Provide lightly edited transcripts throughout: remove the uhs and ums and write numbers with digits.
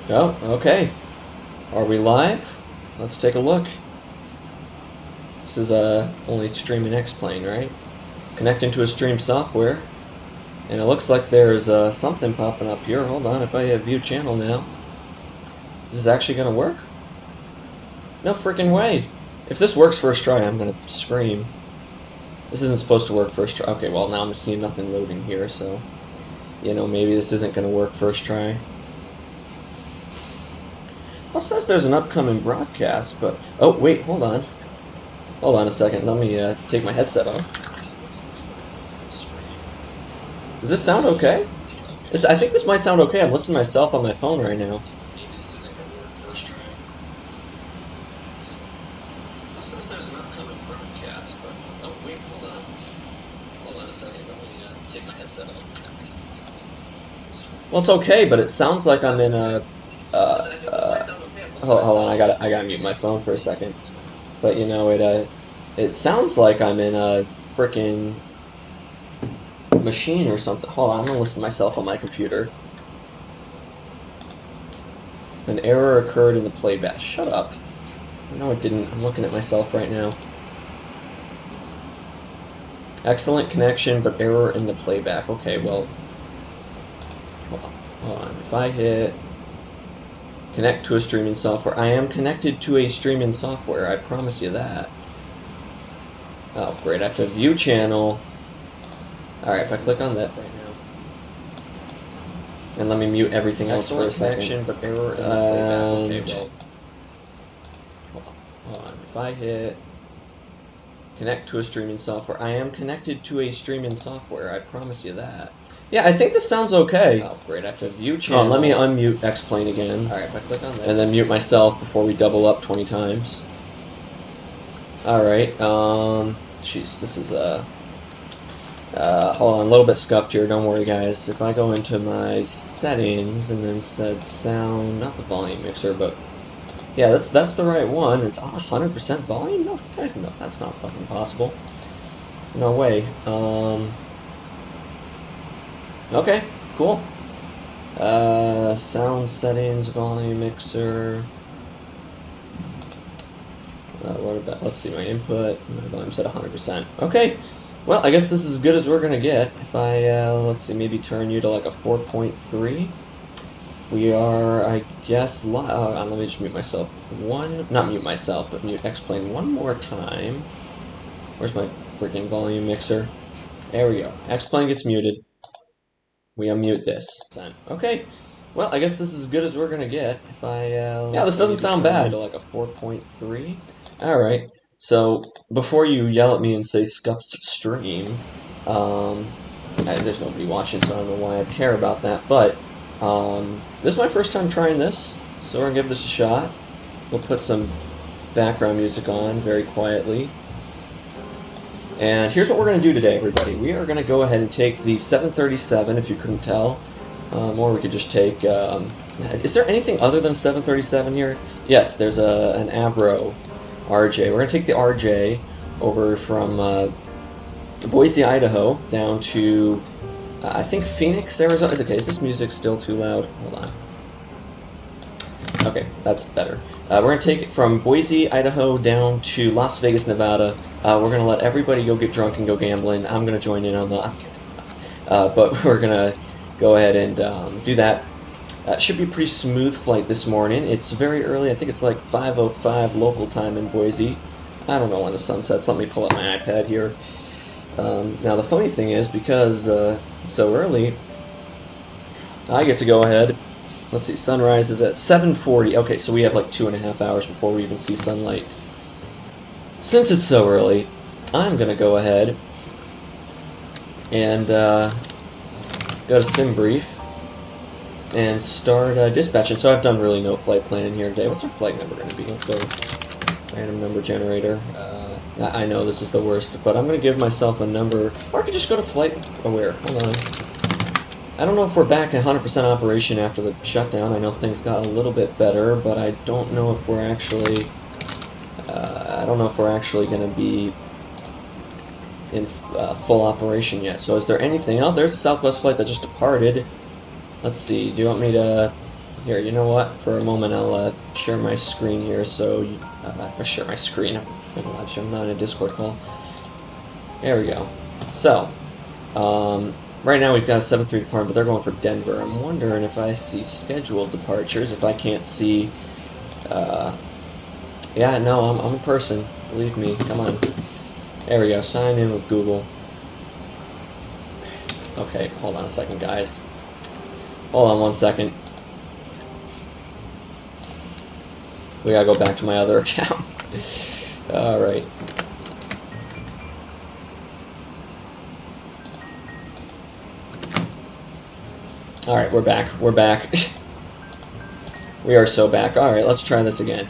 Oh, okay. Are we live? Let's take a look. This is only streaming X-Plane, right? Connecting to a stream software. And it looks like there's something popping up here. Hold on, if I hit view channel now. Is this actually going to work? No freaking way. If this works first try, I'm going to scream. This isn't supposed to work first try. Okay, well now I'm seeing nothing loading here, so... You know, maybe this isn't going to work first try. Well, it says there's an upcoming broadcast, but... Oh, wait, hold on. Hold on a second. Let me take my headset off. Does this sound okay? I think this might sound okay. I'm listening to myself on my phone right now. Maybe this isn't going to work first try. It says there's an upcoming broadcast, but... Oh, wait, hold on. Hold on a second. Let me take my headset off. Well, it's okay, but it sounds like I'm in a... hold on, I gotta mute my phone for a second. But you know, it sounds like I'm in a frickin' machine or something. Hold on, I'm gonna listen to myself on my computer. An error occurred in the playback. Shut up. No, it didn't. I'm looking at myself right now. Excellent connection, but error in the playback. Okay, well, hold on. If I hit connect to a streaming software. I am connected to a streaming software, I promise you that. Oh, great, I have to view channel. Alright, if I click on that right now. And let me mute everything else for a second. But error in the playback. Okay, well, hold on. If I hit connect to a streaming software. I am connected to a streaming software, I promise you that. Yeah, I think this sounds okay. Oh, great. I have to view channel. Let me unmute X-Plane again. Alright, if I click on that. And then mute myself before we double up 20 times. Alright, jeez, this is, hold on, a little bit scuffed here, don't worry guys. If I go into my settings and then said sound, not the volume mixer, but... Yeah, that's the right one. It's 100% volume? No, that's not fucking possible. No way. Okay, cool. Sound settings, volume mixer. What about, let's see, my input, my volume set 100%. Okay, well, I guess this is as good as we're gonna get. If I, let's see, maybe turn you to like a 4.3. We are, I guess, live. Oh, let me just mute myself. Not mute myself, but mute X-Plane one more time. Where's my freaking volume mixer? There we go. X-Plane gets muted. We unmute this. Okay, well, I guess this is as good as we're gonna get. If I, yeah, this doesn't sound bad. To like a 4.3. All right. So before you yell at me and say scuffed stream, there's nobody watching, so I don't know why I'd care about that. But this is my first time trying this, so we're gonna give this a shot. We'll put some background music on very quietly. And here's what we're going to do today, everybody. We are going to go ahead and take the 737, if you couldn't tell, or we could just take... is there anything other than 737 here? Yes, there's an Avro RJ. We're going to take the RJ over from Boise, Idaho, down to, I think, Phoenix, Arizona. Okay, is this music still too loud? Hold on. Okay, that's better. We're going to take it from Boise, Idaho, down to Las Vegas, Nevada. We're going to let everybody go get drunk and go gambling. I'm going to join in on the... but we're going to go ahead and do that. Should be a pretty smooth flight this morning. It's very early. I think it's like 5:05 local time in Boise. I don't know when the sun sets. Let me pull up my iPad here. Now, the funny thing is, because it's so early, I get to go ahead... Let's see, sunrise is at 7:40. Okay, so we have like 2.5 hours before we even see sunlight. Since it's so early, I'm going to go ahead and go to SimBrief and start dispatching. So I've done really no flight planning here today. What's our flight number going to be? Let's go random number generator. I know this is the worst, but I'm going to give myself a number. Or I could just go to flight aware. Hold on. I don't know if we're back 100% operation after the shutdown. I know things got a little bit better, but I don't know if we're actually... I don't know if we're actually going to be in full operation yet. So is there anything else? There's a Southwest flight that just departed. Let's see. Do you want me to Here, you know what? For a moment, I'll share my screen here. So, or share my screen. I'm live stream, I'm not in a Discord call. There we go. So, right now we've got a 7:3 departure, but they're going for Denver. I'm wondering if I see scheduled departures. If I can't see, yeah, no, I'm a person. Believe me. Come on. There we go. Sign in with Google. Okay, hold on a second, guys. Hold on 1 second. We gotta go back to my other account. Alright. Alright, we're back. We're back. We are so back. Alright, let's try this again.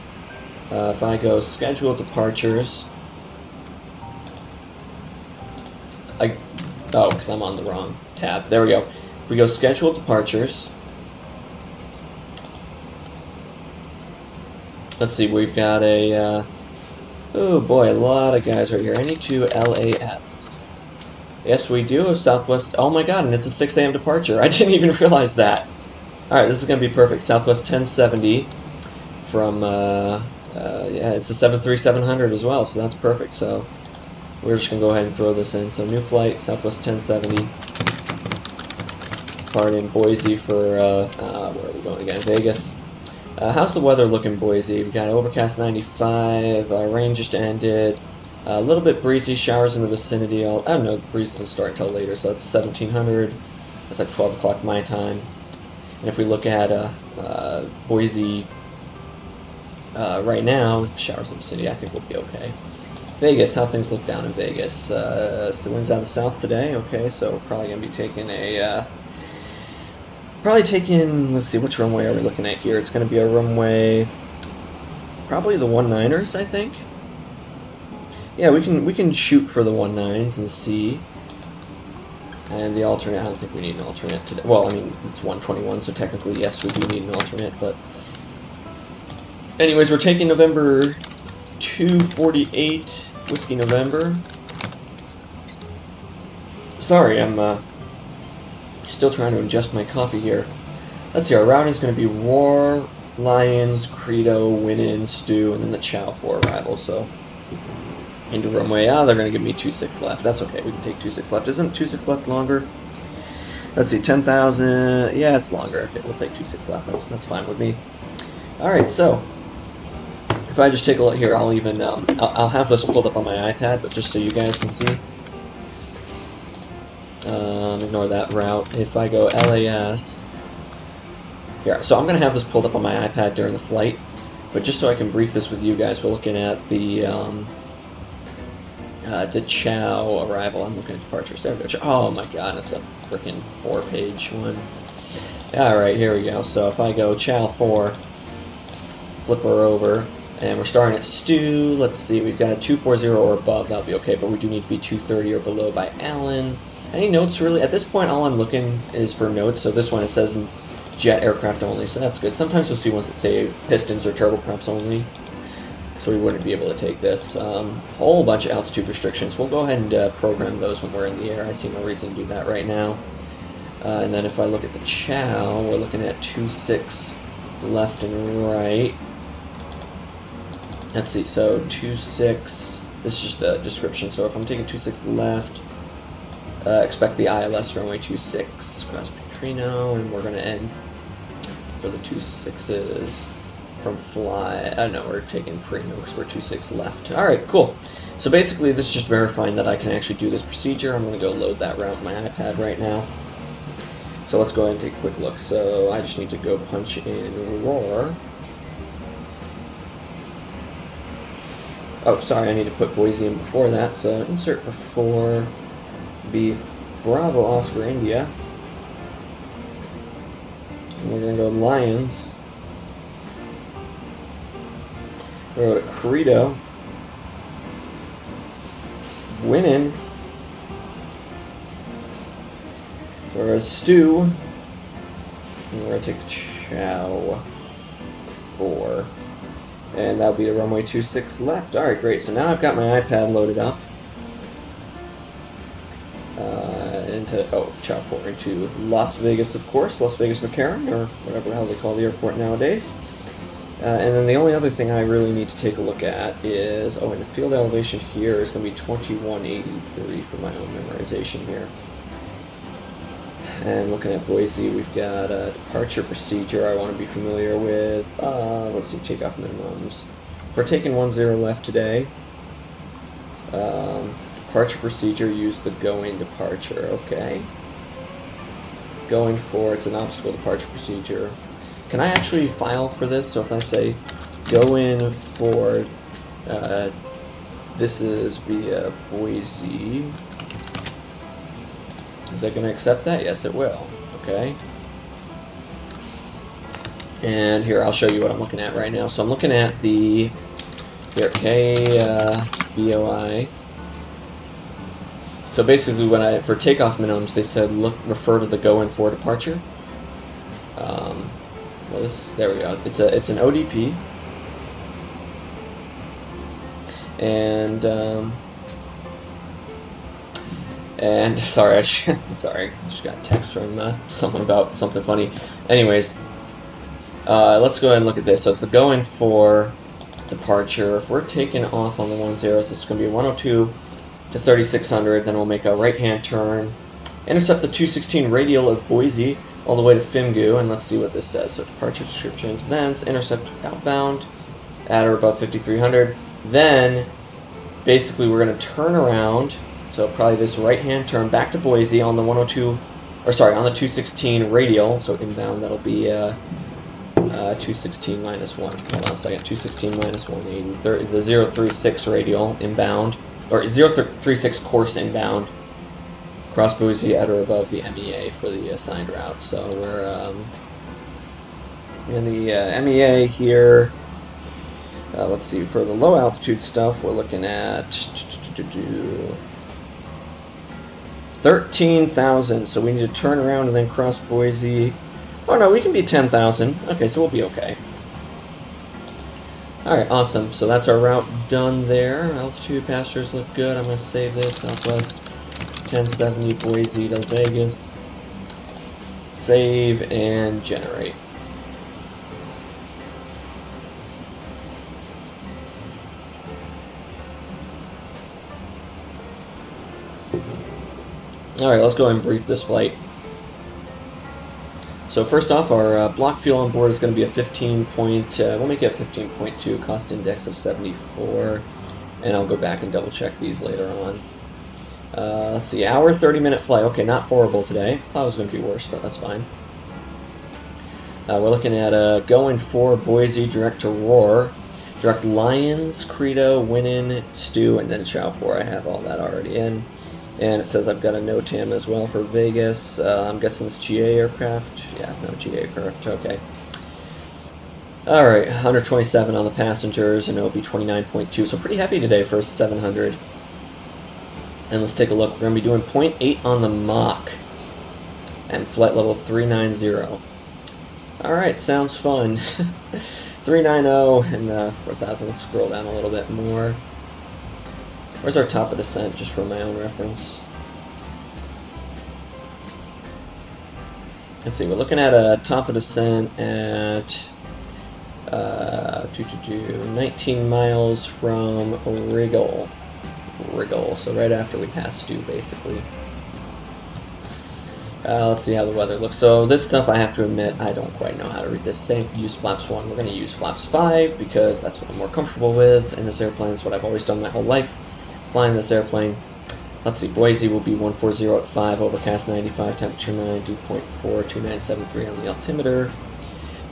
If I go scheduled departures... Oh, because I'm on the wrong tab. There we go. If we go scheduled departures... Let's see, we've got a... oh boy, a lot of guys right here. I need to LAS. Yes, we do have Southwest... Oh my god, and it's a 6 a.m. departure. I didn't even realize that. Alright, this is going to be perfect. Southwest 1070 from... yeah, it's a 73700 as well, so that's perfect. So we're just going to go ahead and throw this in. So new flight, Southwest 1070. Part in Boise for... where are we going again? Vegas. How's the weather looking, Boise? We got overcast 95, rain just ended, a little bit breezy, showers in the vicinity. I don't know, the breeze doesn't start until later, so that's 1700. That's like 12 o'clock my time. And if we look at Boise right now, showers in the vicinity, I think we'll be okay. Vegas, how things look down in Vegas. So winds out of the south today, okay, so we're probably going to be taking a... Probably taking, let's see, which runway are we looking at here? It's going to be a runway, probably the 19ers, I think. Yeah, we can shoot for the 19s and see. And the alternate, I don't think we need an alternate today. Well, I mean, it's 121, so technically, yes, we do need an alternate, but... Anyways, we're taking November 248, Whiskey November. Sorry, I'm, still trying to ingest my coffee here. Let's see, our routing is going to be Roar, Lions, Credo, Winnin, Stew, and then the Chow for arrival. So, into runway, they're going to give me 26 left. That's okay, we can take 26 left. Isn't 26 left longer? Let's see, 10,000, yeah, it's longer. Okay, we'll take 26 left, that's fine with me. Alright, so, if I just take a look here, I'll even, I'll have this pulled up on my iPad, but just so you guys can see. Ignore that route. If I go LAS, here, so I'm going to have this pulled up on my iPad during the flight, but just so I can brief this with you guys, we're looking at the Chow arrival. I'm looking at departures. There we go. Oh my god, it's a freaking 4-page one. Alright, here we go. So if I go Chow 4, flip her over, and we're starting at Stew. Let's see, we've got a 240 or above, that'll be okay, but we do need to be 230 or below by Allen. Any notes, really? At this point, all I'm looking is for notes. So this one, it says jet aircraft only, so that's good. Sometimes you'll see ones that say pistons or turboprops only, so we wouldn't be able to take this. Whole bunch of altitude restrictions. We'll go ahead and program those when we're in the air. I see no reason to do that right now. And then if I look at the Chow, we're looking at 26 left and right. Let's see, so 26, this is just the description, so if I'm taking 26 left, expect the ILS runway 26 across Petrino, and we're going to end for the 26s from fly. No, we're taking Primo because we're 26 left. Alright, cool. So basically, this is just verifying that I can actually do this procedure. I'm going to go load that route with my iPad right now. So let's go ahead and take a quick look. So I just need to go punch in Roar. Oh, sorry, I need to put Boise in before that. So insert before... be Bravo Oscar India. And we're gonna go Lions. We're gonna go to Credo. Winnin. We're gonna Stew. And we're gonna take the Chow 4. And that'll be the runway 26 left. Alright, great. So now I've got my iPad loaded up. into, Chow 4 into Las Vegas, of course, Las Vegas McCarran, or whatever the hell they call the airport nowadays. And then the only other thing I really need to take a look at is, and the field elevation here is going to be 2183 for my own memorization here. And looking at Boise, we've got a departure procedure I want to be familiar with. Let's see, takeoff minimums. If we're taking 10 left today, departure procedure, use the going departure, okay. Going for, it's an obstacle departure procedure. Can I actually file for this? So if I say go in for, this is via Boise, is that going to accept that? Yes, it will. Okay. And here, I'll show you what I'm looking at right now. So I'm looking at the, here, KBOI. So basically, for takeoff minimums, they said refer to the go in for departure. Well, there we go. It's an ODP, and sorry, I just got a text from someone about something funny. Anyways, let's go ahead and look at this. So it's the go in for departure. If we're taking off on the 10, so it's going to be 102 to 3600. Then we'll make a right-hand turn, intercept the 216 radial of Boise all the way to Fimgu, and let's see what this says. So departure descriptions, thence intercept outbound at or above 5300. Then basically we're going to turn around, so probably this right-hand turn back to Boise on the 102, or sorry, on the 216 radial. So inbound, that'll be 216 minus 1. Hold on a second. 216 minus 180. The 036 radial inbound, or 036 course inbound. Cross Boise at or above the MEA for the assigned route. So we're in the MEA here. Let's see, for the low altitude stuff, we're looking at 13,000. So we need to turn around and then cross Boise. Oh no, we can be 10,000. Okay, so we'll be okay. Alright, awesome. So that's our route done there. Altitude pastures look good. I'm going to save this. Southwest 1070 Boise to Vegas. Save and generate. Alright, let's go ahead and brief this flight. So first off, our block fuel on board is going to be a 15 point, we'll make it a 15.2, cost index of 74, and I'll go back and double check these later on. Let's see, hour 30-minute flight. Okay, not horrible today. Thought it was going to be worse, but that's fine. We're looking at going for Boise, direct to Roar, direct Lions, Credo, Winnin, Stew, and then Chow 4. I have all that already in. And it says I've got a NOTAM as well for Vegas. I'm guessing it's GA aircraft. Yeah, no GA aircraft. Okay. Alright, 127 on the passengers, and it'll be 29.2. So pretty heavy today for 700. And let's take a look. We're going to be doing 0.8 on the Mach. And flight level 390. Alright, sounds fun. 390 and 4,000. Let's scroll down a little bit more. Where's our top of descent, just for my own reference? Let's see, we're looking at a top of descent at 19 miles from Wriggle, so right after we pass Stew, basically. Let's see how the weather looks. So this stuff, I have to admit, I don't quite know how to read this. Say if you use flaps 1, we're going to use flaps 5, because that's what I'm more comfortable with, and this airplane is what I've always done my whole life. Flying this airplane. Let's see, Boise will be 140 at 5, overcast 95, temperature 9, dew point 4, 2973 on the altimeter.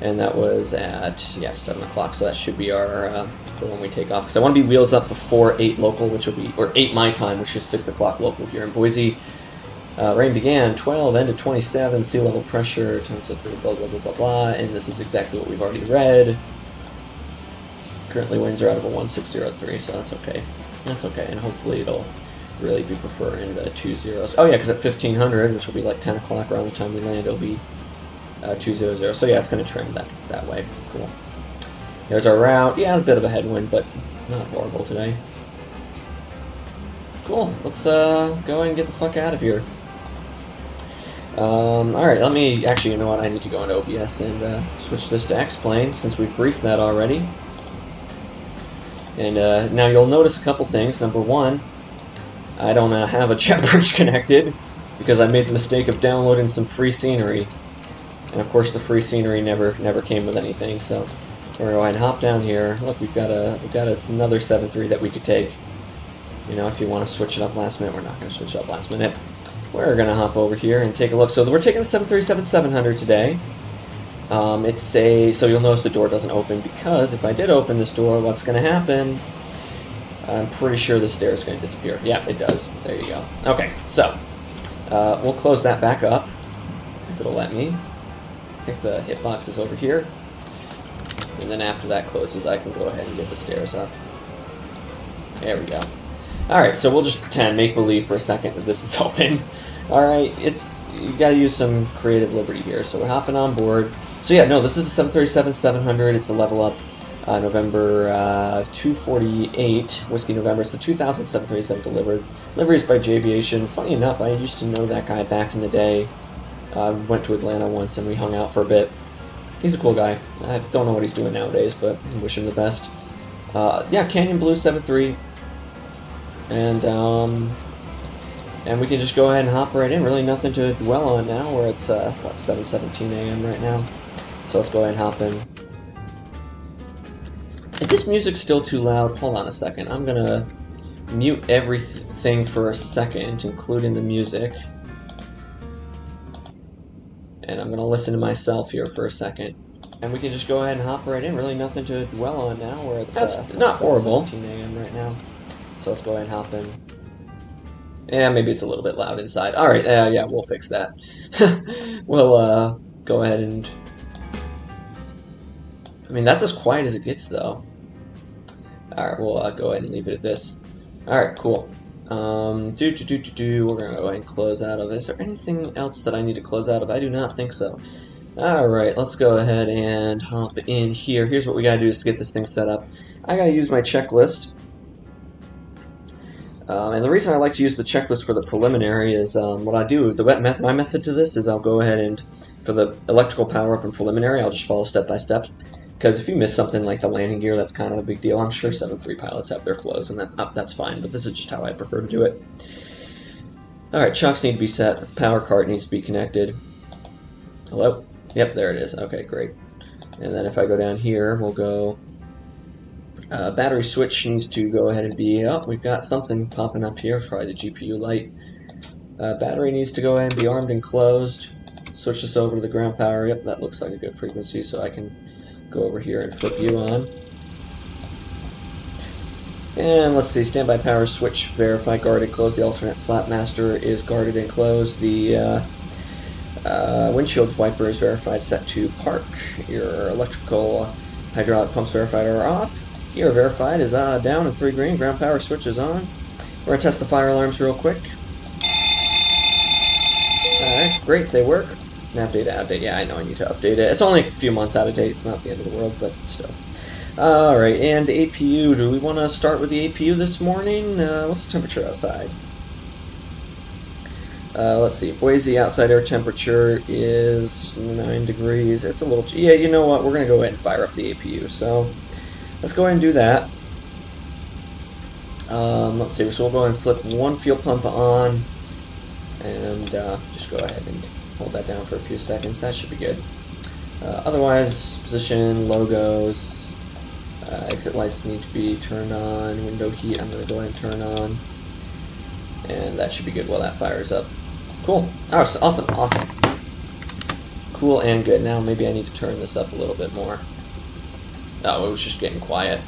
And that was at, yeah, 7 o'clock, so that should be our, for when we take off. Because I want to be wheels up before 8 local, which will be, or 8 my time, which is 6 o'clock local here in Boise. Rain began 12, ended 27, sea level pressure, times with blah, blah, blah, blah, blah, and this is exactly what we've already read. Currently winds are out of a 1603, so that's okay. That's okay, and hopefully it'll really be preferring the 20s. Oh yeah, because at 1500, which will be like 10 o'clock around the time we land, it'll be 200. So yeah, it's going to trend that way. Cool. There's our route. Yeah, it's a bit of a headwind, but not horrible today. Cool. Let's go and get the fuck out of here. Alright, let me, actually, you know what, I need to go into OBS and switch this to X-Plane, since we've briefed that already. And now you'll notice a couple things. Number one, I don't have a jet bridge connected, because I made the mistake of downloading some free scenery. And of course the free scenery never came with anything, so we're going to go ahead and hop down here. Look, we've got another 7.3 that we could take. You know, if you want to switch it up last minute, we're not going to switch it up last minute. We're going to hop over here and take a look. So we're taking the 737-700 today. So you'll notice the door doesn't open, because if I did open this door, what's going to happen? I'm pretty sure the stair is going to disappear. Yeah, it does. There you go. Okay, so we'll close that back up, if it'll let me. I think the hitbox is over here. And then after that closes, I can go ahead and get the stairs up. There we go. Alright, so we'll just pretend, make-believe for a second that this is open. Alright, you gotta use some creative liberty here, so we're hopping on board. So yeah, no, this is the 737-700, it's a LevelUP November 248, Whiskey November. It's the 2000 737 delivered. Delivery is by J-Aviation. Funny enough, I used to know that guy back in the day. Went to Atlanta once and we hung out for a bit. He's a cool guy. I don't know what he's doing nowadays, but I wish him the best. Yeah, Canyon Blue 7.3. And we can just go ahead and hop right in. Really nothing to dwell on now. We're at, what, 7:17 a.m. right now. So let's go ahead and hop in. Is this music still too loud? Hold on a second. I'm going to mute everything for a second, including the music. And I'm going to listen to myself here for a second. And we can just go ahead and hop right in. Really nothing to dwell on now. We're at, not horrible. 7:17 a.m. right now. So let's go ahead and hop in. Yeah, maybe it's a little bit loud inside. Alright, yeah, we'll fix that. We'll go ahead and... I mean, that's as quiet as it gets, though. Alright, we'll go ahead and leave it at this. Alright, cool. We're gonna go ahead and close out of it. Is there anything else that I need to close out of? I do not think so. Alright, let's go ahead and hop in here. Here's what we gotta do is to get this thing set up. I gotta use my checklist. And the reason I like to use the checklist for the preliminary is what I do, my method to this is I'll go ahead and, for the electrical power-up and preliminary, I'll just follow step by step. Because if you miss something like the landing gear, that's kind of a big deal. I'm sure 7.3 pilots have their flows, and that's fine, but this is just how I prefer to do it. Alright, chocks need to be set, the power cart needs to be connected. Hello? Yep, there it is. Okay, great. And then if I go down here, we'll go... battery switch needs to go ahead and be up. We've got something popping up here, probably the GPU light. Battery needs to go ahead and be armed and closed. Switch this over to the ground power. Yep, that looks like a good frequency, so I can go over here and flip you on. And let's see, standby power switch, verify guarded, closed. The alternate flap master is guarded and closed. The windshield wiper is verified, set to park. Your electrical hydraulic pumps verified are off. Gear verified is down and 3 green. Ground power switch is on. We're going to test the fire alarms real quick. Alright, great, they work. Nav data outdate. Yeah, I know I need to update it. It's only a few months out of date. It's not the end of the world, but still. Alright, and the APU. Do we want to start with the APU this morning? What's the temperature outside? Let's see. Boise outside air temperature is 9 degrees. It's a little... Yeah, you know what? We're going to go ahead and fire up the APU. So... let's go ahead and do that. Let's see, so we'll go ahead and flip one fuel pump on, and just go ahead and hold that down for a few seconds. That should be good. Otherwise, position, logos, exit lights need to be turned on, window heat I'm going to go ahead and turn on, and that should be good while that fires up. Cool. Oh, awesome. Cool and good. Now maybe I need to turn this up a little bit more. Oh, it was just getting quiet.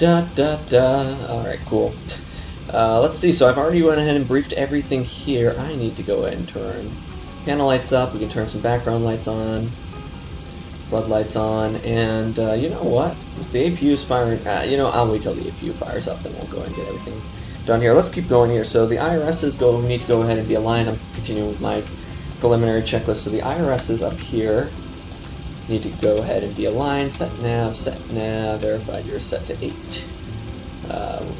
Alright, cool. Let's see, so I've already went ahead and briefed everything here. I need to go ahead and turn panel lights up. We can turn some background lights on, floodlights on, and you know what? If the APU is firing, you know, I'll wait till the APU fires up and we'll go ahead and get everything done here. Let's keep going here. So the IRSs need to go ahead and be aligned. I'm continuing with my preliminary checklist. So the IRS is up here. Need to go ahead and be aligned. Set nav, verified you're set to 8.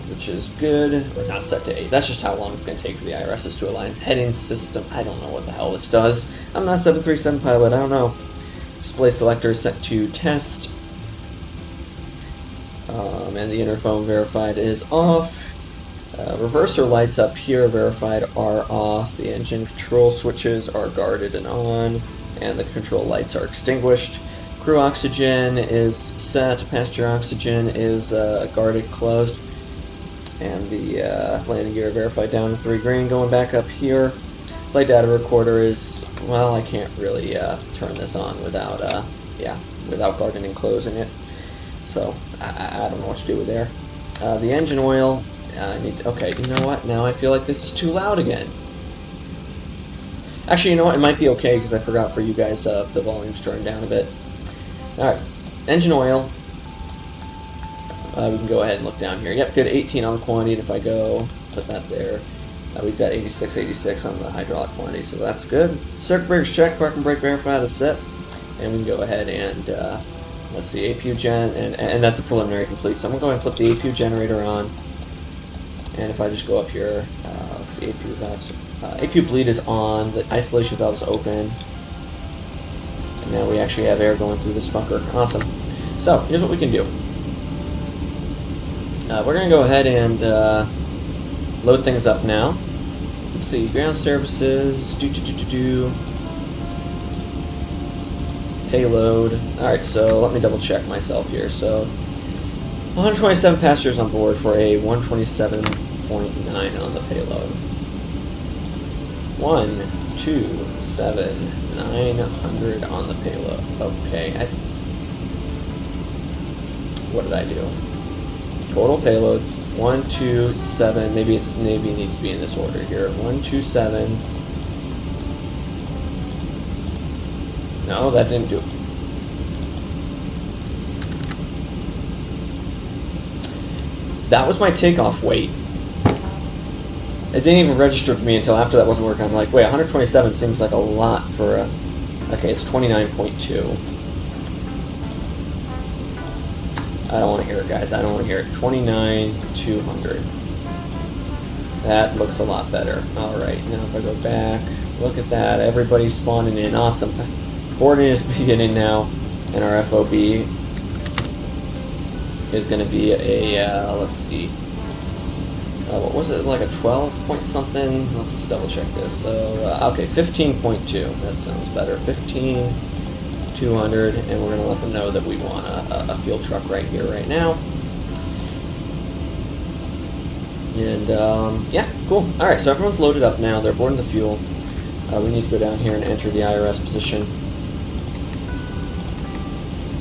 which is good. We're not set to 8. That's just how long it's going to take for the IRSs to align. Heading system, I don't know what the hell this does. I'm not a 737 pilot, I don't know. Display selector set to test. And the interphone verified is off. Reverser lights up here verified are off. The engine control switches are guarded and on. And the control lights are extinguished. Crew oxygen is set. Passenger oxygen is guarded, closed. And the landing gear verified down to 3 green. Going back up here. Flight data recorder is, well, I can't really turn this on without, without guarding and closing it. So I don't know what to do with there. The engine oil, I need to, okay, you know what? Now I feel like this is too loud again. Actually, you know what? It might be okay because I forgot for you guys the volume's turned down a bit. Alright, engine oil. We can go ahead and look down here. Yep, good 18 on the quantity, and if I go put that there, we've got 86 on the hydraulic quantity, so that's good. Circuit breakers check, parking brake verified, that's set. And we can go ahead and, let's see, APU gen, and that's a preliminary complete, so I'm going to go ahead and flip the APU generator on. And if I just go up here, let's see, APU valves. APU bleed is on, the isolation valve is open. And now we actually have air going through this fucker. Awesome. So, here's what we can do. We're going to go ahead and load things up now. Let's see, ground services, payload. Alright, so let me double check myself here. So, 127 passengers on board for a 127.9 on the payload. 127,900 on the payload. Okay, what did I do? Total payload 127. Maybe it needs to be in this order here. 127. No, that didn't do it. That was my takeoff weight. It didn't even register with me until after that wasn't working. I'm like, wait, 127 seems like a lot for a... Okay, it's 29.2. I don't want to hear it, guys. I don't want to hear it. 29,200. That looks a lot better. Alright, now if I go back, look at that. Everybody's spawning in. Awesome. Boarding is beginning now, and our FOB is going to be a, let's see, what was it, like a 12 point something? Let's double check this. So, okay, 15.2. That sounds better. 15,200, and we're going to let them know that we want a fuel truck right here, right now. And, yeah, cool. Alright, so everyone's loaded up now. They're boarding the fuel. We need to go down here and enter the IRS position.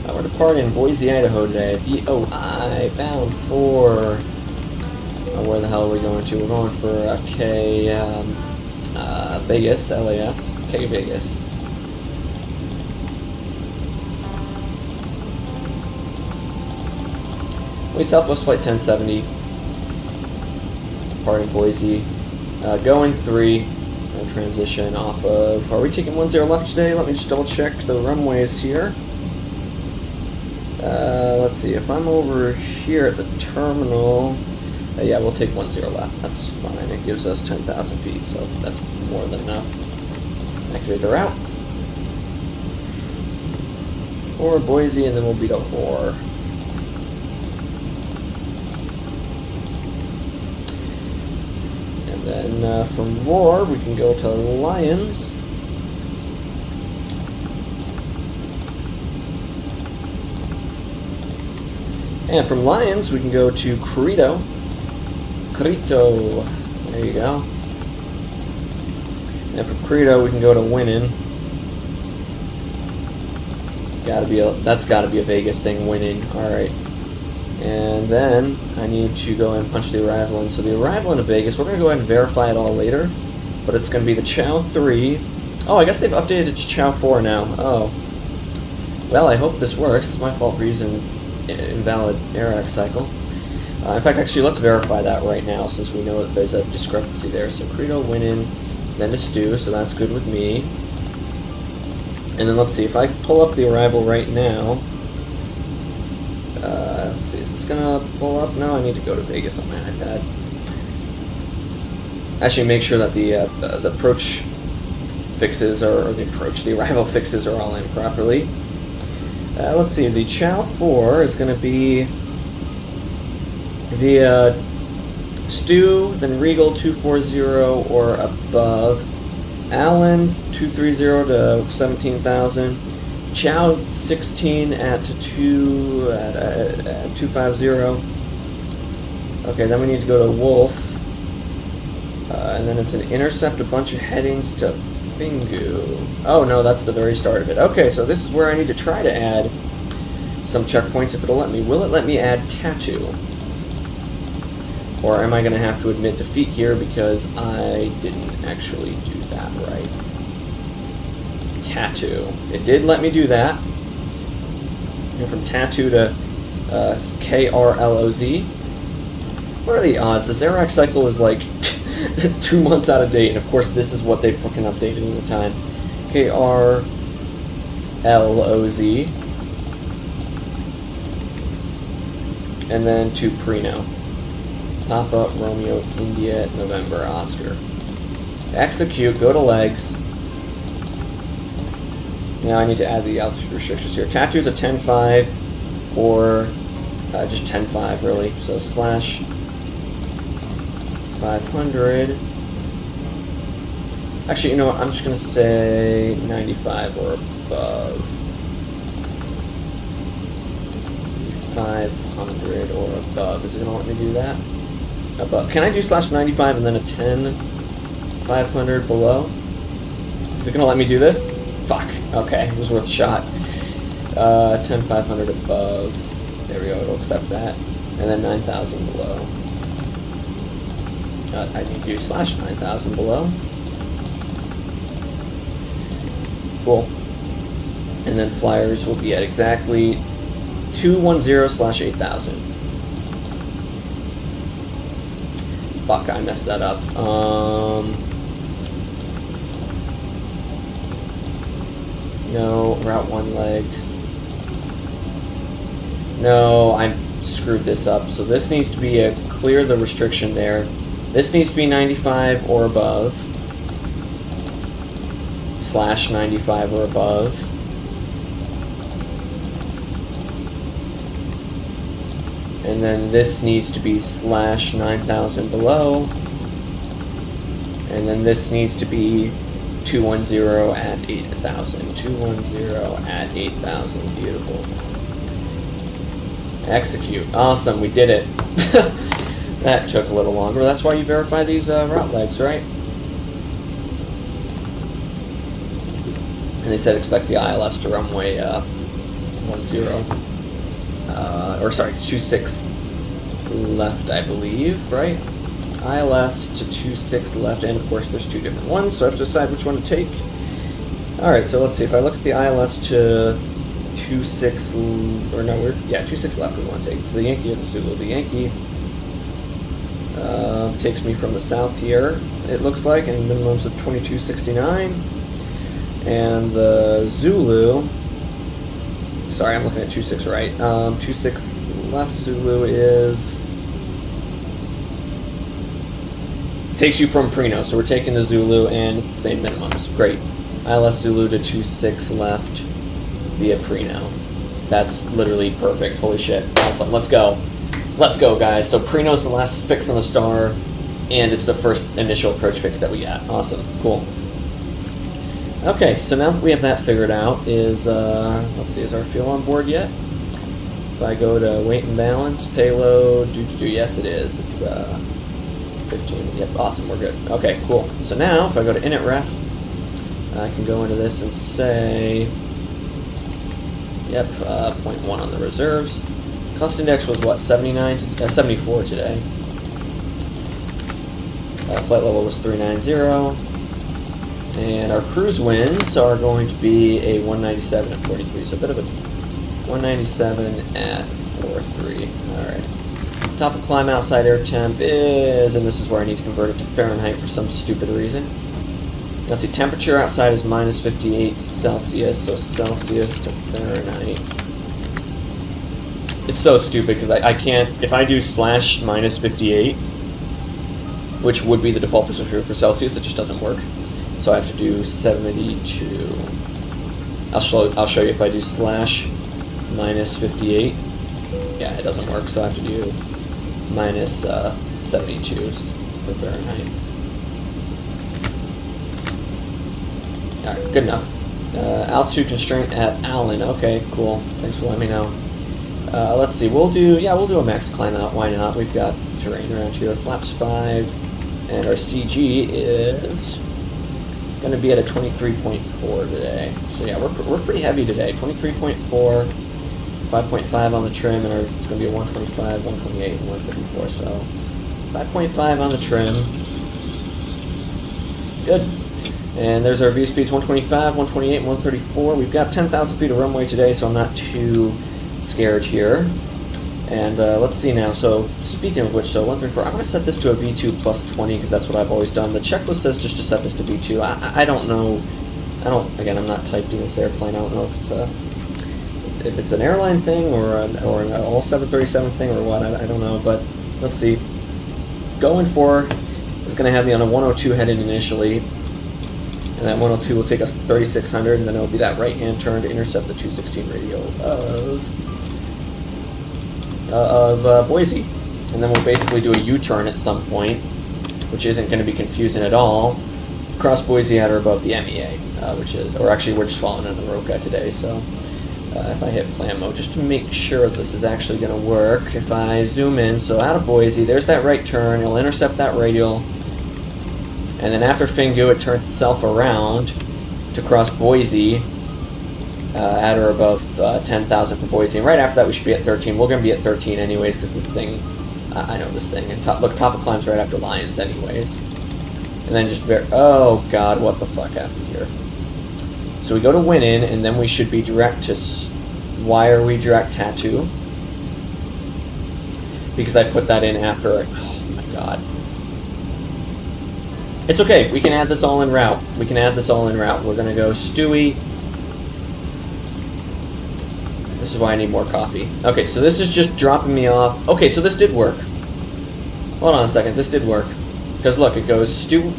We're departing Boise, Idaho today. BOI, bound for... where the hell are we going to? We're going for Vegas, LAS. K Vegas. Wait, Southwest Flight 1070. Departing Boise. Going 3. Transition off of... Are we taking 10 left today? Let me just double check the runways here. Let's see, if I'm over here at the terminal, yeah, we'll take 10 left. That's fine. It gives us 10,000 feet, so that's more than enough. Activate the route. Or Boise, and then we'll beat up Ore. And then from Roar, we can go to Lions. And from Lions, we can go to Crito. There you go. And from Crito, we can go to Winning. That's got to be a Vegas thing, Winning. All right. And then I need to go and punch the arrival in. So the arrival into Vegas, we're going to go ahead and verify it all later. But it's going to be the Chow 3. Oh, I guess they've updated it to Chow 4 now. Oh. Well, I hope this works. It's my fault for using invalid AirX cycle. In fact, actually, let's verify that right now since we know that there's a discrepancy there. So Crito went in, then to Stu, so that's good with me. And then let's see, if I pull up the arrival right now, let's see, is this gonna pull up? No, I need to go to Vegas on my iPad. Actually, make sure that the approach fixes, or the arrival fixes are all in properly. Let's see, the Chow 4 is going to be the Stu, then Regal 240 or above, Allen 230 to 17,000, Chow 16 at 250. Okay, then we need to go to Wolf, and then it's an intercept a bunch of headings to Fingu. Oh no, that's the very start of it. Okay, so this is where I need to try to add some checkpoints if it'll let me. Will it let me add Tattoo? Or am I going to have to admit defeat here because I didn't actually do that right? Tattoo. It did let me do that. And from Tattoo to KRLOZ. What are the odds? This Airac cycle is like 2 months out of date, and of course this is what they've fucking updated in the time. KRLOZ. And then to Preno. Papa, Romeo, India, November, Oscar. Execute, go to legs. Now I need to add the altitude restrictions here. Tattoo's a 10.5 or just 10.5 really. So slash 500. Actually, you know what? I'm just going to say 95 or above. 500 or above. Is it going to let me do that? Above. Can I do slash 95 and then a 10 500 below? Is it going to let me do this? Fuck. Okay, it was worth a shot. 10 500 above. There we go, it'll accept that. And then 9,000 below. I need to do slash 9,000 below. Cool. And then flyers will be at exactly 210 slash 8,000. Fuck, I messed that up. No, Route 1 legs. No, I screwed this up. So this needs to be a clear the restriction there. This needs to be 95 or above. Slash 95 or above. And then this needs to be slash 9,000 below. And then this needs to be 210 at 8,000. 210 at 8,000. Beautiful. Execute. Awesome, we did it. That took a little longer. That's why you verify these route legs, right? And they said expect the ILS to runway 10. Or sorry, 26 left, I believe, right? ILS to 26 left, and of course there's two different ones, so I have to decide which one to take. Alright, so let's see, if I look at the ILS to 26, or no, 26 left we want to take. So the Yankee or the Zulu. The Yankee takes me from the south here, it looks like, and minimums of 2269. And the Zulu, sorry, I'm looking at 26 right. 26 left Zulu is, takes you from Preno, so we're taking the Zulu, and it's the same minimums. Great. ILS Zulu to 26 left via Preno. That's literally perfect. Holy shit. Awesome. Let's go. Let's go, guys. So Preno's the last fix on the star, and it's the first initial approach fix that we got. Awesome. Cool. Okay, so now that we have that figured out, is, let's see, is our fuel on board yet? If I go to weight and balance, payload, yes it is. It's, 15, yep, awesome, we're good. Okay, cool. So now, if I go to init ref, I can go into this and say, yep, 0.1 on the reserves. Cost index was what, 74 today. Flight level was 390. And our cruise winds are going to be a 197 at 43, so a bit of a 197 at 43. Alright. Top of climb outside air temp is, and this is where I need to convert it to Fahrenheit for some stupid reason. Let's see, temperature outside is minus 58 Celsius, so Celsius to Fahrenheit It's so stupid because I can't, if I do slash minus 58, which would be the default position for Celsius, it just doesn't work. So I have to do 72. I'll show you if I do slash minus 58. Yeah, it doesn't work, so I have to do minus 72 for Fahrenheit. Alright, good enough. Altitude constraint at Allen. Okay, cool. Thanks for letting me know. Let's see. We'll do a max climb out. Why not? We've got terrain around here. Flaps 5, and our CG is going to be at a 23.4 today. So yeah, we're pretty heavy today. 23.4, 5.5 on the trim, and it's going to be a 125, 128, and 134. So 5.5 on the trim. Good. And there's our view speeds: 125, 128, 134. We've got 10,000 feet of runway today, so I'm not too scared here. And let's see now. So speaking of which, so 134, I'm going to set this to a V2 plus 20 because that's what I've always done. The checklist says just to set this to V2. I don't know. Again, I'm not typed in this airplane. I don't know if it's an airline thing or an all 737 thing or what. I don't know. But let's see. Going for is going to have me on a 102 heading initially. And that 102 will take us to 3,600, and then it'll be that right-hand turn to intercept the 216 radio of Boise. And then we'll basically do a U-turn at some point, which isn't going to be confusing at all, across Boise at or above the MEA, or actually we're just following in the Roca today, so if I hit plan mode, just to make sure this is actually going to work, if I zoom in, so out of Boise, there's that right turn, it'll intercept that radial, and then after Fingu, it turns itself around to cross Boise at or above 10,000 for Boise. And right after that, we should be at 13. We're going to be at 13 anyways because this thing, I know this thing. And top of climb's right after Lions anyways. And then just, oh God, what the fuck happened here? So we go to Winnin, and then we should be direct to, why are we direct Tattoo? Because I put that in after, oh my God. It's okay, we can add this all in route. We're gonna go Stewie. This is why I need more coffee. Okay, so this is just dropping me off. Okay, so this did work. Hold on a second, this did work. Because look, it goes Stew.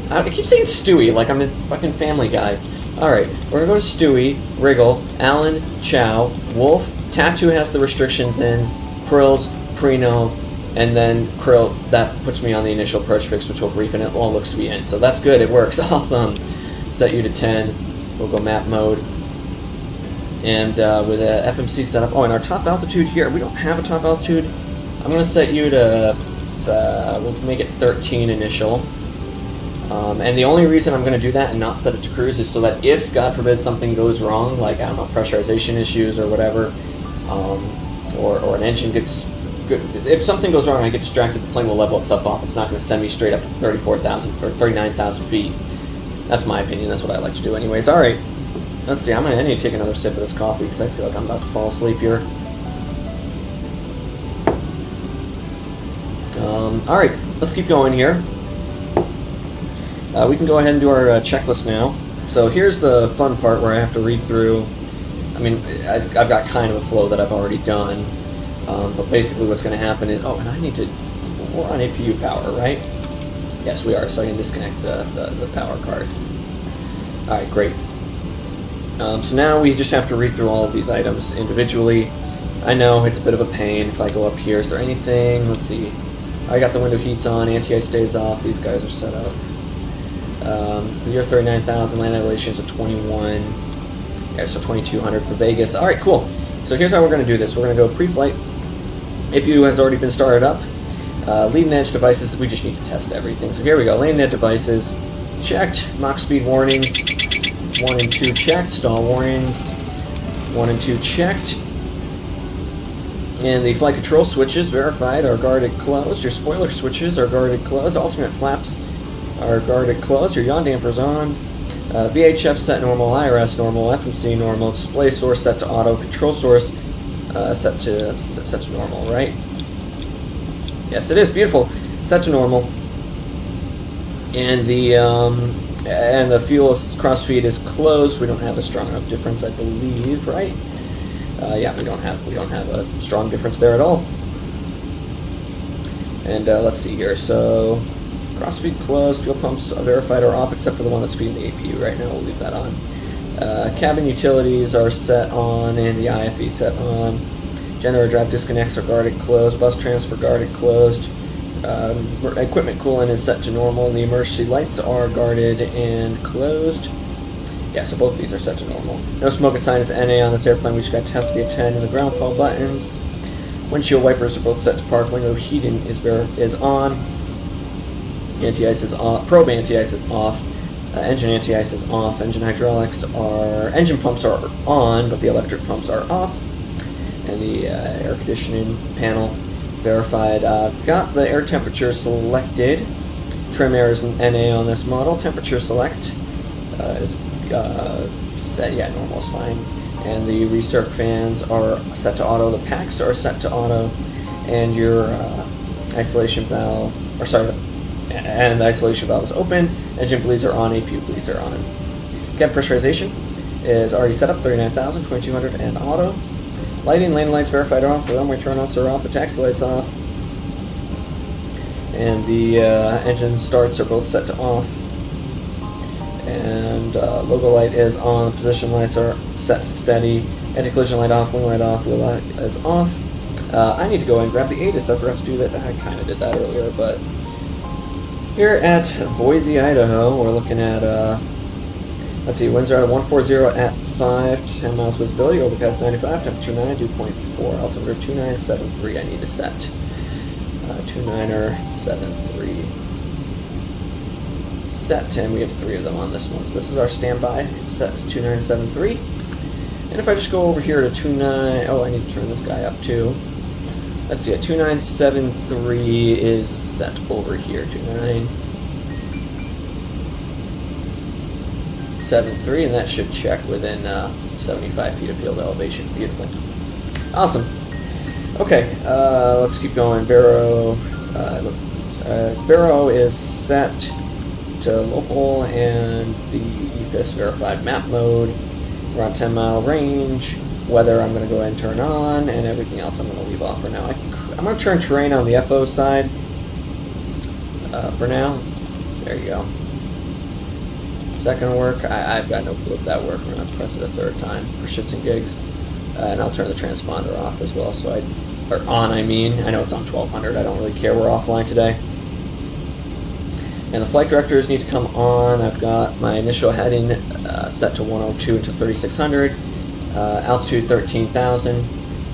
I keep saying Stewie like I'm a fucking Family Guy. Alright, we're gonna go to Stewie, Wriggle, Allen, Chow, Wolf, Tattoo has the restrictions in, Krill's, Prino, and then Krill, that puts me on the initial approach fix, which will brief, and it all looks to be in. So that's good, it works, awesome. Set you to 10, we'll go map mode. And with a FMC setup, oh, and our top altitude here, we don't have a top altitude. I'm gonna set you to, we'll make it 13 initial. And the only reason I'm gonna do that and not set it to cruise is so that if, God forbid, something goes wrong, like, I don't know, pressurization issues or whatever, or an engine gets, if something goes wrong, I get distracted, the plane will level itself off. It's not going to send me straight up to 34,000 or 39,000 feet. That's my opinion. That's what I like to do anyways. Alright, let's see. I need to take another sip of this coffee because I feel like I'm about to fall asleep here. Alright, let's keep going here. We can go ahead and do our checklist now. So here's the fun part where I have to read through. I mean, I've got kind of a flow that I've already done. But basically what's going to happen is, oh, and we're on APU power, right? Yes, we are, so I can disconnect the power card. Alright, great. So now we just have to read through all of these items individually. I know it's a bit of a pain if I go up here. Is there anything? Let's see. I got the window heats on, anti-ice stays off, these guys are set up. The year 39,000, land elevations of 21. Yeah, so 2,200 for Vegas. Alright, cool. So here's how we're going to do this. We're going to go pre-flight. APU has already been started up. Leading edge devices, we just need to test everything. So here we go. Leading edge devices checked. Mach speed warnings 1 and 2 checked. Stall warnings 1 and 2 checked. And the flight control switches verified are guarded closed. Your spoiler switches are guarded closed. Alternate flaps are guarded closed. Your yaw dampers on. VHF set normal. IRS normal. FMC normal. Display source set to auto. Control source set to normal, right? Yes, it is beautiful. Set to normal. And the fuel cross feed is closed. We don't have a strong enough difference, I believe, right? Yeah, we don't have a strong difference there at all. And let's see here. So cross feed closed, fuel pumps verified are off except for the one that's feeding the APU right now. We'll leave that on. Cabin utilities are set on, and the IFE set on. Generator drive disconnects are guarded closed. Bus transfer guarded closed. Equipment coolant is set to normal, and the emergency lights are guarded and closed. Yeah, so both these are set to normal. No smoke and sign is NA on this airplane. We just got to test the attend and the ground call buttons. Windshield wipers are both set to park. Window heating is on. Anti-ice is off. Probe anti-ice is off. Engine anti-ice is off. Engine hydraulics are... Engine pumps are on, but the electric pumps are off. And the air conditioning panel verified. I've got the air temperature selected. Trim air is NA on this model. Temperature select is set. Yeah, normal is fine. And the recirc fans are set to auto. The packs are set to auto. And your isolation valve... Or sorry... And the isolation valve is open. Engine bleeds are on. APU bleeds are on. Cabin pressurization is already set up. 39,000, 2200, and auto. Lighting, lane lights verified are off. The runway turn-offs are off. The taxi lights off. And the engine starts are both set to off. And logo light is on. Position lights are set to steady. Anti-collision light off. Wing light off. Wheel light is off. I need to go and grab the ATIS. I forgot to do that. I kind of did that earlier, but here at Boise, Idaho, we're looking at, let's see, winds are at 140 at 5, 10 miles visibility, overcast 95, temperature 9, dew point 4, altimeter 2973. I need to set 2973 set, and we have 3 of them on this one. So this is our standby set to 2973. And if I just go over here to 29, oh, I need to turn this guy up too. Let's see, 2973 is set over here. 2973, and that should check within 75 feet of field elevation. Beautiful. Awesome. Okay, let's keep going. Barrow is set to local, and the EFIS verified map mode. We're on 10-mile range. Weather I'm going to go ahead and turn on, and everything else I'm going to leave off for now. I'm going to turn terrain on the FO side for now. There you go. Is that going to work? I've got no clue if that worked. We're going to press it a 3rd time for shits and gigs. And I'll turn the transponder off as well. So or on, I mean. I know it's on 1200. I don't really care. We're offline today. And the flight directors need to come on. I've got my initial heading set to 102 until 3600. Altitude 13,000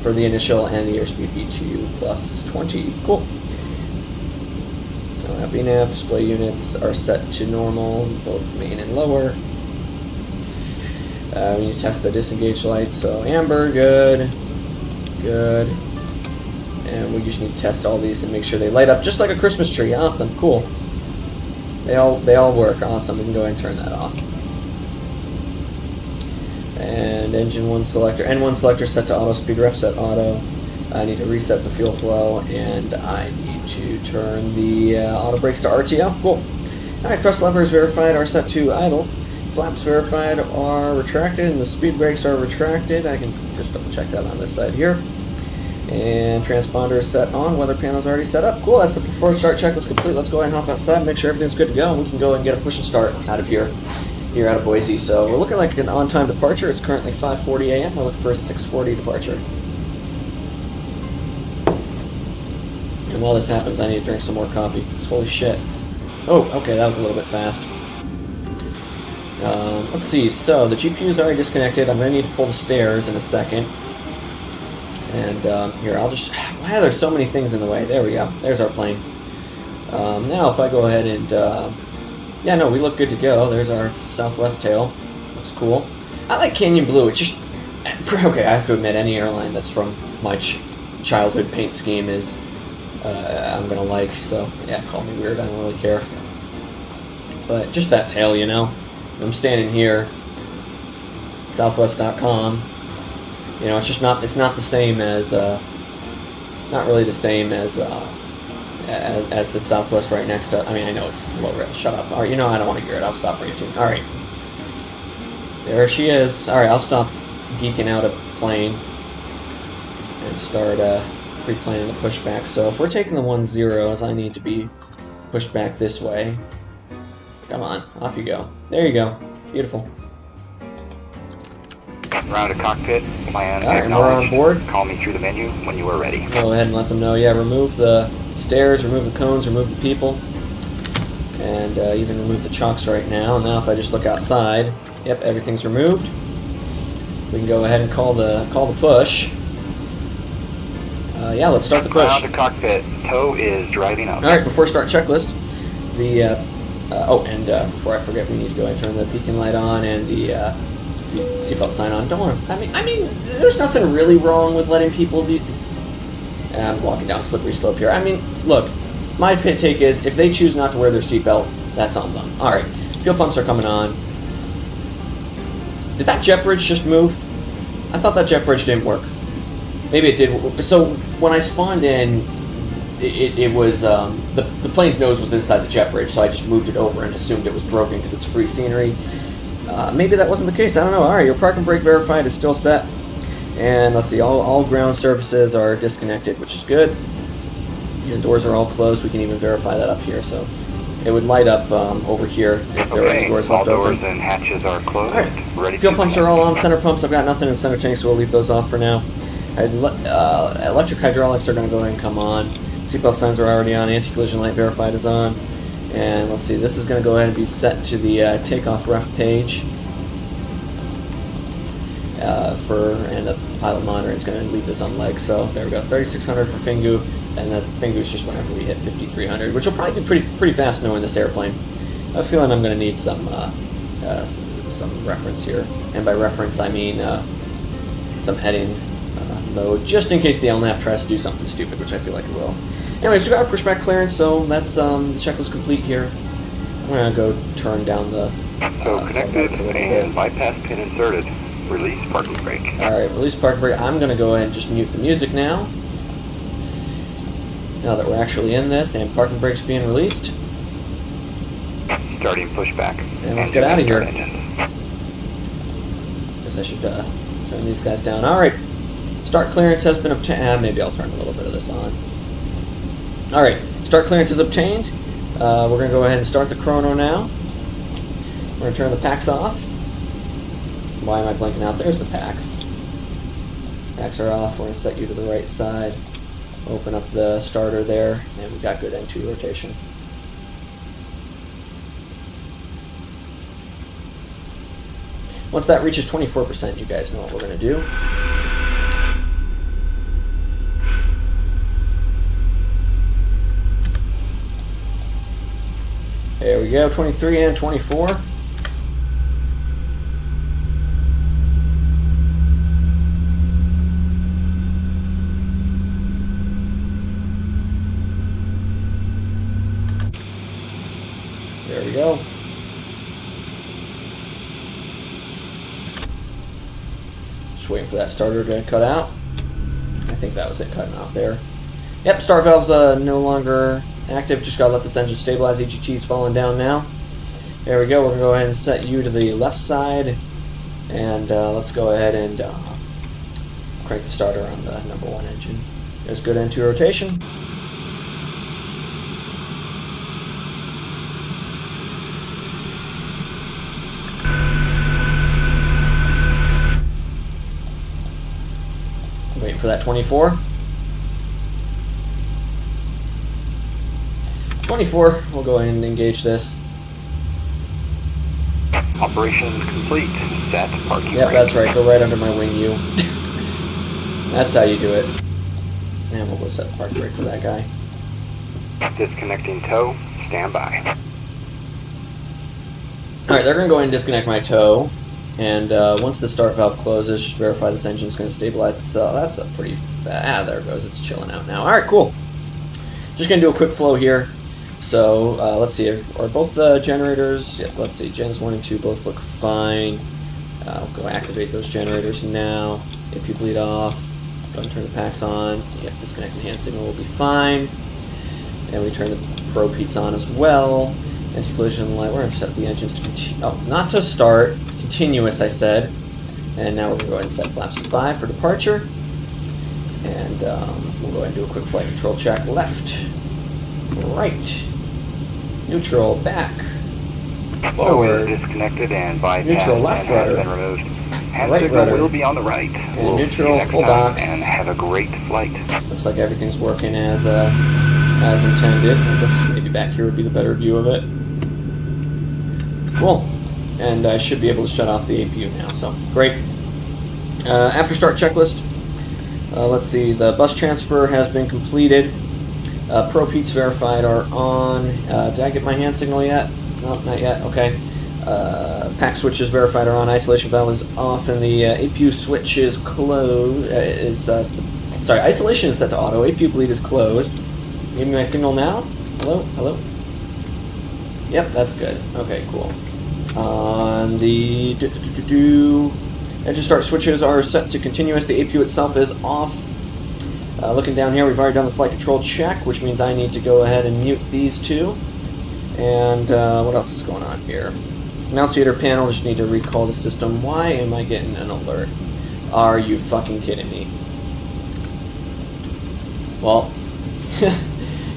for the initial, and the airspeed BTU plus 20. Cool. VNAV display units are set to normal, both main and lower. We need to test the disengaged lights, so amber, good, good. And we just need to test all these and make sure they light up just like a Christmas tree. Awesome, cool. They all work. Awesome. We can go ahead and turn that off. And engine 1 selector, N1 selector set to auto, speed ref set auto. I need to reset the fuel flow, and I need to turn the auto brakes to RTO. Cool. Alright, thrust levers verified are set to idle. Flaps verified are retracted, and the speed brakes are retracted. I can just double check that on this side here. And transponder is set on. Weather panel is already set up. Cool, that's the before start checklist complete. Let's go ahead and hop outside and make sure everything's good to go, and we can go and get a push and start out of here out of Boise. So we're looking like an on-time departure. It's currently 5:40 a.m. We're looking for a 6:40 departure. And while this happens, I need to drink some more coffee. Holy shit. Oh, okay, that was a little bit fast. Let's see. So the GPU is already disconnected. I'm going to need to pull the stairs in a second. And here, I'll just... Why are there so many things in the way? There we go. There's our plane. Now, if I go ahead and... yeah, no, we look good to go. There's our southwest tail. Looks cool. I like Canyon Blue. It's just... Okay, I have to admit, any airline that's from my childhood paint scheme is... I'm going to like. So, yeah, call me weird. I don't really care. But just that tail, you know. I'm standing here. Southwest.com. You know, it's just not. It's not the same as. It's not really the same as the Southwest right next to. I mean, I know it's low rail. Shut up. All right, you know I don't want to hear it. I'll stop ranting. All right. There she is. All right, I'll stop geeking out at the plane. can start pre-planning the pushback. So if we're taking the 1-0s, I need to be pushed back this way. Come on, off you go. There you go. Beautiful. Round to cockpit, plan. Alright, we're on board. Call me through the menu when you are ready. Go ahead and let them know. Yeah, remove the stairs, remove the cones, remove the people, and even remove the chocks right now. Now if I just look outside, yep, everything's removed. We can go ahead and call the push. Yeah, let's start the push. Round to cockpit, tow is driving up. Alright, before start checklist, the before I forget, we need to go ahead and turn the beacon light on and the seatbelt sign on. Don't want to. I mean, there's nothing really wrong with letting people do. I'm walking down a slippery slope here. I mean, look, my take is if they choose not to wear their seatbelt, that's on them. All right, fuel pumps are coming on. Did that jet bridge just move? I thought that jet bridge didn't work. Maybe it did. So when I spawned in, it was the plane's nose was inside the jet bridge, so I just moved it over and assumed it was broken because it's free scenery. Maybe that wasn't the case. I don't know. All right, your park and brake verified is still set, and let's see. All ground services are disconnected, which is good. And doors are all closed. We can even verify that up here. So it would light up over here if there are any doors left open. All doors and hatches are closed. All right. Ready. Fuel pumps are all on. Center pumps. I've got nothing in the center tank, so we'll leave those off for now. Electric hydraulics are going to go ahead and come on. Seatbelt signs are already on. Anti-collision light verified is on. And let's see, this is going to go ahead and be set to the takeoff ref page. And the pilot monitoring is going to leave this on leg. So there we go, 3600 for Fingu, and that Fingu is just whenever we hit 5300, which will probably be pretty fast knowing this airplane. I have a feeling I'm going to need some reference here, and by reference I mean some heading mode, just in case the LNAV tries to do something stupid, which I feel like it will. Anyways, we got our pushback clearance, so that's the checklist complete here. I'm gonna go turn down the connected and bypass pin inserted. Release parking brake. Alright, release parking brake. I'm gonna go ahead and just mute the music now. Now that we're actually in this and parking brake's being released. Starting pushback. And let's get out of here. Guess I should turn these guys down. Alright. Start clearance has been obtained. Maybe I'll turn a little bit of this on. Alright, start clearance is obtained. We're going to go ahead and start the chrono now. We're going to turn the packs off. Why am I blinking out? There's the packs. Packs are off. We're going to set you to the right side. Open up the starter there, and we've got good N2 rotation. Once that reaches 24%, you guys know what we're going to do. There we go, 23 and 24. There we go. Just waiting for that starter to cut out. I think that was it cutting out there. Yep, start valve's no longer active. Just gotta let this engine stabilize. EGT's falling down now. There we go. We're gonna go ahead and set you to the left side, and let's go ahead and crank the starter on the #1 engine. There's good N2 rotation. Waiting for that 24. 24, we'll go ahead and engage this. Operation complete. Set parking Yep, brake. that's right. Go right under my wing, you. That's how you do it. And we'll go set the park brake for that guy. Disconnecting tow. Stand by. Alright, they're going to go ahead and disconnect my tow. And once the start valve closes, just verify this engine's going to stabilize itself. That's a pretty... there it goes. It's chilling out now. Alright, cool. Just going to do a quick flow here. So, let's see, are both the generators, yeah, let's see, gens 1 and 2 both look fine. I'll go activate those generators now. AP bleed off. Go and turn the packs on. Yep, disconnect and hand signal will be fine. And we turn the probe heats on as well. Anti-collision light, we're going to set the engines to continue, not to start, continuous I said. And now we're going to go ahead and set flaps to 5 for departure. And And we'll go ahead and do a quick flight control check. Left, right, neutral, back, forward, disconnected and bypass neutral, left has rudder, been removed. Hand right signal rudder, will be on the right. and We'll neutral, see you next full time, box. and have a great flight. Looks like everything's working as intended. I guess maybe back here would be the better view of it. Cool. And I should be able to shut off the APU now, so great. After start checklist, let's see, the bus transfer has been completed. Pro Peats verified are on. Did I get my hand signal yet? No, not yet. Okay. Pack switches verified are on. Isolation valve is off, and the APU switch is closed. Sorry, isolation is set to auto. APU bleed is closed. Give me my signal now. Hello, hello. Yep, that's good. Okay, cool. On the engine start switches are set to continuous. The APU itself is off. Looking down here, we've already done the flight control check, which means I need to go ahead and mute these two. And what else is going on here? Annunciator panel, just need to recall the system. Why am I getting an alert? Are you fucking kidding me? Well,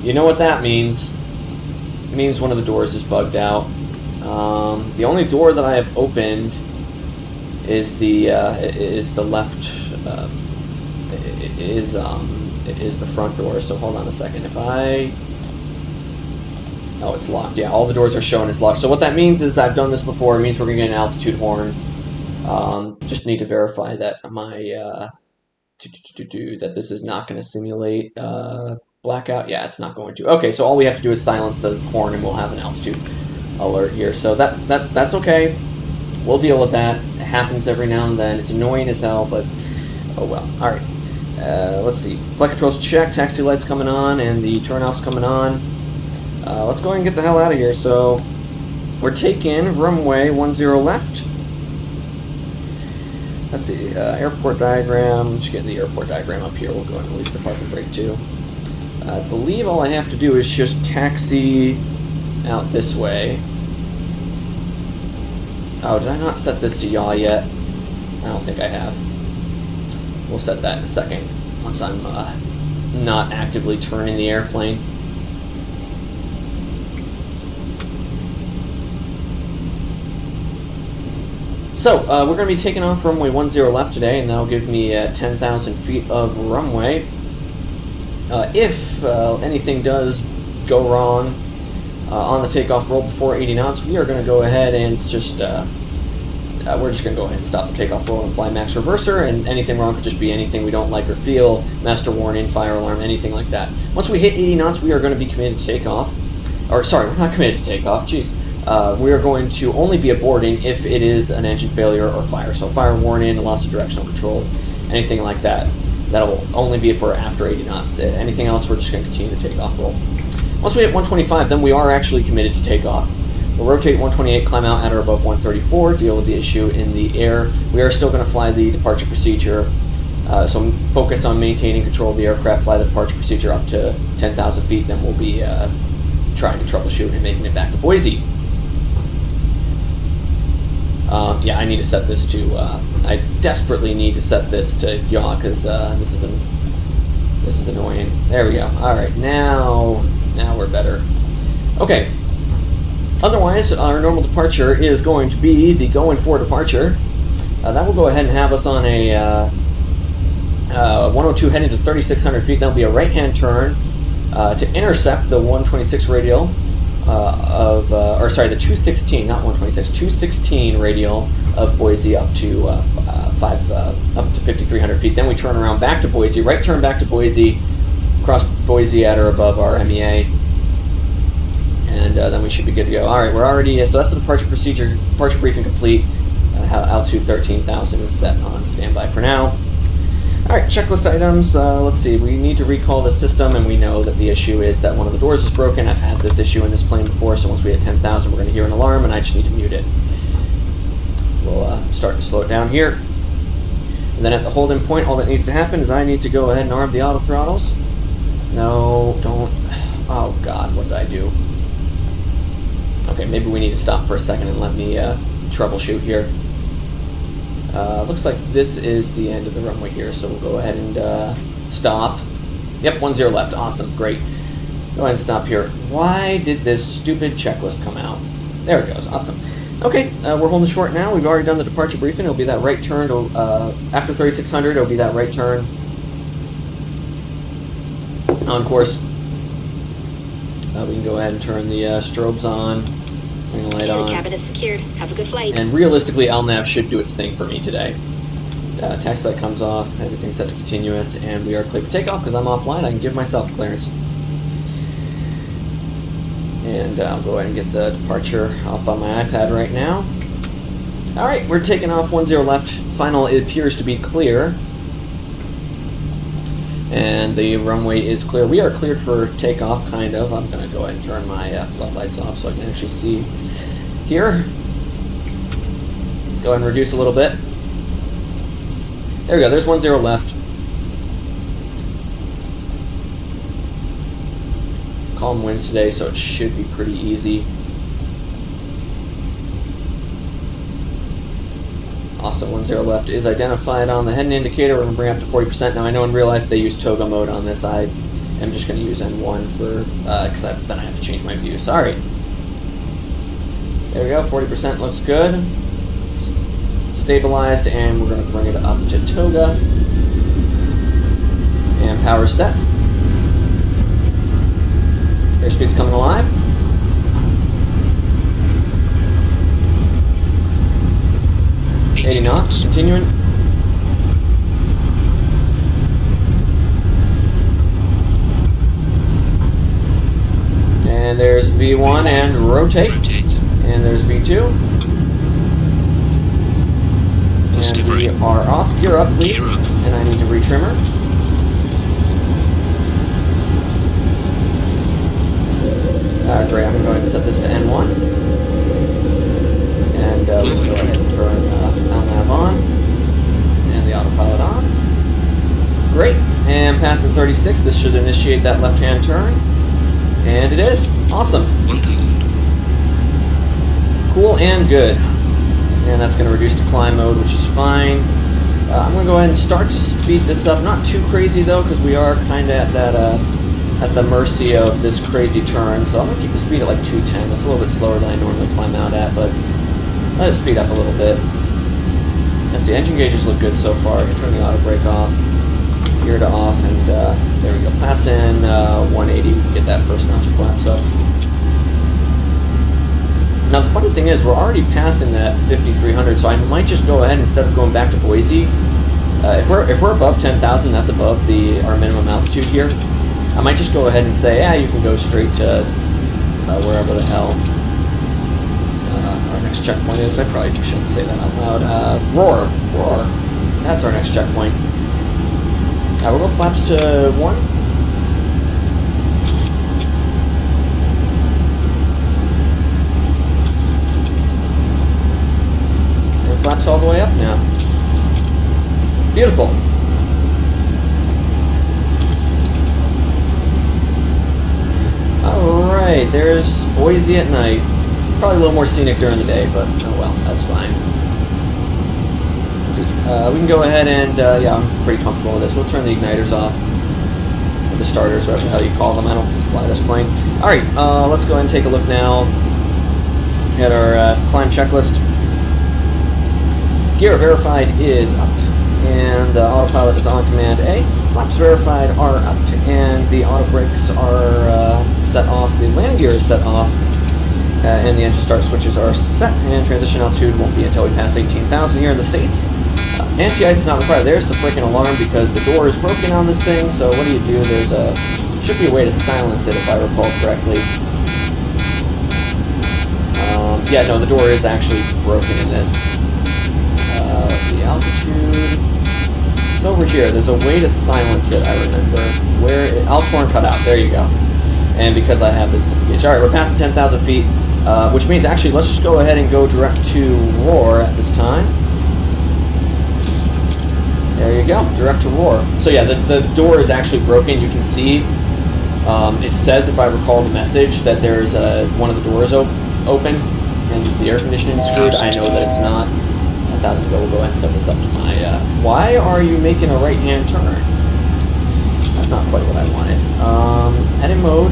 you know what that means. It means one of the doors is bugged out. The only door that I have opened is the left, is the front door. So hold on a second. If I... Oh, it's locked. Yeah, all the doors are shown as locked. So what that means is I've done this before. It means we're going to get an altitude horn. Just need to verify that my that this is not going to simulate blackout. Yeah, it's not going to. Okay, so all we have to do is silence the horn, and we'll have an altitude alert here. So that's okay. We'll deal with that. It happens every now and then. It's annoying as hell, but oh well. All right. Let's see. Flight controls check. Taxi lights coming on, and the turnoff's coming on. Let's go ahead and get the hell out of here. So we're taking runway 10 left. Let's see, airport diagram. Just get the airport diagram up here. We'll go ahead and release the parking brake too. I believe all I have to do is just taxi out this way. Oh, did I not set this to yaw yet? I don't think I have. We'll set that in a second once I'm not actively turning the airplane. So, we're going to be taking off runway 10 left today, and that'll give me 10,000 feet of runway. If anything does go wrong on the takeoff roll before 80 knots, we are going to go ahead and just, we're just going to go ahead and stop the takeoff roll and apply max reverser, and anything wrong could just be anything we don't like or feel, master warning, fire alarm, anything like that. Once we hit 80 knots, we are going to be committed to takeoff. Or, sorry, we're not committed to takeoff, jeez. We are going to only be aborting if it is an engine failure or fire. So fire warning, loss of directional control, anything like that. That'll only be if we're after 80 knots. Anything else, we're just going to continue the takeoff roll. Once we hit 125, then we are actually committed to takeoff. We'll rotate 128, climb out at or above 134, deal with the issue in the air. We are still going to fly the departure procedure. So focus on maintaining control of the aircraft, fly the departure procedure up to 10,000 feet, then we'll be trying to troubleshoot and making it back to Boise. Yeah, I need to set this to, I desperately need to set this to yaw, because this is annoying. There we go. Alright, now we're better. Okay. Otherwise, our normal departure is going to be the going for departure. That will go ahead and have us on a 102 heading to 3,600 feet. That'll be a right-hand turn to intercept the 126 radial. The 216, not 126, 216 radial of Boise up to 5,300 feet. Then we turn around back to Boise, right turn back to Boise, cross Boise at or above our MEA, and then we should be good to go. All right, we're already so that's the departure procedure. Departure briefing complete. Altitude 13,000 is set on standby for now. Alright, checklist items. Let's see, we need to recall the system, and we know that the issue is that one of the doors is broken. I've had this issue in this plane before, so once we hit 10,000, we're going to hear an alarm, and I just need to mute it. We'll start to slow it down here. And then at the hold-in point, all that needs to happen is I need to go ahead and arm the auto throttles. No, don't. Oh, God, what did I do? Okay, maybe we need to stop for a second and let me troubleshoot here. Looks like this is the end of the runway here, so we'll go ahead and Stop. Yep, 1-0 left. Awesome, great. Go ahead and stop here. Why did this stupid checklist come out? There it goes, awesome. Okay, we're holding short now. We've already done the departure briefing. It'll be that right turn to, after 3600, it'll be that right turn. On course. We can go ahead and turn the strobes on. Bring the light on. The cabin is secured. Have a good flight. And realistically, LNAV should do its thing for me today. Taxi light comes off, everything's set to continuous, and we are clear for takeoff because I'm offline. I can give myself clearance. And I'll go ahead and get the departure up on my iPad right now. Alright, we're taking off 10 left. Final, it appears to be clear. And the runway is clear. We are cleared for takeoff, kind of. I'm going to go ahead and turn my floodlights off so I can actually see here. Go ahead and reduce a little bit. There we go, there's 10 left. Calm winds today, so it should be pretty easy. Also, 10 left is identified on the heading indicator. We're going to bring it up to 40%. Now, I know in real life they use toga mode on this. I am just going to use N1 for, because then I have to change my view. Sorry. There we go, 40% looks good. Stabilized, and we're going to bring it up to toga. And power set. Airspeed's coming alive. – 80 knots, continuing. And there's V1 and rotate. And there's V2. And we are off. Gear up, please. And I need to retrimmer. Great, I'm going to go ahead and set this to N1. And we can go ahead and turn LNAV on. And the autopilot on. Great. And passing 36, this should initiate that left-hand turn. And it is. Awesome. 1000. Cool and good. And that's going to reduce to climb mode, which is fine. I'm going to go ahead and start to speed this up. Not too crazy, though, because we are kind of at that at the mercy of this crazy turn. So I'm going to keep the speed at like 210. That's a little bit slower than I normally climb out at, but let it speed up a little bit. Let's see, engine gauges look good so far. I can turn the auto brake off, gear to off, and there we go. Pass in 180, we can get that first notch of flaps up. Now the funny thing is, we're already passing that 5300, so I might just go ahead instead of going back to Boise. If we're above 10,000, that's above our minimum altitude here. I might just go ahead and say, yeah, you can go straight to wherever the hell our next checkpoint is. I probably shouldn't say that out loud. Roar. That's our next checkpoint. We'll go flaps to 1. And flaps all the way up now. Beautiful. Alright, there's Boise at night. Probably a little more scenic during the day, but oh well, that's fine. Let's see. We can go ahead and, yeah, I'm pretty comfortable with this. We'll turn the igniters off. Or the starters, whatever the hell you call them. I don't fly this plane. Alright, let's go ahead and take a look now at our climb checklist. Gear verified is up. And the autopilot is on command A. Flaps verified are up, and the auto brakes are set off. The landing gear is set off, and the engine start switches are set. And transition altitude won't be until we pass 18,000 here in the States. Anti-ice is not required. There's the freaking alarm because the door is broken on this thing. So what do? There's should be a way to silence it if I recall correctly. Yeah, no, the door is actually broken in this. Let's see, altitude. It's over here. There's a way to silence it, I remember. Alt horn cut out. There you go. And because I have this disengaged. Alright, we're passing 10,000 feet, which means actually let's just go ahead and go direct to roar at this time. There you go. Direct to roar. So yeah, the door is actually broken. You can see it says, if I recall the message, that there's one of the doors open and the air conditioning is screwed. I know that it's not. 1,000 ago, we'll go ahead and set this up to my, why are you making a right-hand turn? that's not quite what I wanted. Heading mode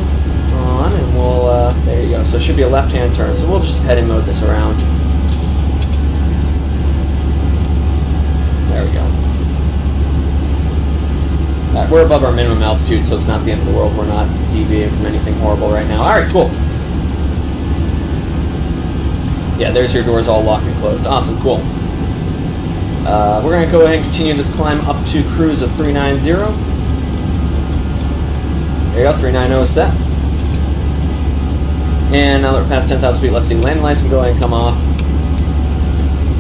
on, and we'll, there you go. So it should be a left-hand turn, so we'll just heading mode this around. There we go. Alright, we're above our minimum altitude, so it's not the end of the world. We're not deviating from anything horrible right now. Alright, cool. Yeah, there's your doors all locked and closed. Awesome, cool. We're going to go ahead and continue this climb up to cruise of 390. There you go, 390 is set. And now that we're past 10,000 feet, let's see, landing lights can go ahead and come off.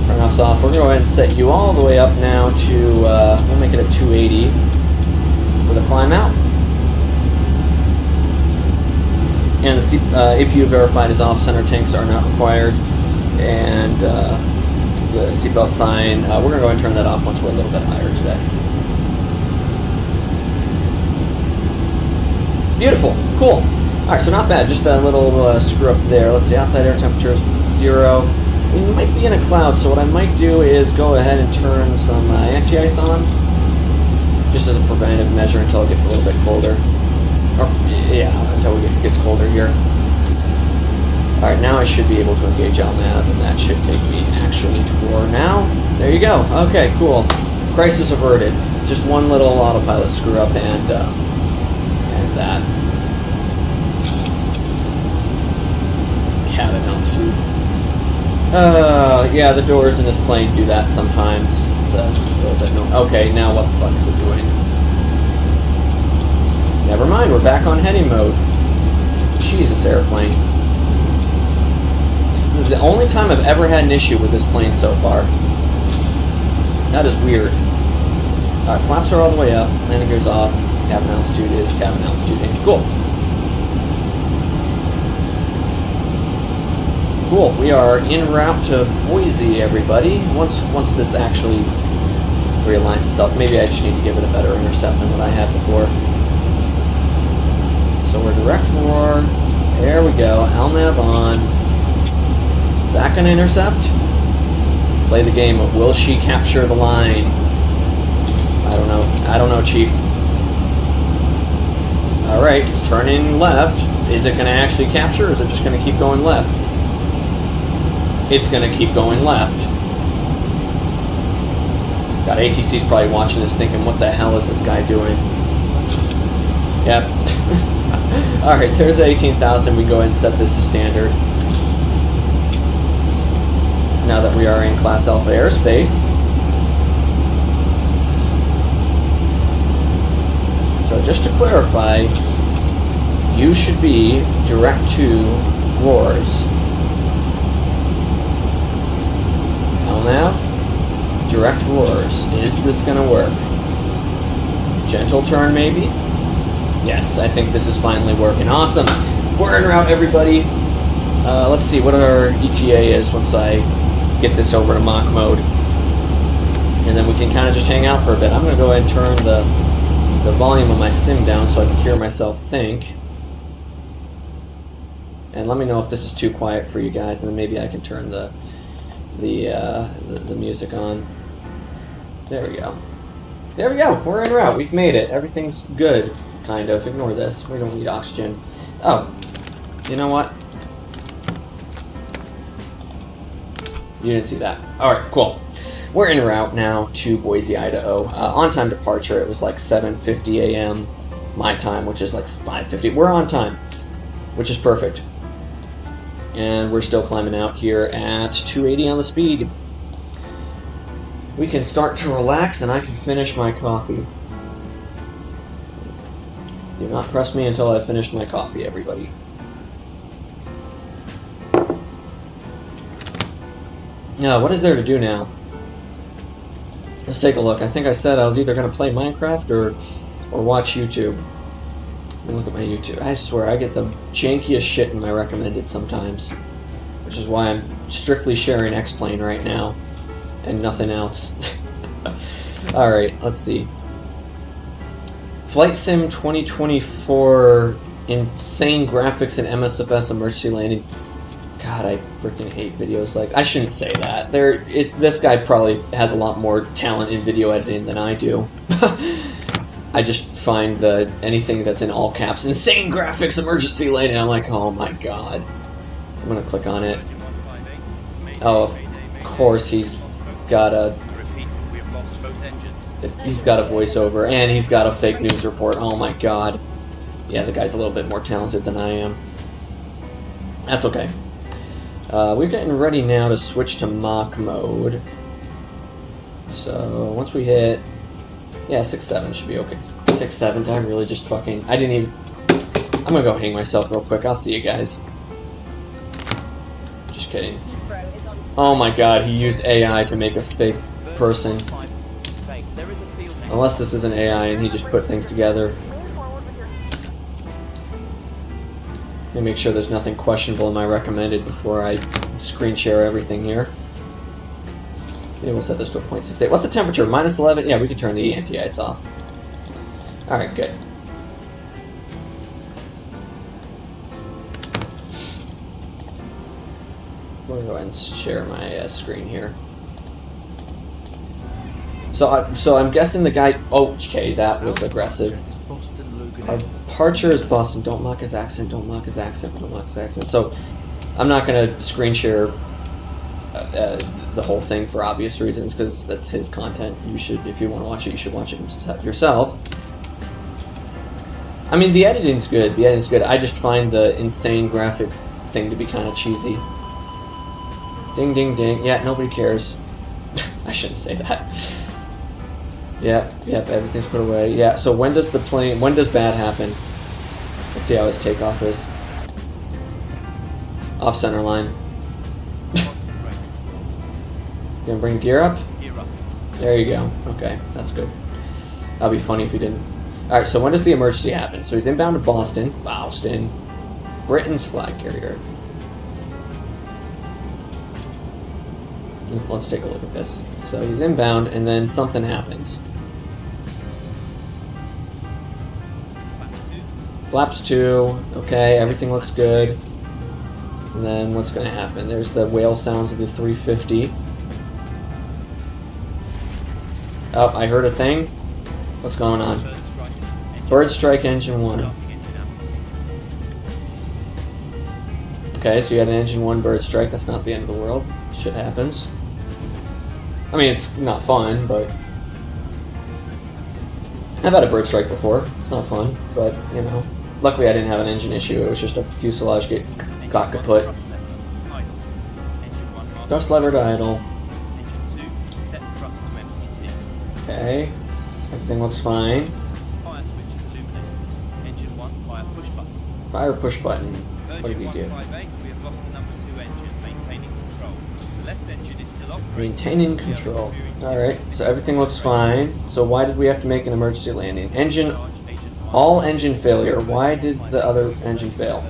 Turn offs off. We're going to go ahead and set you all the way up now to, we'll make it a 280 for the climb out. And the APU verified is off, center tanks are not required. And the seatbelt sign, we're going to go ahead and turn that off once we're a little bit higher today. Beautiful, cool. Alright, so not bad, just a little screw up there. Let's see, outside air temperature is 0. We might be in a cloud, so what I might do is go ahead and turn some anti-ice on, just as a preventive measure until it gets a little bit colder. Or, yeah, until it gets colder here. Alright, now I should be able to engage LMAV, and that should take me actually for now. There you go. Okay, cool. Crisis averted. Just one little autopilot screw up and that. Cabin altitude. Yeah, the doors in this plane do that sometimes. It's a little bit okay, now what the fuck is it doing? Never mind, we're back on heading mode. Jesus, airplane. This is the only time I've ever had an issue with this plane so far. That is weird. Alright, flaps are all the way up, landing gear's off, cabin altitude is cabin altitude. Cool. Cool, we are en route to Boise, everybody. Once this actually realigns itself, maybe I just need to give it a better intercept than what I had before. So we're direct for, there we go, LNAV on. Is that going to intercept? Play the game of will she capture the line? I don't know. I don't know, Chief. Alright, it's turning left. Is it going to actually capture, or is it just going to keep going left? It's going to keep going left. God, ATC's probably watching this thinking, what the hell is this guy doing? Yep. Alright, there's 18,000. We go ahead and set this to standard. Now that we are in Class Alpha airspace. So just to clarify, you should be direct to roars. LNAV, direct roars. Is this going to work? Gentle turn, maybe? Yes, I think this is finally working. Awesome. We're en route, everybody. Let's see what our ETA is once I get this over to Mach mode. And then we can kind of just hang out for a bit. I'm going to go ahead and turn the volume of my sim down so I can hear myself think. And let me know if this is too quiet for you guys, and then maybe I can turn the music on. There we go. There we go. We're en route. We've made it. Everything's good, kind of. Ignore this. We don't need oxygen. Oh, you know what? You didn't see that. All right, cool. We're en route now to Boise, Idaho. On-time departure, it was like 7:50 a.m. my time, which is like 5:50. We're on time, which is perfect. And we're still climbing out here at 280 on the speed. We can start to relax, and I can finish my coffee. Do not press me until I've finished my coffee, everybody. Now, what is there to do now? Let's take a look. I think I said I was either going to play Minecraft or watch YouTube. Let me look at my YouTube. I swear, I get the jankiest shit in my recommended sometimes. Which is why I'm strictly sharing X-Plane right now. And nothing else. Alright, let's see. Flight Sim 2024 insane graphics and MSFS emergency landing. God, I freaking hate videos like... I shouldn't say that. This guy probably has a lot more talent in video editing than I do. I just find anything that's in all caps, insane graphics, emergency landing. I'm like, oh my god. I'm gonna click on it. Oh, of course he's got a voiceover and he's got a fake news report. Oh my god. Yeah, the guy's a little bit more talented than I am. That's okay. We're getting ready now to switch to mock mode. So once we hit, yeah, 6-7 should be okay. 6-7. Did I really just fucking? I didn't even. I'm gonna go hang myself real quick. I'll see you guys. Just kidding. Oh my god, he used AI to make a fake person. Unless this is an AI and he just put things together. Let me make sure there's nothing questionable in my recommended before I screen share everything here. Maybe we'll set this to a 0.68. What's the temperature? -11? Yeah, we can turn the anti-ice off. Alright, good. We're going to go ahead and share my screen here. So I'm guessing the guy... Oh, okay, that was aggressive. Our departure is Boston. Don't mock his accent. Don't mock his accent. Don't mock his accent. So I'm not going to screen share the whole thing for obvious reasons, because that's his content. You should, if you want to watch it, you should watch it yourself. I mean, the editing's good. The editing's good. I just find the insane graphics thing to be kind of cheesy. Ding, ding, ding. Yeah, nobody cares. I shouldn't say that. Yep, everything's put away. Yeah, so when does bad happen? Let's see how his takeoff is. Off center line. Gonna bring gear up? There you go. Okay, that's good. That'll be funny if he didn't. Alright, so when does the emergency happen? So he's inbound to Boston. Britain's flag carrier. Let's take a look at this. So he's inbound, and then something happens. Flaps 2. Okay, everything looks good. And then what's going to happen? There's the whale sounds of the 350. Oh, I heard a thing. What's going on? Bird strike engine 1. Okay, so you had an engine 1 bird strike. That's not the end of the world. Shit happens. I mean, it's not fun, but I've had a bird strike before. It's not fun, but, you know. Luckily I didn't have an engine issue. It was just a fuselage got kaput. Thrust lever to idle. Okay. Everything looks fine. Fire push button. What did he do? Maintaining control. Alright, so everything looks fine. So why did we have to make an emergency landing? All engine failure. Why did the other engine fail?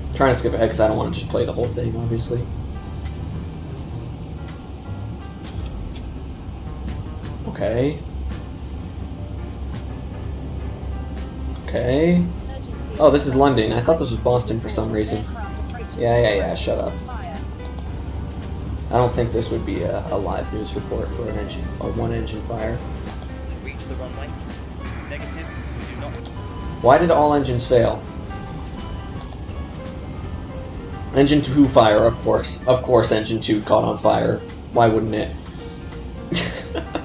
I'm trying to skip ahead because I don't want to just play the whole thing, obviously. Okay. Okay. Oh, this is London. I thought this was Boston for some reason. Yeah, shut up. I don't think this would be a live news report for a one engine fire. To reach the runway. Negative, we do not. Why did all engines fail? Engine 2 fire, of course. Of course engine 2 caught on fire. Why wouldn't it?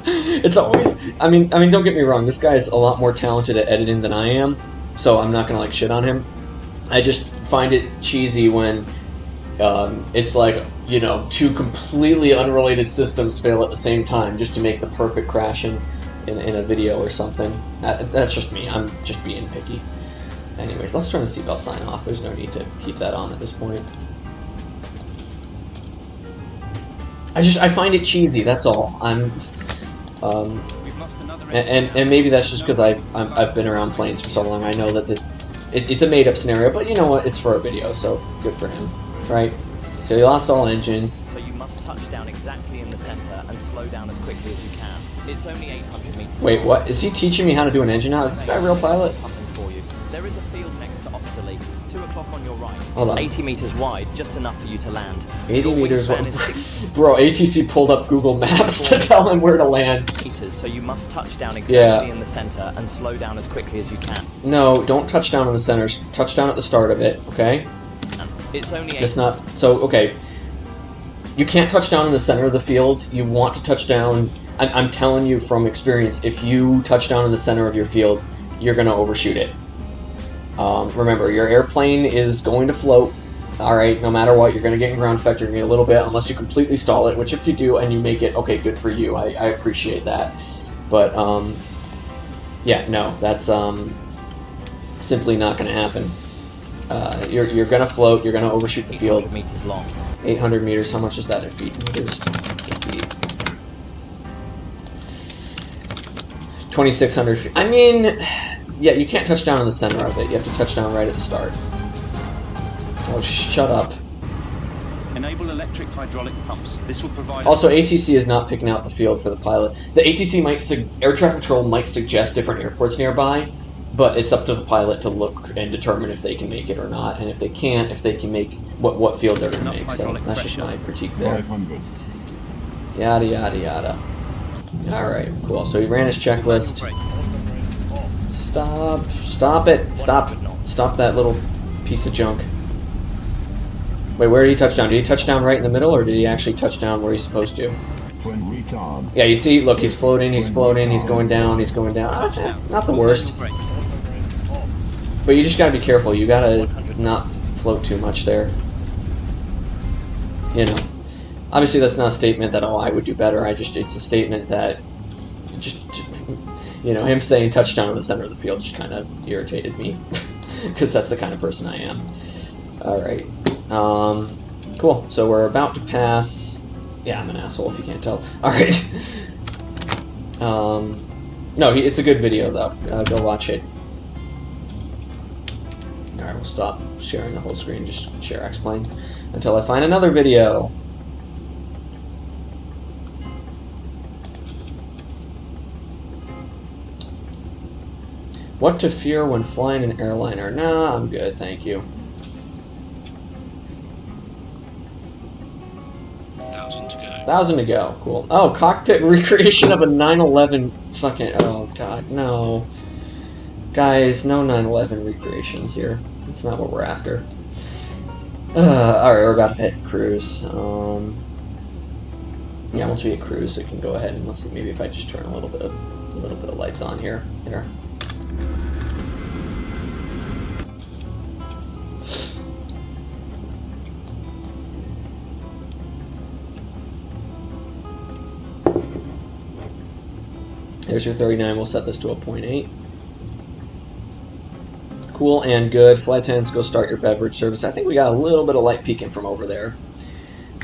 It's always... I mean, don't get me wrong, this guy's a lot more talented at editing than I am, so I'm not gonna, like, shit on him. I just find it cheesy when it's like, you know, two completely unrelated systems fail at the same time just to make the perfect crash in a video or something. That's just me. I'm just being picky. Anyways, let's turn the seatbelt sign off. There's no need to keep that on at this point. I find it cheesy. That's all. And maybe that's just because I've been around planes for so long. I know that it's a made up scenario, but you know what? It's for a video, so good for him, right? So he lost all engines. So you must touch down exactly in the center and slow down as quickly as you can. It's only 800 meters. Wait, what? Is he teaching me how to do an engine out? Is this guy a real pilot? Something for you. There is a field next to Osterley. 2 o'clock on your right. Hold on. 80 meters wide, just enough for you to land. 80 Your meters wingspan wide. is 6 Bro, ATC pulled up Google Maps to tell him where to land. meters, so you must touch down exactly in the center and slow down as quickly as you can. No, don't touch down in the center. Touch down at the start of it, okay? It's only It's not... So, okay. You can't touch down in the center of the field. You want to touch down... I'm telling you from experience, if you touch down in the center of your field, you're going to overshoot it. Remember, your airplane is going to float. Alright, no matter what, you're going to get in ground effect, you're going to get a little bit, unless you completely stall it, which if you do and you make it, okay, good for you. I appreciate that. But, yeah, no, that's simply not going to happen. You're going to float, you're going to overshoot the field. 800 meters long. 800 meters, how much is that in feet? Meters, feet. 2,600 feet. I mean, yeah, you can't touch down in the center of it. You have to touch down right at the start. Oh, shut up. Enable electric hydraulic pumps. This will provide... Also, ATC is not picking out the field for the pilot. The ATC air traffic control might suggest different airports nearby, but it's up to the pilot to look and determine if they can make it or not, and if they can't, if they can make what field they're going to make. So that's just my critique there. 500. Yada, yada, yada. Alright, cool. So he ran his checklist. Stop. Stop it. Stop that little piece of junk. Wait, where did he touch down? Did he touch down right in the middle, or did he actually touch down where he's supposed to? Yeah, you see, look, he's floating, he's going down, he's going down. Not the worst. But you just gotta be careful. You gotta not float too much there. You know. Obviously, that's not a statement that, oh, I would do better. It's a statement that you know, him saying touchdown in the center of the field just kind of irritated me. Because that's the kind of person I am. Alright. Cool. So we're about to pass... Yeah, I'm an asshole if you can't tell. Alright. No, it's a good video, though. Go watch it. Alright, we'll stop sharing the whole screen. Just share X-Plane until I find another video. What to fear when flying an airliner? Nah, I'm good, thank you. 1,000 to go. 1,000 to go, cool. Oh, cockpit recreation of a 9/11 fucking... Oh, God, no. Guys, no 9/11 recreations here. That's not what we're after. Alright, we're about to hit cruise. Yeah, once we hit cruise, we can go ahead and let's see, maybe if I just turn a little bit of lights on here. There. There's your 39. We'll set this to a 0.8. Cool and good. Flight attendants, go start your beverage service. I think we got a little bit of light peeking from over there.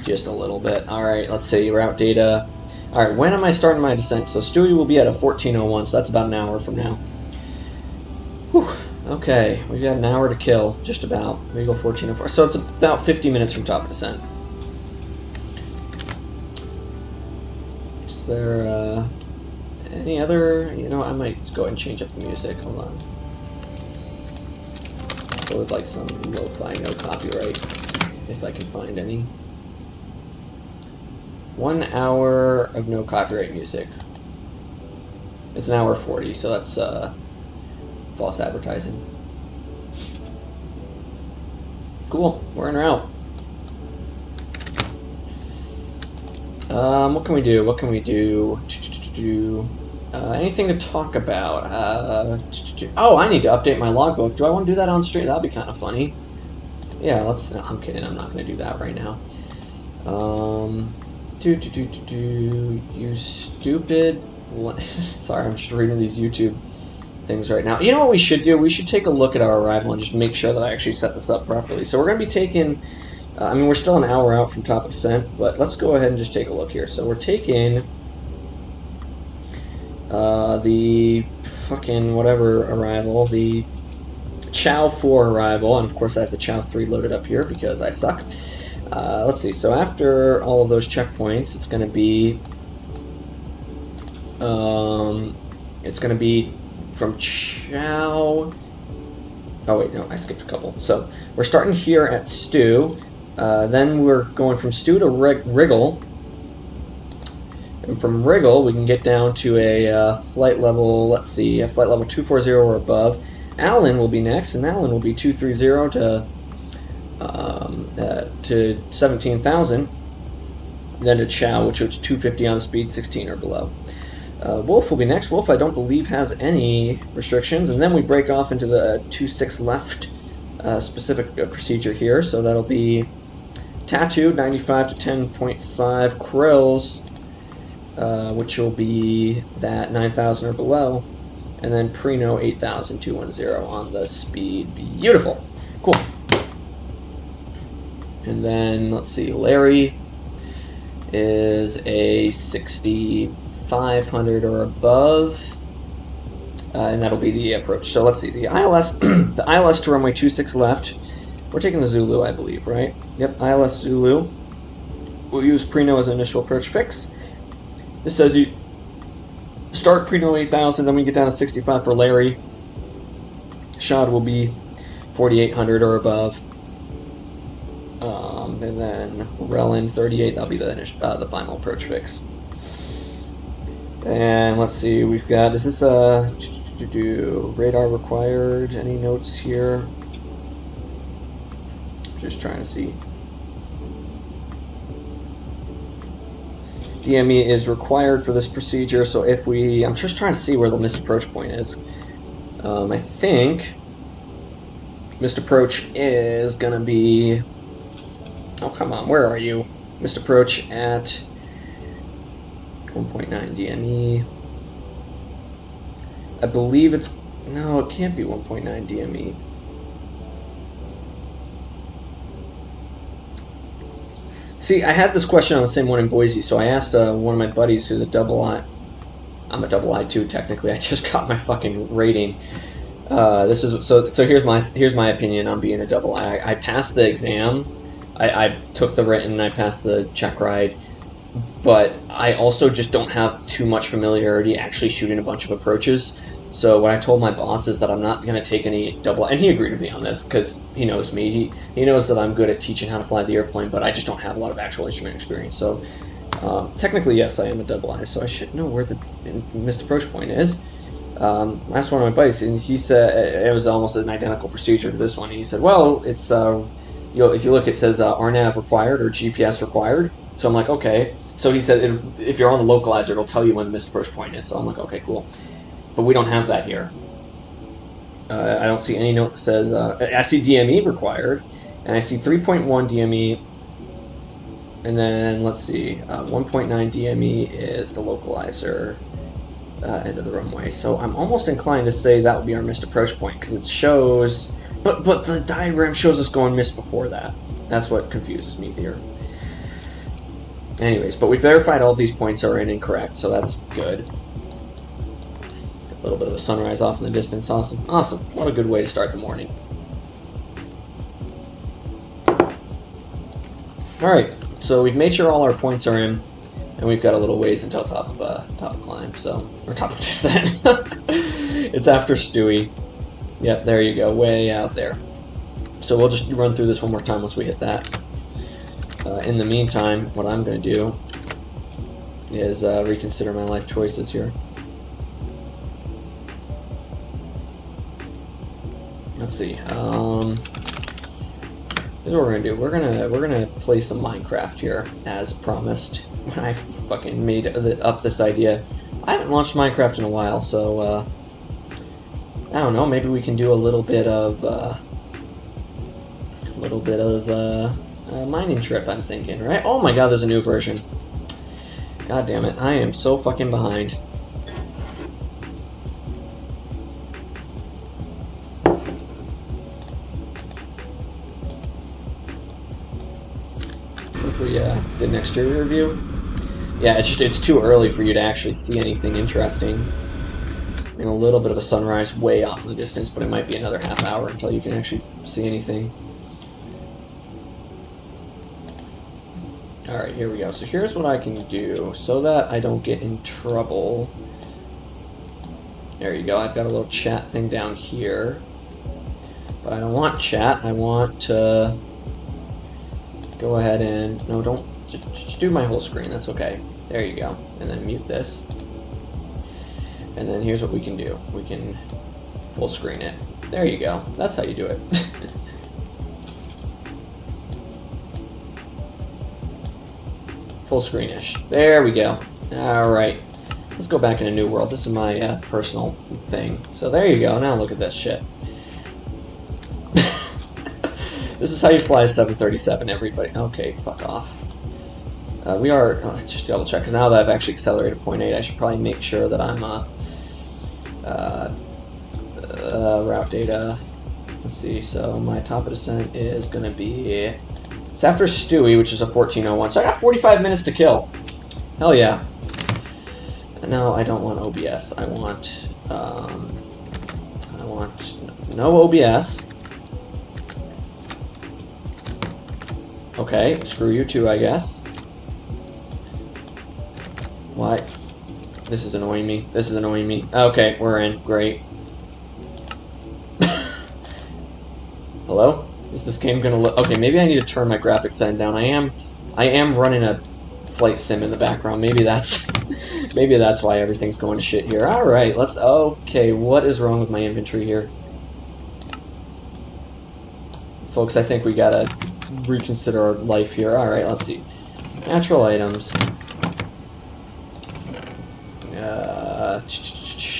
Just a little bit. Alright, let's see. Route data. Alright, when am I starting my descent? So Stewie will be at a 14:01, so that's about an hour from now. Whew. Okay, we've got an hour to kill. Just about. We go 14:04. So it's about 50 minutes from top of descent. Is there, any other... You know, I might go ahead and change up the music. Hold on. Go with like some lo-fi, no copyright, if I can find any. 1 hour of no copyright music. It's an hour 40, so that's false advertising. Cool, we're en route. What can we do? What can we do? Anything to talk about? Oh, I need to update my logbook. Do I want to do that on stream? That'd be kind of funny. Yeah, let's... No, I'm kidding. I'm not going to do that right now. You stupid... Sorry, I'm just reading these YouTube things right now. You know what we should do? We should take a look at our arrival and just make sure that I actually set this up properly. So we're going to be taking... I mean, we're still an hour out from top of descent, but let's go ahead and just take a look here. So we're taking... the fucking whatever arrival, the Chow 4 arrival, and of course I have the Chow 3 loaded up here because I suck. Let's see, so after all of those checkpoints, it's gonna be from Chow... Oh wait, no, I skipped a couple. So we're starting here at Stew, then we're going from Stew to Wriggle, And from Wriggle, we can get down to a flight level, let's see, a flight level 240 or above. Allen will be next, and Allen will be 230 to 17,000. Then to Chow, which is 250 on the speed, 16 or below. Wolf will be next. Wolf, I don't believe, has any restrictions. And then we break off into the 2-6 left specific procedure here. So that'll be Tattoo, 95 to 10.5. Krills, which will be that 9,000 or below. And then Preno, 8,000, 210 on the speed. Beautiful. Cool. And then, let's see, Larry is a 6,500 or above, and that'll be the approach. So let's see, the ILS, the ILS to runway 26 left. We're taking the Zulu, I believe, right? Yep, ILS Zulu. We'll use Preno as an initial approach fix. This says you start Preno 8,000, then we get down to 65 for Larry. Shad will be 4,800 or above. And then Relin 38, that'll be the final approach fix. And let's see, we've got, is this radar required? Any notes here? Just trying to see. DME is required for this procedure, so if we, I'm just trying to see where the missed approach point is. I think missed approach is gonna be, oh, come on, where are you? Missed approach at 1.9 DME. I believe it's, no, it can't be 1.9 DME. See, I had this question on the same one in Boise, so I asked one of my buddies who's a double I. I'm a double I too, technically. I just got my fucking rating. This is so here's my opinion on being a double I. I passed the exam. I took the written, I passed the check ride, but I also just don't have too much familiarity actually shooting a bunch of approaches. So what I told my boss is that I'm not going to take any double, and he agreed with me on this because he knows me. He knows that I'm good at teaching how to fly the airplane, but I just don't have a lot of actual instrument experience. So technically, yes, I am a double I, so I should know where the missed approach point is. I asked one of my buddies, and he said it was almost an identical procedure to this one. And he said, well, it's if you look, it says RNAV required or GPS required. So I'm like, okay. So he said, if you're on the localizer, it'll tell you when the missed approach point is. So I'm like, okay, cool. But we don't have that here. I don't see any note that says, I see DME required, and I see 3.1 DME, and then, let's see, 1.9 DME is the localizer end of the runway. So I'm almost inclined to say that would be our missed approach point, because it shows, but the diagram shows us going missed before that. That's what confuses me here. Anyways, but we verified all of these points are incorrect, so that's good. A little bit of a sunrise off in the distance. Awesome. Awesome. What a good way to start the morning. Alright, so we've made sure all our points are in, and we've got a little ways until top of climb, so, or top of descent. It's after Stewie. Yep, there you go, way out there. So we'll just run through this one more time once we hit that. In the meantime, what I'm going to do is reconsider my life choices here. Let's see. Here's what we're gonna do. We're gonna play some Minecraft here, as promised. When I fucking made up this idea, I haven't launched Minecraft in a while, so I don't know. Maybe we can do a little bit of mining trip. I'm thinking, right? Oh my God, there's a new version. God damn it! I am so fucking behind. The next exterior review. Yeah, it's too early for you to actually see anything interesting. I mean, a little bit of a sunrise way off in the distance, but it might be another half hour until you can actually see anything. Alright, here we go. So here's what I can do so that I don't get in trouble. There you go. I've got a little chat thing down here. But I don't want chat. I want to go ahead and... No, don't... Just do my whole screen. That's okay. There you go. And then mute this. And then here's what we can do. We can full screen it. There you go. That's how you do it. Full screenish. There we go. Alright. Let's go back into New World. This is my personal thing. So there you go. Now look at this shit. This is how you fly a 737, everybody. Okay, fuck off. We are, just double check, because now that I've actually accelerated 0.8, I should probably make sure that I'm, route data. Let's see, so my top of descent is going to be, it's after Stewie, which is a 1401, so I got 45 minutes to kill. Hell yeah. No, I don't want OBS. I want no OBS. Okay, screw you too, I guess. Why? This is annoying me. This is annoying me. Okay, we're in. Great. Hello? Is this game gonna look... Okay, maybe I need to turn my graphics setting down. I am running a flight sim in the background. Maybe that's... maybe that's why everything's going to shit here. Alright, let's... Okay, what is wrong with my inventory here? Folks, I think we gotta reconsider our life here. Alright, let's see. Natural items.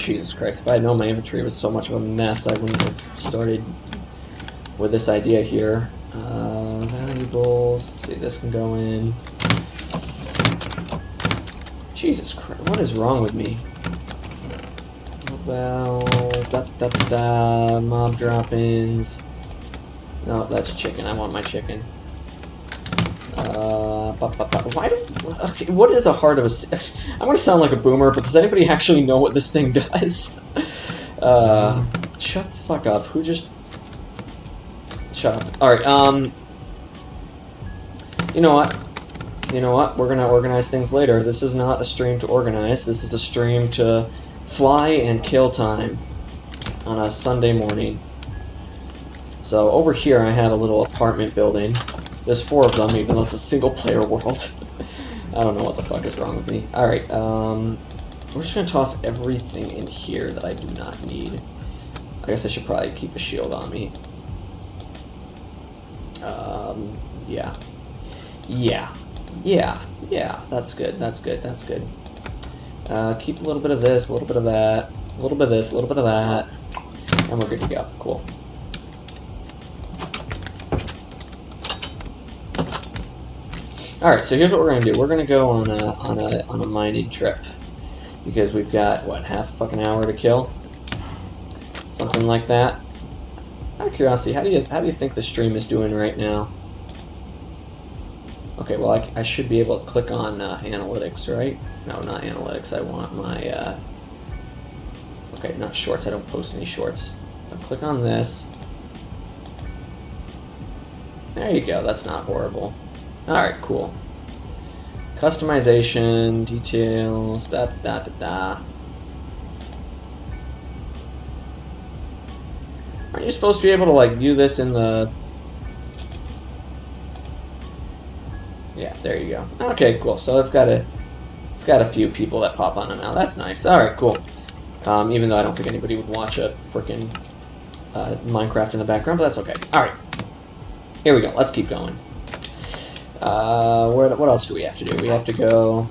Jesus Christ, if I had known my inventory was so much of a mess, I wouldn't have started with this idea here. Valuables, let's see, this can go in. Jesus Christ, what is wrong with me? Well, mob drop-ins. No, that's chicken, I want my chicken. Why do... Okay, what is a heart of a... I'm gonna sound like a boomer, but does anybody actually know what this thing does? Shut the fuck up. Who just... Shut up. Alright, You know what? You know what? We're gonna organize things later. This is not a stream to organize. This is a stream to fly and kill time on a Sunday morning. So, over here I have a little apartment building. There's 4 of them, even though it's a single-player world. I don't know what the fuck is wrong with me. Alright, we're just gonna toss everything in here that I do not need. I guess I should probably keep a shield on me. Yeah. Yeah, that's good, that's good, that's good. Keep a little bit of this, a little bit of that, a little bit of this, a little bit of that, and we're good to go. Cool. Alright, so here's what we're gonna do. We're gonna go on a mining trip. Because we've got, what, half a fucking hour to kill? Something like that. Out of curiosity, how do you think the stream is doing right now? Okay, well I should be able to click on analytics, right? No, not analytics. I want my okay, not shorts. I don't post any shorts. I'll click on this. There you go. That's not horrible. Alright, cool. Customization, details, da-da-da-da-da. Aren't you supposed to be able to, like, view this in the... Yeah, there you go. Okay, cool. So it's got a few people that pop on it now. That's nice. Alright, cool. Even though I don't think anybody would watch a frickin' Minecraft in the background, but that's okay. Alright. Here we go. Let's keep going. What else do we have to do? We have to go...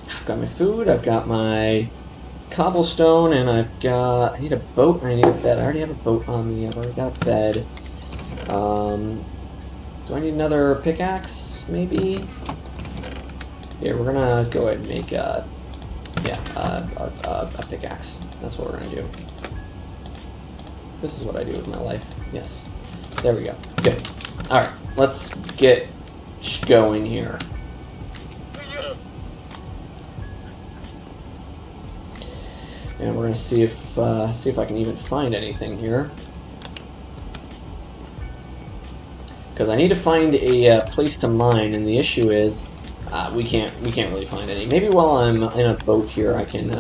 I've got my food, I've got my cobblestone, and I've got... I need a boat and I need a bed. I already have a boat on me. I've already got a bed. Do I need another pickaxe, maybe? Here, we're gonna go ahead and make a pickaxe. That's what we're gonna do. This is what I do with my life. Yes. There we go. Good. Alright, let's get going here. And we're gonna see if I can even find anything here. Because I need to find a place to mine, and the issue is we can't really find any. Maybe while I'm in a boat here, I can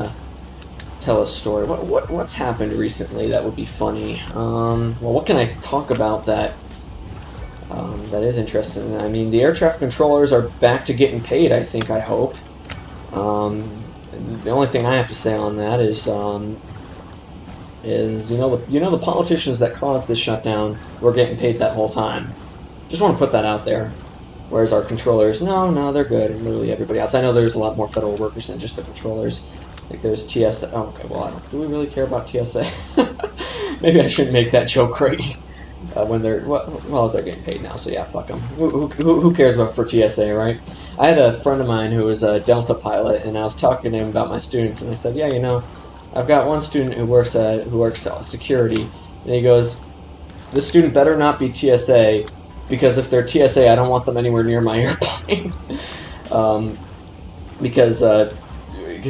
tell a story. What's happened recently that would be funny? Well, what can I talk about that That is interesting. I mean, the air traffic controllers are back to getting paid, I think, I hope. The only thing I have to say on that is the politicians that caused this shutdown were getting paid that whole time. Just want to put that out there. Whereas our controllers, no, they're good, and literally everybody else. I know there's a lot more federal workers than just the controllers. Like there's TSA. Oh, okay, well, do we really care about TSA? Maybe I shouldn't make that joke right when they're well, they're getting paid now, so yeah, fuck them. Who cares about for TSA, right? I had a friend of mine who was a Delta pilot, and I was talking to him about my students, and I said, yeah, I've got one student who works security, and he goes, this student better not be TSA, because if they're TSA, I don't want them anywhere near my airplane. Because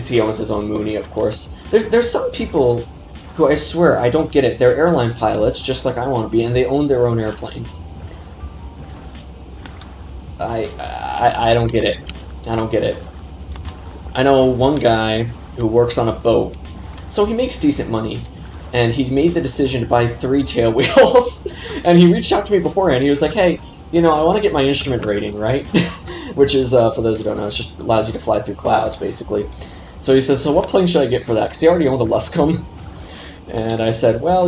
he owns his own Mooney, of course. There's some people who I swear I don't get it. They're airline pilots, just like I want to be, and they own their own airplanes. I don't get it. I don't get it. I know one guy who works on a boat, so he makes decent money, and he made the decision to buy 3 tail wheels. And he reached out to me beforehand. He was like, hey, I want to get my instrument rating, right? Which is, for those who don't know, it just allows you to fly through clouds, basically. So he says, so what plane should I get for that? Because he already owned a Luscombe. And I said, well,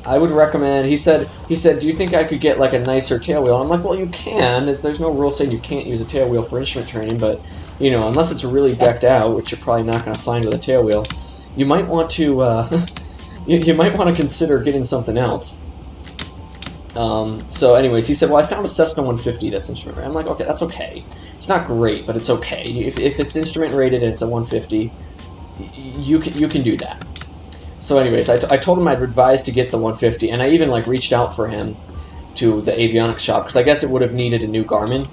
I would recommend, he said, do you think I could get like a nicer tail wheel? And I'm like, well, you can. There's no rule saying you can't use a tail wheel for instrument training, but, unless it's really decked out, which you're probably not going to find with a tail wheel, you might want to, you might want to consider getting something else. So anyways, he said, well, I found a Cessna 150 that's instrument rated. I'm like, okay, that's okay. It's not great, but it's okay. If it's instrument rated and it's a 150, you can do that. So anyways, I told him I'd advise to get the 150, and I even reached out for him to the avionics shop, because I guess it would have needed a new Garmin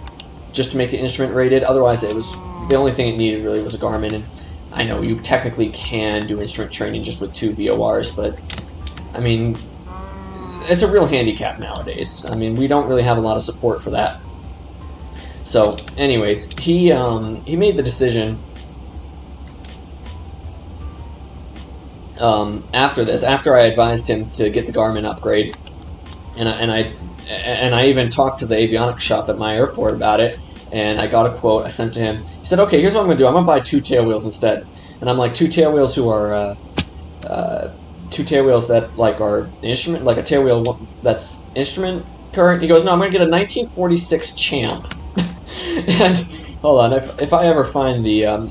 just to make it instrument rated. Otherwise, it was the only thing it needed really was a Garmin. And I know you technically can do instrument training just with 2 VORs, but I mean, it's a real handicap nowadays. I mean, we don't really have a lot of support for that. So anyways, he made the decision after I advised him to get the Garmin upgrade, and I even talked to the avionics shop at my airport about it, and I got a quote I sent to him. He said, okay, here's what I'm going to do. I'm going to buy 2 tail wheels instead. And I'm like, 2 tail wheels who are 2 tail wheels that are instrument, like a tail wheel that's instrument current. He goes, no, I'm going to get a 1946 Champ. And hold on, if I ever find the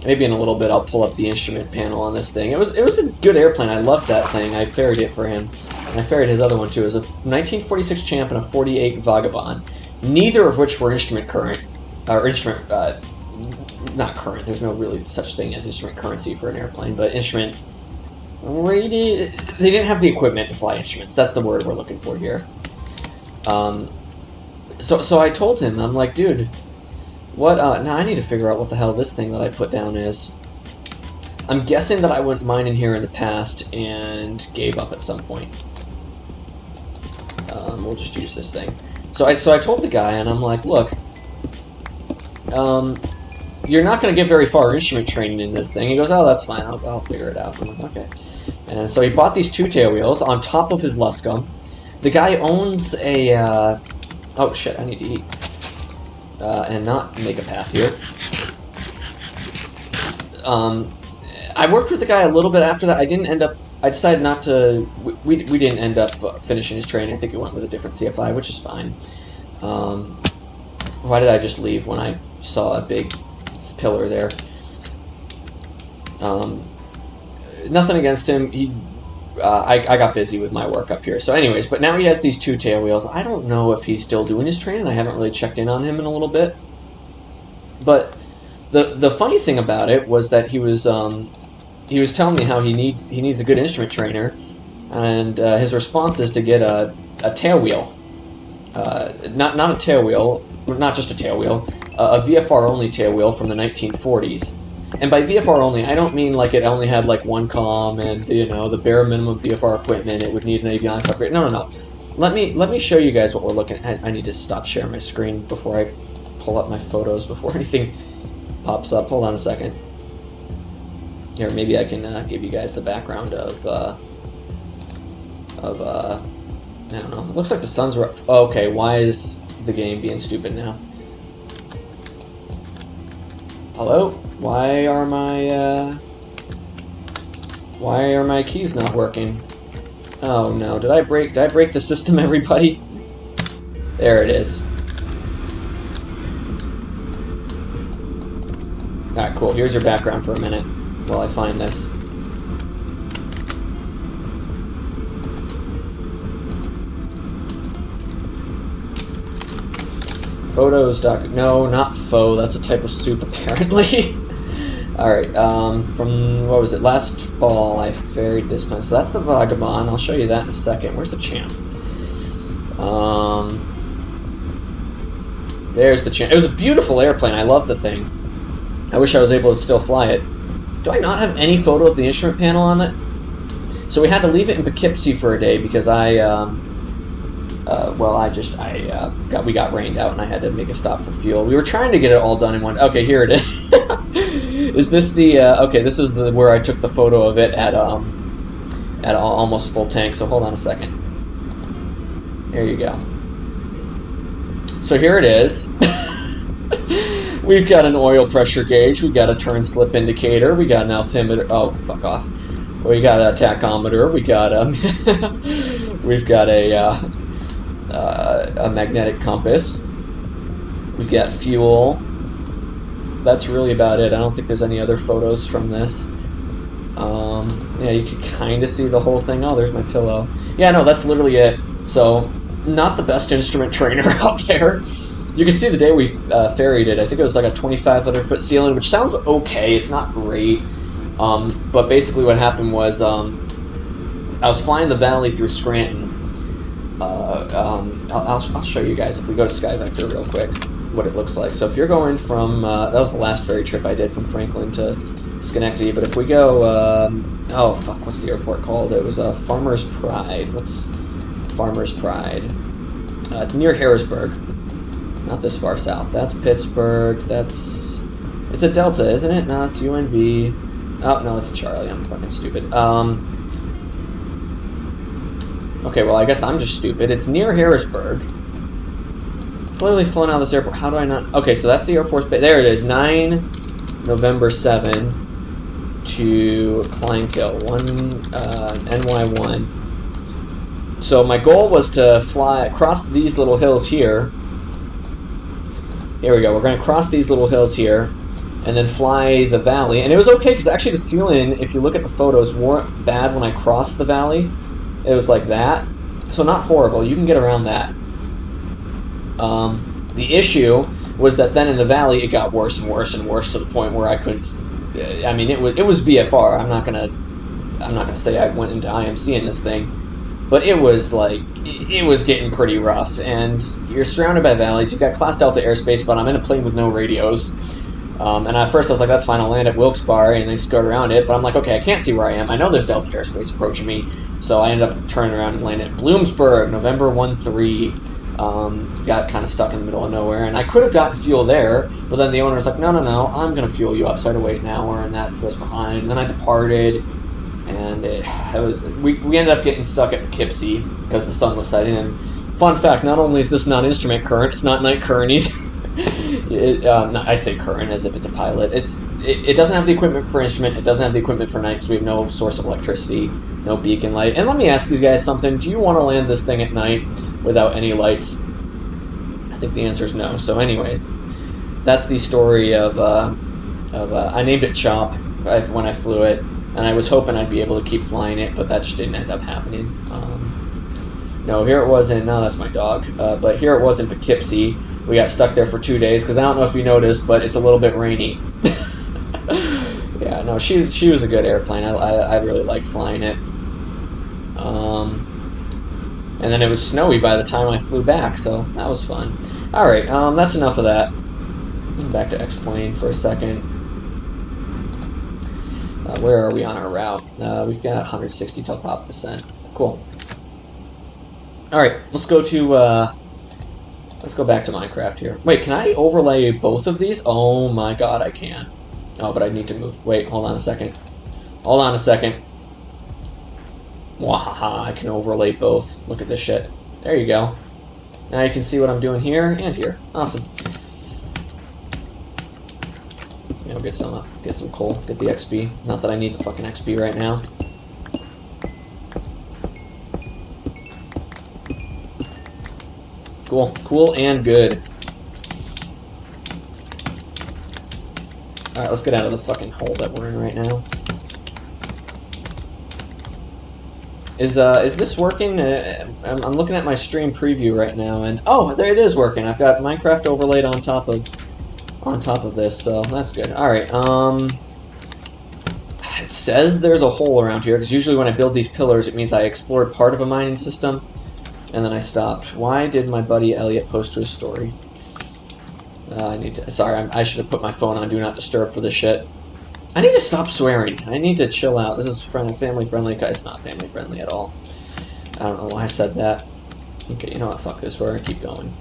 maybe in a little bit I'll pull up the instrument panel on this thing. It was a good airplane. I loved that thing. I ferried it for him, and I ferried his other one too. It was a 1946 Champ and a 48 Vagabond, neither of which were instrument current or instrument not current. There's no really such thing as instrument currency for an airplane, but instrument rated. They didn't have the equipment to fly instruments. That's the word we're looking for here. So I told him, I'm like, dude, what, now I need to figure out what the hell this thing that I put down is. I'm guessing that I went mining here in the past and gave up at some point. We'll just use this thing. So I told the guy, and I'm like, look, you're not going to get very far instrument training in this thing. He goes, oh, that's fine, I'll figure it out. I'm like, okay. And so he bought these 2 tail wheels on top of his Luscombe. The guy owns a, oh shit, I need to eat. And not make a path here. I worked with the guy a little bit after that. I decided not to, we didn't end up finishing his training. I think he went with a different CFI, which is fine. Why did I just leave when I saw a big pillar there? Nothing against him. I got busy with my work up here. So anyways, but now he has these 2 tail wheels. I don't know if he's still doing his training. I haven't really checked in on him in a little bit. But the funny thing about it was that he was telling me how he needs a good instrument trainer, and his response is to get a tail wheel. Not a tail wheel, not just a tail wheel, a VFR only tail wheel from the 1940s. And by VFR only, I don't mean like it only had like 1 comm and the bare minimum VFR equipment. It would need an avionics upgrade. No. Let me show you guys what we're looking at. I need to stop sharing my screen before I pull up my photos before anything pops up. Hold on a second. Here, maybe I can give you guys the background of I don't know. It looks like the sun's... Oh, okay, why is the game being stupid now? Hello? Why are my keys not working? Oh no, did I break the system, everybody? There it is. Alright, cool. Here's your background for a minute while I find this. Photos, no, not faux. That's a type of soup, apparently. Alright, from, what was it, last fall I ferried this plane. So that's the Vagabond. I'll show you that in a second. Where's the Champ? There's the Champ. It was a beautiful airplane. I love the thing. I wish I was able to still fly it. Do I not have any photo of the instrument panel on it? So we had to leave it in Poughkeepsie for a day because we got rained out and I had to make a stop for fuel. We were trying to get it all done in one. Okay, here it is. Is this the? Okay, this is the where I took the photo of it at almost full tank. So hold on a second. There you go. So here it is. We've got an oil pressure gauge. We've got a turn slip indicator. We got an altimeter. Oh, fuck off. We got a tachometer. We got we've got a magnetic compass. We've got fuel. That's really about it. I don't think there's any other photos from this. Yeah, you can kind of see the whole thing. Oh, there's my pillow. Yeah, no, that's literally it. So, not the best instrument trainer out there. You can see the day we ferried it. I think it was like a 2,500-foot ceiling, which sounds okay. It's not great. But basically what happened was I was flying the valley through Scranton. I'll show you guys if we go to Sky Vector real quick what it looks like. So if you're going from that was the last ferry trip I did from Franklin to Schenectady. But if we go oh fuck, what's the airport called? It was Farmer's Pride. What's Farmer's Pride? Near Harrisburg. Not this far south. That's Pittsburgh. It's a Delta, isn't it? No, it's UNV. Oh no, it's a Charlie. I'm fucking stupid. Okay, well, I guess I'm just stupid. It's near Harrisburg. Clearly flown out of this airport. How do I not... Okay, so that's the Air Force Base. There it is. 9 November 7 to Kleinkill. NY1. So my goal was to fly across these little hills here. Here we go. We're going to cross these little hills here and then fly the valley. And it was okay because actually the ceiling, if you look at the photos, weren't bad when I crossed the valley. It was like that. So not horrible. You can get around that. The issue was that then in the valley it got worse and worse and worse to the point where I couldn't... I mean, it was VFR. I'm not gonna say I went into IMC in this thing. But it was like... It was getting pretty rough. And you're surrounded by valleys. You've got Class Delta airspace, but I'm in a plane with no radios. And at first I was like, that's fine, I'll land at Wilkes-Barre and then skirt around it. But I'm like, okay, I can't see where I am. I know there's Delta airspace approaching me. So I ended up turning around and landing at Bloomsburg, November 1-3. Got kind of stuck in the middle of nowhere. And I could have gotten fuel there, but then the owner was like, no, I'm going to fuel you up. So I had to wait an hour, and that was behind. And then I departed, and we ended up getting stuck at Poughkeepsie because the sun was setting. And fun fact, not only is this not instrument current, it's not night current either. I say current as if it's a pilot. It doesn't have the equipment for instrument. It doesn't have the equipment for night because we have no source of electricity, no beacon light. And let me ask these guys something. Do you want to land this thing at night without any lights? I think the answer is no. So anyways, that's the story of I named it Chop when I flew it, and I was hoping I'd be able to keep flying it, but that just didn't end up happening. No, here it was in... No, that's my dog. But here it was in Poughkeepsie. We got stuck there for 2 days, because I don't know if you noticed, but it's a little bit rainy. Yeah, no, she was a good airplane. I really liked flying it. And then it was snowy by the time I flew back, so that was fun. Alright, that's enough of that. Back to X-Plane for a second. Where are we on our route? We've got 160 till top descent. Cool. Alright, let's go back to Minecraft here. Wait, can I overlay both of these? Oh my god, I can. Oh, but I need to move. Wait, hold on a second. Hold on a second. Wahaha, I can overlay both. Look at this shit. There you go. Now you can see what I'm doing here and here. Awesome. You know, get some coal, get the XP. Not that I need the fucking XP right now. Cool, cool and good. Alright, let's get out of the fucking hole that we're in right now. Is this working? I'm looking at my stream preview right now, and oh, there it is working. I've got Minecraft overlaid on top of this, so that's good. All right. It says there's a hole around here because usually when I build these pillars, it means I explored part of a mining system, and then I stopped. Why did my buddy Elliot post to his story? I should have put my phone on Do Not Disturb for this shit. I need to stop swearing. I need to chill out. This is family friendly. It's not family friendly at all. I don't know why I said that. Okay, you know what? Fuck this. We're gonna keep going.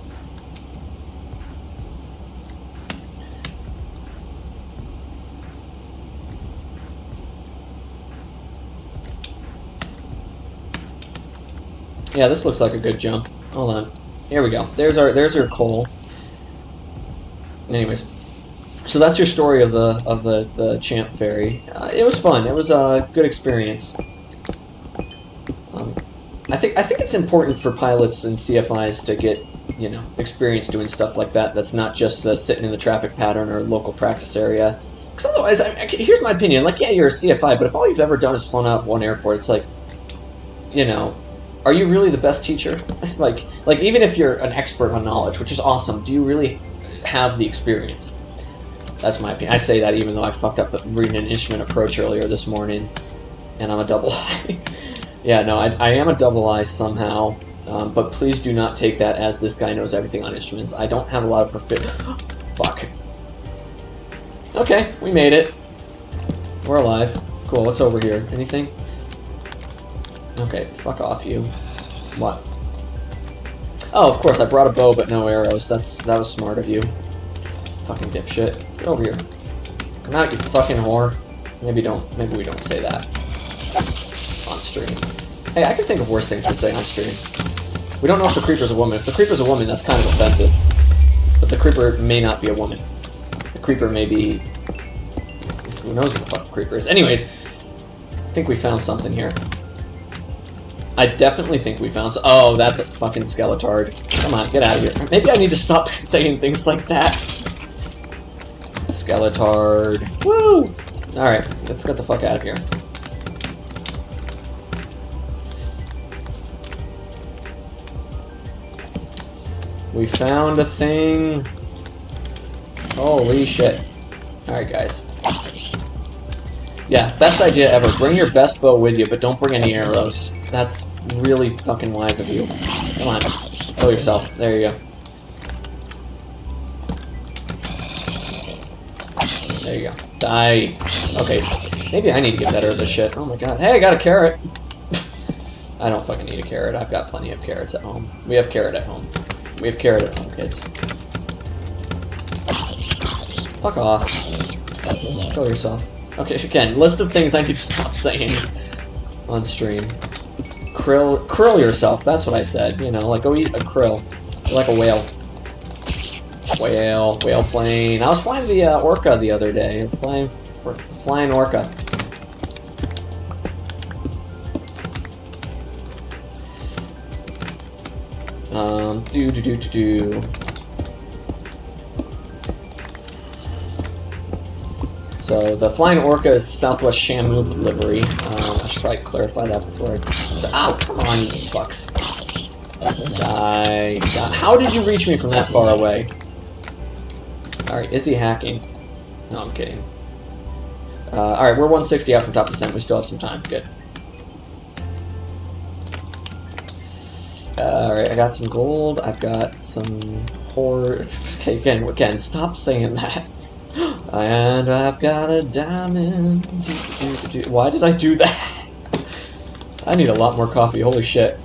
Yeah, this looks like a good jump. Hold on. Here we go. There's our coal. Anyways. So that's your story of the Champ Ferry. It was fun. It was a good experience. I think it's important for pilots and CFIs to get experience doing stuff like that. That's not just sitting in the traffic pattern or local practice area. Because otherwise, here's my opinion. Like, yeah, you're a CFI, but if all you've ever done is flown out of one airport, it's like, are you really the best teacher? like even if you're an expert on knowledge, which is awesome, do you really have the experience? That's my opinion. I say that even though I fucked up reading an instrument approach earlier this morning, and I'm a double I. Yeah, no, I am a double I somehow, but please do not take that as this guy knows everything on instruments. I don't have a lot of Fuck. Okay, we made it. We're alive. Cool, what's over here? Anything? Okay, fuck off, you. What? Oh, of course, I brought a bow but no arrows. That was smart of you. Fucking dipshit. Get over here. Come out, you fucking whore. Maybe we don't say that on stream. Hey, I can think of worse things to say on stream. We don't know if the creeper's a woman. If the creeper's a woman, that's kind of offensive. But the creeper may not be a woman. The creeper may be... Who knows what the fuck the creeper is. Anyways, I think we found something here. I definitely think we found oh, that's a fucking skeletard. Come on, get out of here. Maybe I need to stop saying things like that. Skeletard. Woo! Alright, let's get the fuck out of here. We found a thing. Holy shit. Alright, guys. Yeah, best idea ever. Bring your best bow with you, but don't bring any arrows. That's really fucking wise of you. Come on. Kill yourself. There you go. There you go. Die. Okay. Maybe I need to get better at this shit. Oh my god. Hey, I got a carrot. I don't fucking need a carrot. I've got plenty of carrots at home. We have carrot at home. We have carrot at home, kids. Fuck off. Kill yourself. Okay, again, list of things I need to stop saying on stream. Krill yourself, that's what I said. Like, go eat a krill. You're like a whale. Whale plane. I was flying the orca the other day. Flying orca. So the flying orca is the Southwest Shamu livery. I should probably clarify that before I... Ow! Come on, you fucks. Die. How did you reach me from that far away? Alright, is he hacking? No, I'm kidding. Alright, we're 160 out from top descent. We still have some time. Good. Alright, I got some gold. I've got some Okay, again, stop saying that. And I've got a diamond. Why did I do that? I need a lot more coffee. Holy shit.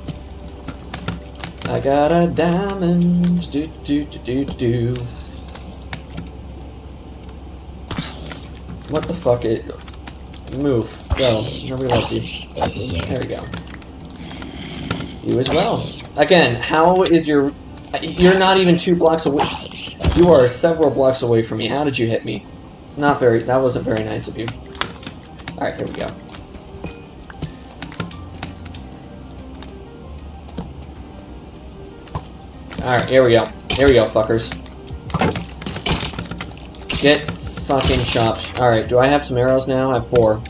I got a diamond. What the fuck? Move. Go. Nobody loves you. There we go. You as well. Again, how is your... You're not even 2 blocks away. You are several blocks away from me. How did you hit me? Not very... That wasn't very nice of you. Alright, here we go. Alright, here we go. Here we go, fuckers. Get fucking chopped. Alright, do I have some arrows now? I have 4.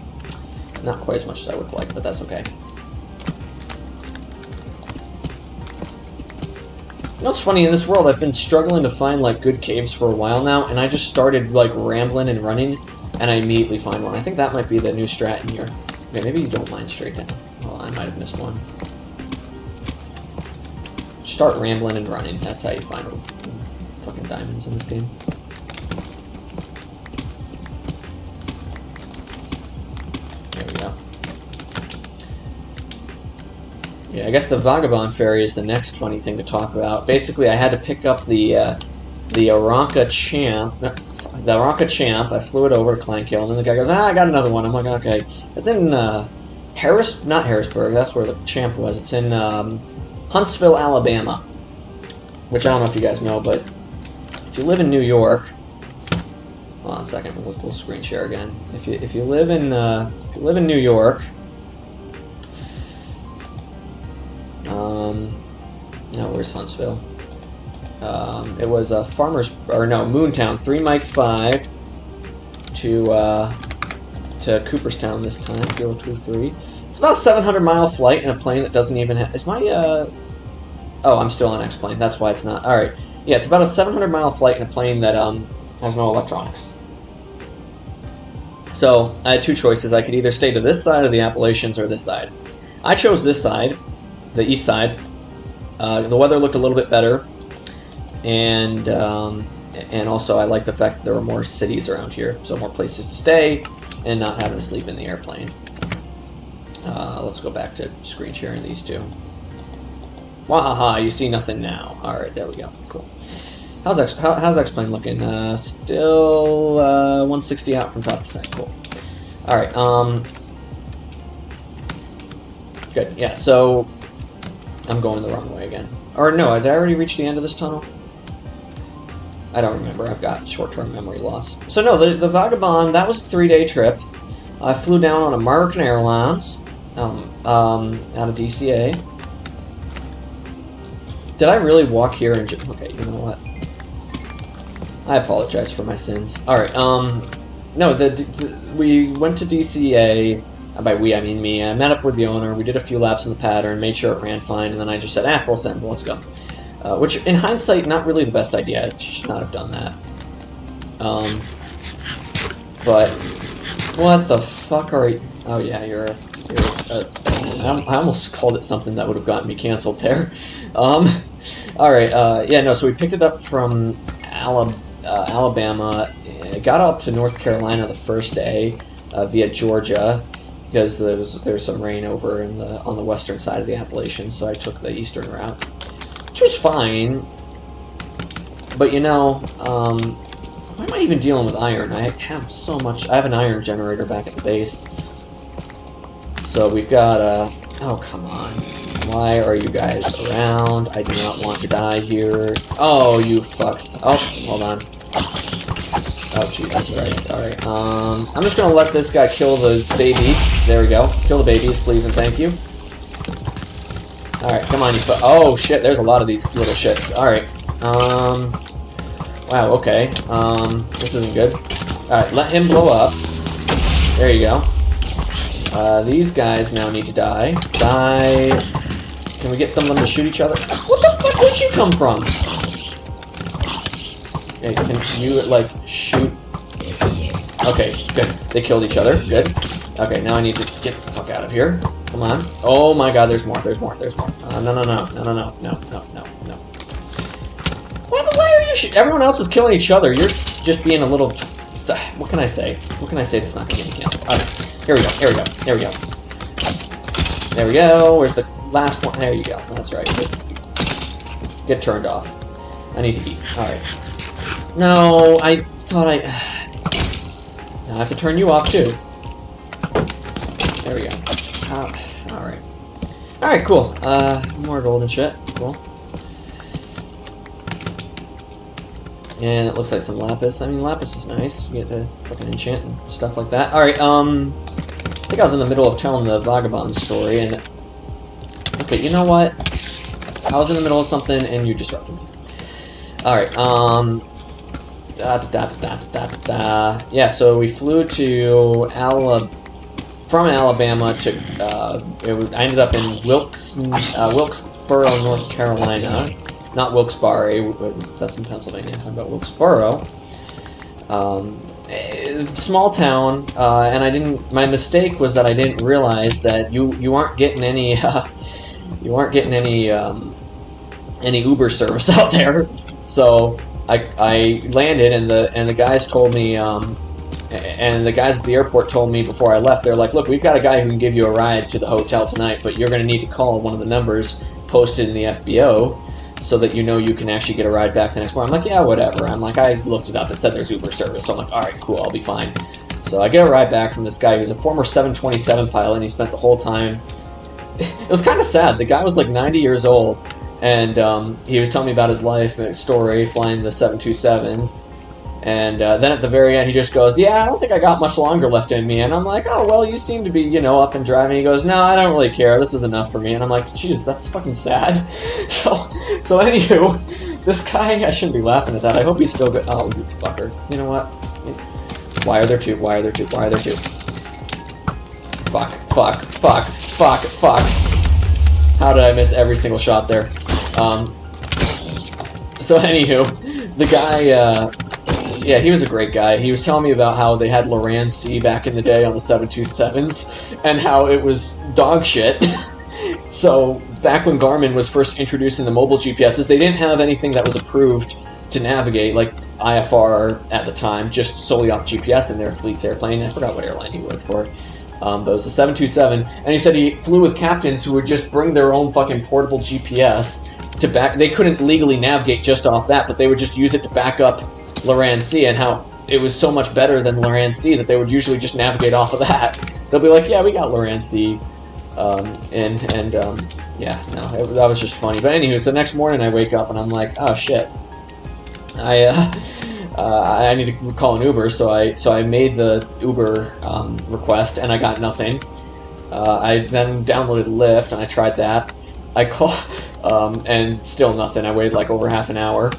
Not quite as much as I would like, but that's okay. You know what's funny, in this world I've been struggling to find like good caves for a while now, and I just started like rambling and running, and I immediately find one. I think that might be the new strat in here. Okay, maybe you don't line straight down. Oh, I might have missed one. Start rambling and running. That's how you find fucking diamonds in this game. There we go. Yeah, I guess the Vagabond Ferry is the next funny thing to talk about. Basically, I had to pick up the Aranka Champ. The Aranka Champ. I flew it over to Clankhill, and then the guy goes, "Ah, I got another one." I'm like, "Okay." It's in not Harrisburg. That's where the Champ was. It's in Huntsville, Alabama. Which I don't know if you guys know, but if you live in New York, hold on a second, we'll screen share again. If you live in New York. No, where's Huntsville? It was Moontown, 3 Mike 5 to Cooperstown this time, 023. It's about a 700-mile flight in a plane that doesn't even have... Is my, Oh, I'm still on X-plane, that's why it's not... Alright, yeah, it's about a 700-mile flight in a plane that, has no electronics. So, I had 2 choices. I could either stay to this side of the Appalachians or this side. I chose this side, the east side. The weather looked a little bit better, and also I like the fact that there were more cities around here, so more places to stay, and not having to sleep in the airplane. Let's go back to screen sharing these 2. Wahaha, you see nothing now. Alright, there we go. Cool. How's X-plane looking? Still 160 out from top percent. Cool. Alright, good. Yeah, so I'm going the wrong way again. Or no, did I already reach the end of this tunnel? I don't remember. I've got short-term memory loss. So no, the Vagabond, that was a 3-day trip. I flew down on American Airlines out of DCA. Did I really walk here and just... Okay, you know what? I apologize for my sins. Alright, no, we went to DCA... By we, I mean me. I met up with the owner, we did a few laps in the pattern, made sure it ran fine, and then I just said, full send, let's go. Which, in hindsight, not really the best idea. I should not have done that. But, what the fuck are you... Oh yeah, I almost called it something that would have gotten me canceled there. Alright, yeah, no, so we picked it up from Alabama, got up to North Carolina the first day, via Georgia, because there's some rain over on the western side of the Appalachians, so I took the eastern route, which was fine. But you know, why am I even dealing with iron? I have so much. I have an iron generator back at the base, so we've got oh come on! Why are you guys around? I do not want to die here. Oh, you fucks! Oh, hold on. Oh, Jesus Christ. Alright, I'm just gonna let this guy kill the baby. There we go. Kill the babies, please and thank you. Alright, come on, you oh, shit, there's a lot of these little shits. Alright, wow, okay. This isn't good. Alright, let him blow up. There you go. These guys now need to die. Die. Can we get some of them to shoot each other? What the fuck, where'd you come from? Hey, can you, like, shoot? Okay, good. They killed each other. Good. Okay, now I need to get the fuck out of here. Come on. Oh my god, there's more. There's more. There's more. No. Why are you shooting? Everyone else is killing each other. You're just being a little... What can I say? What can I say that's not going to get me canceled? Alright, here we go. Here we go. Here we go. There we go. Where's the last one? There you go. That's right. Get turned off. I need to eat. Alright. No, I thought I... Now I have to turn you off, too. There we go. Alright. Alright, cool. More gold and shit. Cool. And it looks like some lapis. I mean, lapis is nice. You get to fucking enchant and stuff like that. Alright, I think I was in the middle of telling the vagabond story, and... Okay, you know what? I was in the middle of something, and you disrupted me. Alright, yeah, so we flew to from Alabama to, I ended up in Wilkesboro, North Carolina. Not Wilkes-Barre, that's in Pennsylvania. I'm talking about Wilkesboro. Small town, and I didn't. My mistake was that I didn't realize that you aren't getting any any Uber service out there. So I landed, and the guys told me, and the guys at the airport told me before I left. They're like, "Look, we've got a guy who can give you a ride to the hotel tonight, but you're going to need to call one of the numbers posted in the FBO." So that you know you can actually get a ride back the next morning. I'm like, yeah, whatever. I'm like, I looked it up. It said there's Uber service. So I'm like, all right, cool, I'll be fine. So I get a ride back from this guy who's a former 727 pilot, and he spent the whole time... It was kind of sad. The guy was like 90 years old, and he was telling me about his life and story flying the 727s. And then at the very end, he just goes, yeah, I don't think I got much longer left in me. And I'm like, oh, well, you seem to be, you know, up and driving. He goes, no, I don't really care. This is enough for me. And I'm like, jeez, that's fucking sad. So anywho, this guy, I shouldn't be laughing at that. I hope he's still good. Oh, you fucker. You know what? Why are there two? Why are there two? Why are there two? Fuck. How did I miss every single shot there? So anywho, the guy, yeah, he was a great guy. He was telling me about how they had Loran C back in the day on the 727s, and how it was dog shit. So, back when Garmin was first introducing the mobile GPSs, they didn't have anything that was approved to navigate, like IFR at the time, just solely off GPS in their fleet's airplane. I forgot what airline he worked for. But it was a 727, and he said he flew with captains who would just bring their own fucking portable GPS to back... They couldn't legally navigate just off that, but they would just use it to back up Loran C, and how it was so much better than Loran C that they would usually just navigate off of that. They'll be like, yeah, we got Loran C, yeah, no, that was just funny. But anywho, so the next morning I wake up and I'm like, oh shit, I need to call an Uber, so I made the Uber request, and I got nothing. I then downloaded Lyft, and I tried that. I call, and still nothing. I waited like over half an hour.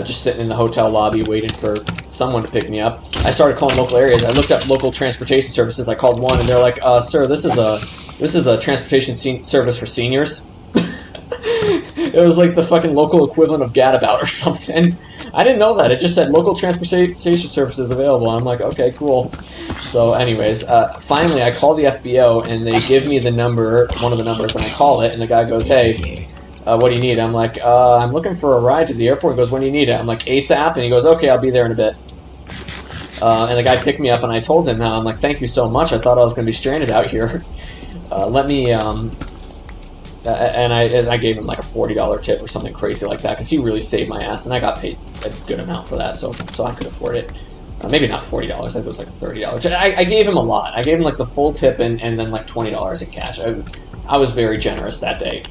Just sitting in the hotel lobby waiting for someone to pick me up. I started calling local areas. I looked up local transportation services. I called one, and they're like, "Sir, this is a transportation service for seniors." It was like the fucking local equivalent of Gadabout or something. I didn't know that. It just said local transportation services available. I'm like, okay, cool. So, anyways, finally, I call the FBO, and they give me the number, one of the numbers, and I call it, and the guy goes, "Hey. What do you need?" I'm like, I'm looking for a ride to the airport. He goes, "When do you need it?" I'm like, ASAP, and he goes, "Okay, I'll be there in a bit." And the guy picked me up, and I told him how, I'm like, "Thank you so much. I thought I was going to be stranded out here. Let me, and I gave him like a $40 tip or something crazy like that, because he really saved my ass, and I got paid a good amount for that, so I could afford it. Maybe not $40, I think it was like $30. I gave him a lot. I gave him like the full tip and then like $20 in cash. I was very generous that day.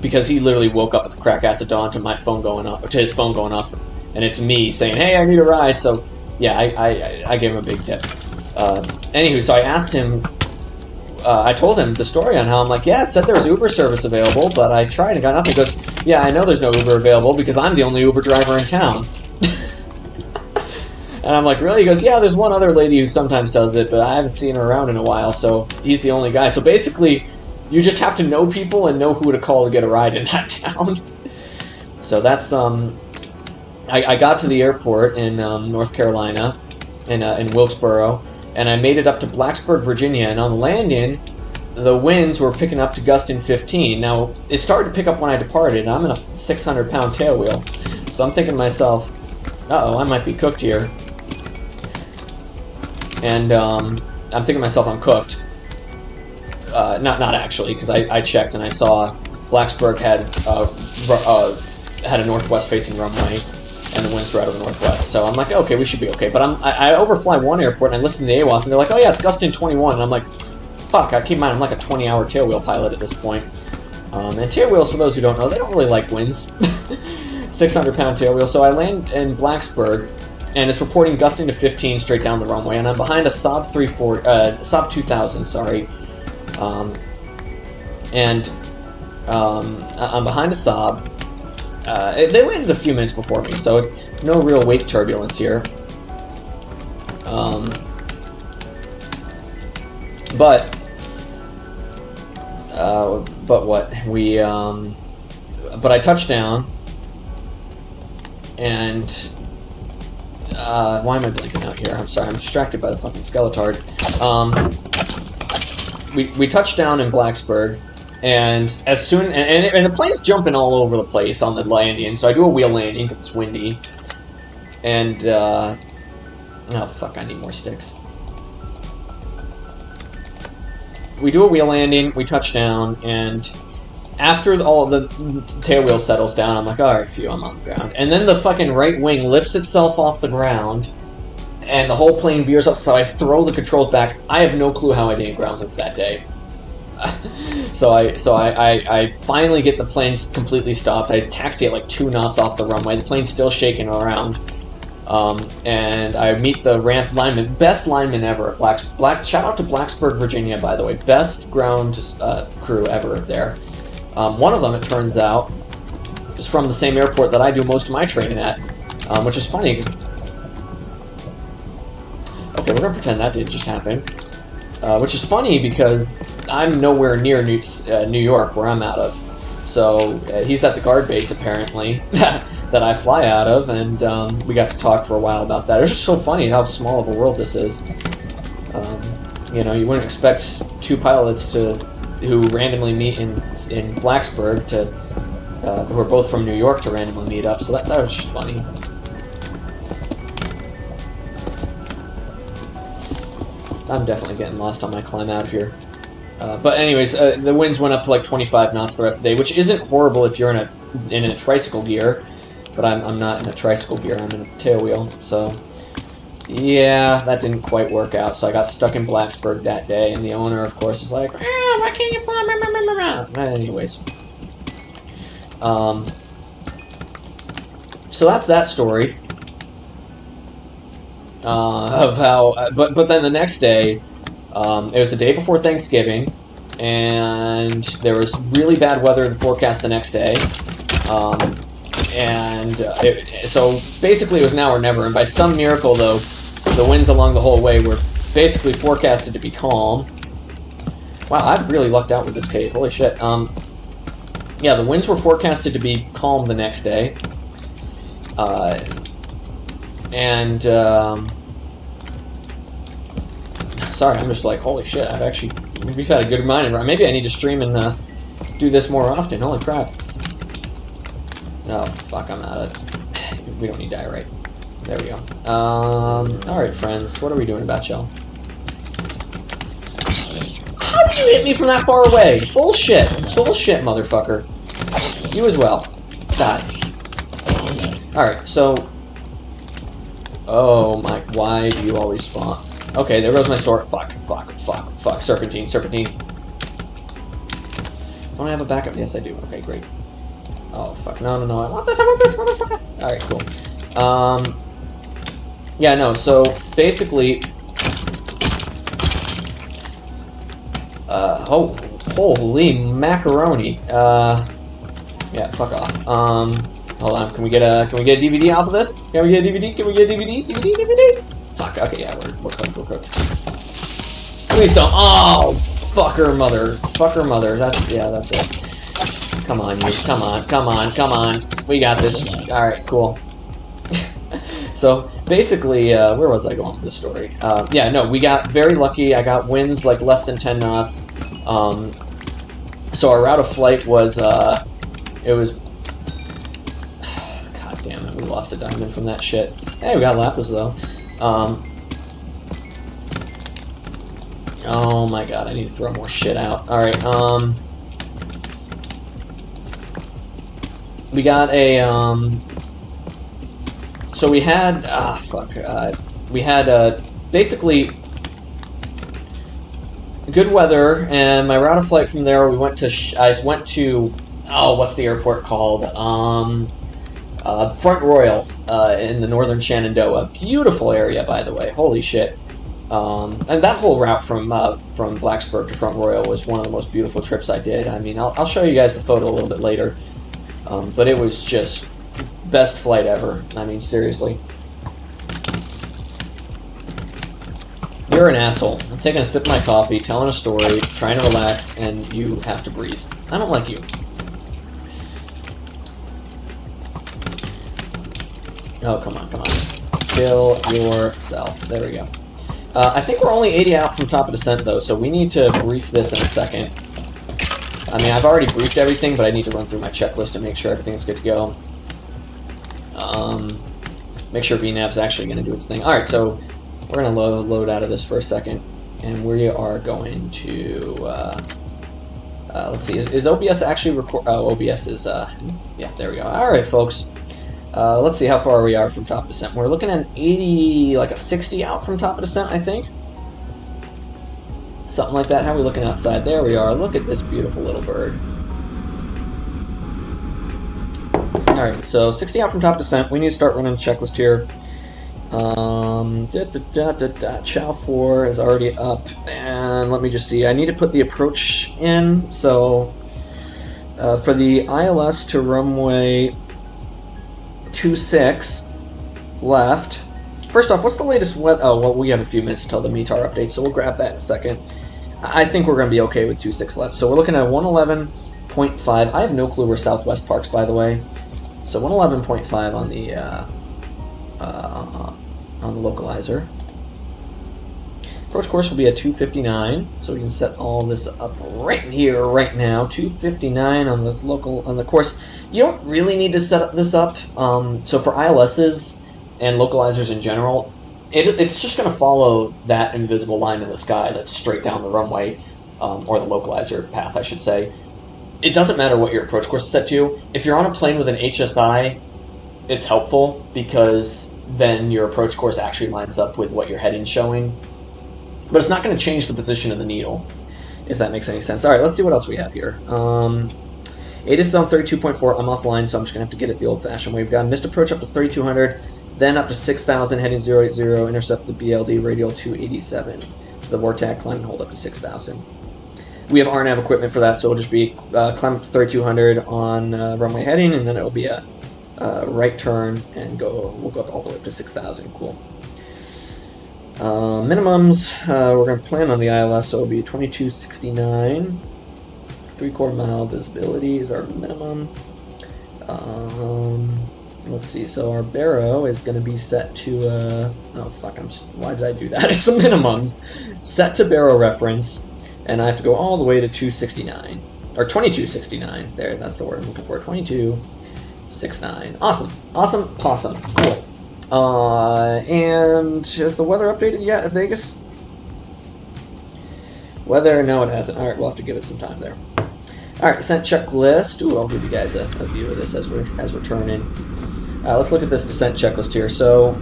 Because he literally woke up at the crack ass of dawn to my phone going off, to his phone going off, and it's me saying, "Hey, I need a ride." So yeah, I gave him a big tip. Anywho, so I asked him. I told him the story on how I'm like, yeah, it said there was Uber service available, but I tried and got nothing. He goes, "Yeah, I know there's no Uber available because I'm the only Uber driver in town." And I'm like, really? He goes, "Yeah, there's one other lady who sometimes does it, but I haven't seen her around in a while, so he's the only guy." So basically, you just have to know people and know who to call to get a ride in that town. So that's, I got to the airport in North Carolina, in Wilkesboro, and I made it up to Blacksburg, Virginia, and on the landing, the winds were picking up to gusting 15. Now, it started to pick up when I departed, and I'm in a 600-pound tailwheel. So I'm thinking to myself, uh-oh, I might be cooked here. And I'm thinking to myself, I'm cooked. Not actually, because I checked and I saw Blacksburg had a northwest-facing runway, and the winds were out of the northwest. So I'm like, okay, we should be okay. But I overfly one airport, and I listen to the AWAS, and they're like, "Oh yeah, it's gusting 21," and I'm like, fuck, I keep in mind I'm like a 20-hour tailwheel pilot at this point. And tailwheels, for those who don't know, they don't really like winds. 600-pound tailwheel. So I land in Blacksburg, and it's reporting gusting to 15 straight down the runway, and I'm behind a Saab 2000, sorry. I'm behind a Saab. They landed a few minutes before me, so no real wake turbulence here. But what? But I touched down, and why am I blinking out here? I'm sorry, I'm distracted by the fucking Skeletard. We touched down in Blacksburg, and as soon and the plane's jumping all over the place on the landing, so I do a wheel landing because it's windy, and oh fuck, I need more sticks. We do a wheel landing, we touch down, and after all the tailwheel settles down, I'm like, alright, phew, I'm on the ground. And then the fucking right wing lifts itself off the ground, and the whole plane veers up, so I throw the controls back. I have no clue how I didn't ground loop that day. So I finally get the plane completely stopped. I taxi at like 2 knots off the runway. The plane's still shaking around. And I meet the ramp lineman, best lineman ever at shout out to Blacksburg, Virginia, by the way, best ground crew ever there. One of them, it turns out, is from the same airport that I do most of my training at, which is funny because okay, we're gonna pretend that didn't just happen. Which is funny because I'm nowhere near New York, where I'm out of. So he's at the guard base apparently that I fly out of, and we got to talk for a while about that. It was just so funny how small of a world this is. You know, you wouldn't expect 2 pilots who randomly meet in Blacksburg who are both from New York to randomly meet up. So that was just funny. I'm definitely getting lost on my climb out of here. But anyways, the winds went up to like 25 knots the rest of the day, which isn't horrible if you're in a tricycle gear. But I'm not in a tricycle gear, I'm in a tailwheel. So, yeah, that didn't quite work out. So I got stuck in Blacksburg that day, and the owner, of course, is like, why can't you fly? Anyways. So that's that story. Of how, but then the next day, it was the day before Thanksgiving, and there was really bad weather in the forecast the next day, so basically it was now or never, and by some miracle though, the winds along the whole way were basically forecasted to be calm. Wow, I've really lucked out with this cave, holy shit. Yeah, the winds were forecasted to be calm the next day, sorry, I'm just like, holy shit, we've had a good mind. Maybe I need to stream and do this more often. Holy crap. Oh, fuck, I'm out of it. We don't need diorite. There we go. Alright, friends, what are we doing about y'all? How did you hit me from that far away? Bullshit. Bullshit, motherfucker. You as well. Die. Alright, so... Oh my, why do you always spawn? Okay, there goes my sword. Fuck. Serpentine. Don't I have a backup? Yes, I do. Okay, great. Oh, fuck. No. I want this, motherfucker. Alright, cool. Yeah, no, so, basically... holy macaroni. Yeah, fuck off. Hold on, can we get a DVD off of this? Can we get a DVD? DVD? Fuck, okay, yeah, we're cooked. Please don't. Oh, fucker mother. That's it. Come on, you. Come on. We got this. Alright, cool. So, basically, where was I going with this story? Yeah, no, we got very lucky. I got winds like less than 10 knots. So our route of flight was, it was... God damn it, we lost a diamond from that shit. Hey, we got lapis, though. Oh my god, I need to throw more shit out. Alright, we got a, so we had, we had, basically, good weather, and my route of flight from there, we went to. I went to. Oh, what's the airport called? Front Royal in the northern Shenandoah. Beautiful area, by the way. Holy shit. And that whole route from Blacksburg to Front Royal was one of the most beautiful trips I did. I mean, I'll show you guys the photo a little bit later. But it was just best flight ever. I mean, seriously. You're an asshole. I'm taking a sip of my coffee, telling a story, trying to relax, and you have to breathe. I don't like you. Oh, come on, come on. Kill yourself. There we go. I think we're only 80 out from top of descent, though, so we need to brief this in a second. I mean, I've already briefed everything, but I need to run through my checklist to make sure everything's good to go. Make sure VNav's actually going to do its thing. Alright, so we're going to load out of this for a second, and we are going to... let's see, is OBS actually record... Oh, OBS is... yeah, there we go. Alright, folks. Let's see how far we are from top of descent. We're looking at 80, like a 60 out from top of descent, I think. Something like that. How are we looking outside? There we are. Look at this beautiful little bird. Alright, so 60 out from top of descent. We need to start running the checklist here. Chow 4 is already up. And let me just see. I need to put the approach in. So, for the ILS to runway 26 left. First off, what's the latest weather? Oh, well, we have a few minutes until the METAR update, so we'll grab that in a second. I think we're going to be okay with 26 left. So we're looking at 111.5. I have no clue where Southwest parks, by the way. So 111.5 on the localizer. Approach course will be at 259, so we can set all this up right here, right now. 259 on the course. You don't really need to set this up. So for ILSs and localizers in general, it's just going to follow that invisible line in the sky that's straight down the runway, or the localizer path, I should say. It doesn't matter what your approach course is set to. If you're on a plane with an HSI, it's helpful because then your approach course actually lines up with what your heading's showing. But it's not going to change the position of the needle, if that makes any sense. All right, let's see what else we have here. ATIS is on 32.4. I'm offline, so I'm just going to have to get it the old-fashioned way. We've got missed approach up to 3,200, then up to 6,000, heading 080, intercept the BLD, radial 287. To the VORTAC, climb and hold up to 6,000. We have RNAV equipment for that, so it'll just be climb up to 3,200 on runway heading, and then it'll be a right turn, and we'll go up all the way up to 6,000. Cool. Minimums, we're going to plan on the ILS, so it'll be 2269. 3/4 mile visibility is our minimum. Let's see, so our barrow is going to be set to, oh fuck, why did I do that? It's the minimums. Set to barrow reference, and I have to go all the way to 269, or 2269. There, that's the word I'm looking for, 2269. Awesome, awesome, possum, cool. And has the weather updated yet at Vegas? Weather, no it hasn't. Alright, we'll have to give it some time there. Alright, descent checklist. Ooh, I'll give you guys a view of this as we're turning. Let's look at this descent checklist here. So,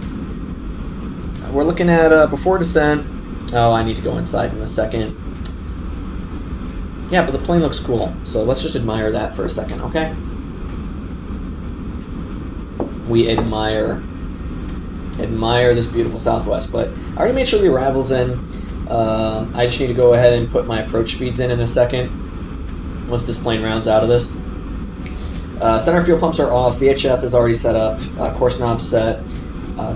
we're looking at before descent. Oh, I need to go inside in a second. Yeah, but the plane looks cool. So let's just admire that for a second, okay? We admire this beautiful Southwest, but I already made sure the arrival's in. I just need to go ahead and put my approach speeds in a second once this plane rounds out of this. Center fuel pumps are off. VHF is already set up. Course knob set.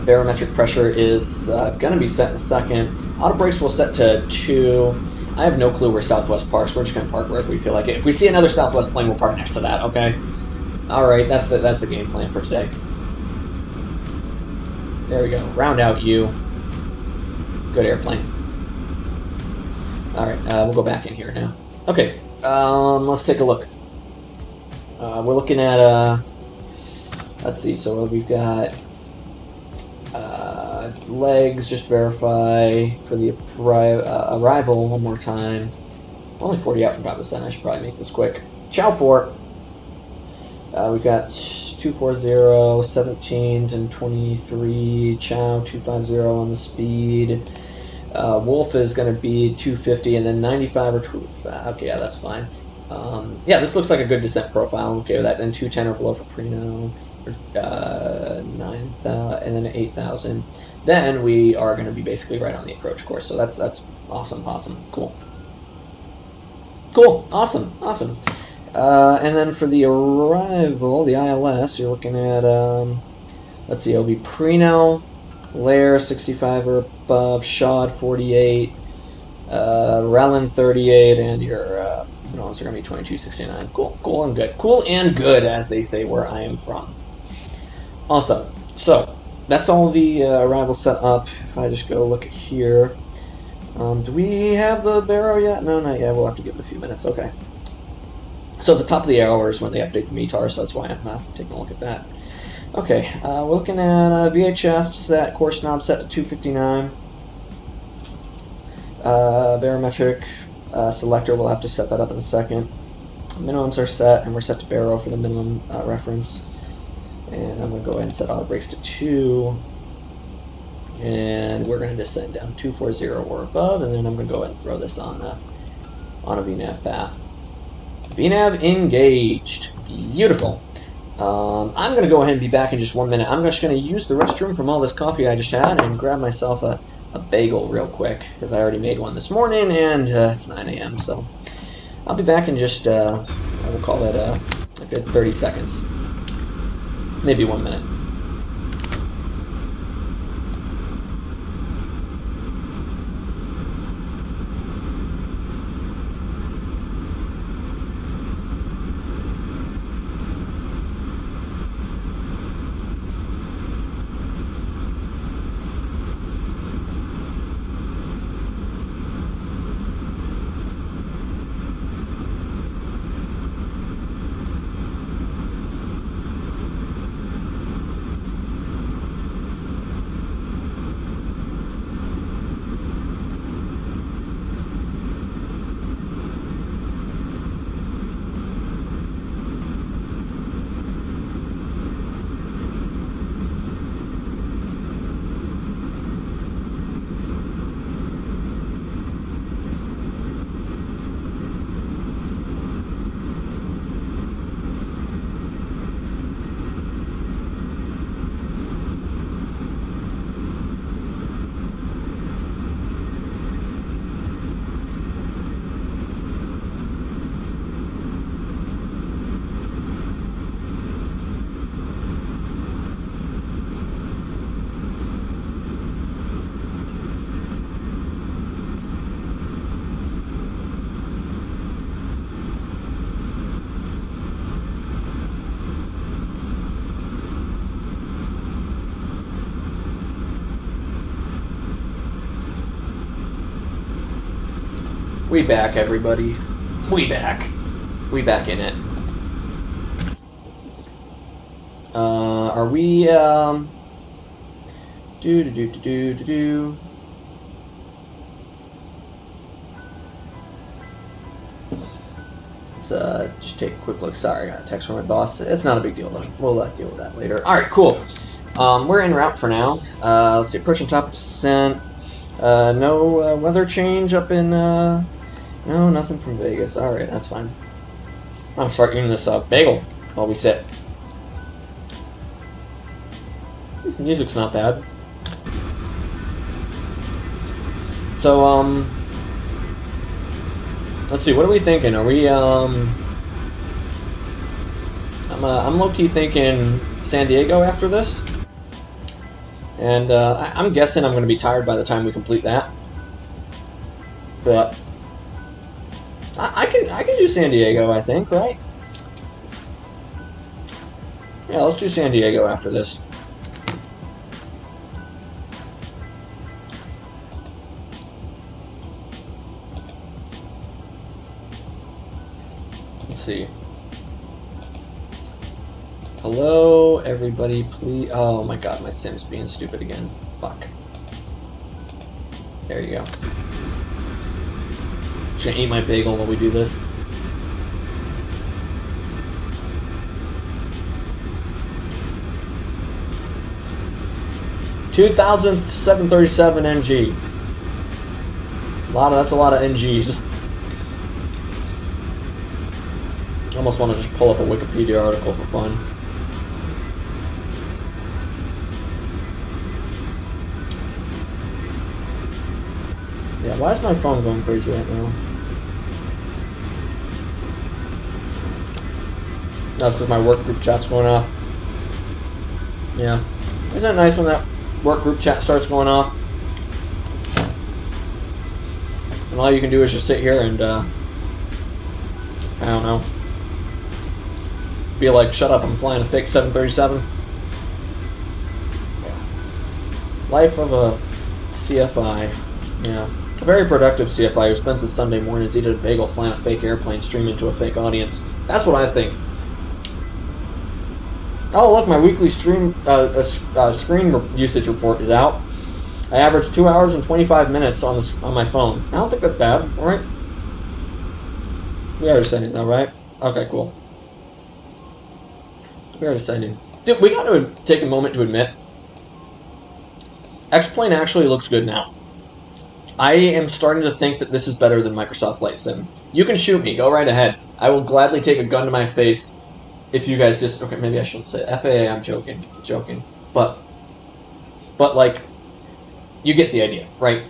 Barometric pressure is going to be set in a second. Auto brakes will set to 2. I have no clue where Southwest parks. We're just going to park wherever we feel like it. If we see another Southwest plane, we'll park next to that, okay? Alright, that's the game plan for today. There we go. Round out you. Good airplane. Alright, we'll go back in here now. Okay, let's take a look. We're looking at, let's see, so we've got legs, just verify for the arrival one more time. Only 40 out from top of the sun, I should probably make this quick. Chow 4. We've got 240, 17 and 23, Chow 250 on the speed. Wolf is going to be 250, and then 95 or 2. Okay, yeah, that's fine. Yeah, this looks like a good descent profile. I'm okay with that. Then 210 or below for Preno, 9,000, and then 8,000. Then we are going to be basically right on the approach course. So that's awesome, cool, awesome. And then for the arrival, the ILS, you're looking at let's see, it'll be Preno, Lair 65 or above, Shod 48, Relin 38, and your bonus are going to be 2269. Cool and good. Cool and good, as they say where I am from. Awesome. So, that's all the arrival set up. If I just go look at here. Do we have the barrow yet? No, not yet. We'll have to give it a few minutes. Okay. So at the top of the hour is when they update the METAR, so that's why I'm taking a look at that. Okay, we're looking at VHF set, course knob set to 259. Barometric selector, we'll have to set that up in a second. Minimums are set, and we're set to barrow for the minimum reference. And I'm going to go ahead and set auto brakes to 2. And we're going to descend down 240 or above, and then I'm going to go ahead and throw this on a VNAV path. VNAV engaged. Beautiful. I'm going to go ahead and be back in just 1 minute. I'm just going to use the restroom from all this coffee I just had and grab myself a bagel real quick, because I already made one this morning, and it's 9 a.m., so I'll be back in just, I will call it a good 30 seconds. Maybe 1 minute. We back, everybody. We back. We back in it. Are we, Let's just take a quick look. Sorry, I got a text from my boss. It's not a big deal, though. We'll deal with that later. Alright, cool. We're en route for now. Let's see, approaching top of descent. No weather change up in, no, nothing from Vegas. Alright, that's fine. I'm gonna start eating this bagel while we sit. Music's not bad. So, let's see, what are we thinking? Are we, I'm low-key thinking San Diego after this. And, I'm guessing I'm gonna be tired by the time we complete that. But I can do San Diego, I think, right? Yeah, let's do San Diego after this. Let's see. Hello, everybody, please. Oh my god, my sim's being stupid again. Fuck. There you go. Just gonna eat my bagel while we do this. $2,737 NG. That's a lot of NGs. I almost want to just pull up a Wikipedia article for fun. Yeah, why is my phone going crazy right now? That's because my work group chat's going off. Yeah. Isn't it nice when that work group chat starts going off? And all you can do is just sit here and, I don't know. Be like, shut up, I'm flying a fake 737. Life of a CFI. Yeah. A very productive CFI who spends his Sunday mornings eating a bagel flying a fake airplane streaming to a fake audience. That's what I think. Oh, look, my weekly screen usage report is out. I average 2 hours and 25 minutes on my phone. I don't think that's bad, alright? We are sending though, right? Okay, cool. We are sending. Dude, we got to take a moment to admit, X-Plane actually looks good now. I am starting to think that this is better than Microsoft Flight Sim. You can shoot me, go right ahead. I will gladly take a gun to my face if you guys just... Okay, maybe I shouldn't say it. FAA, I'm joking. But like, you get the idea, right?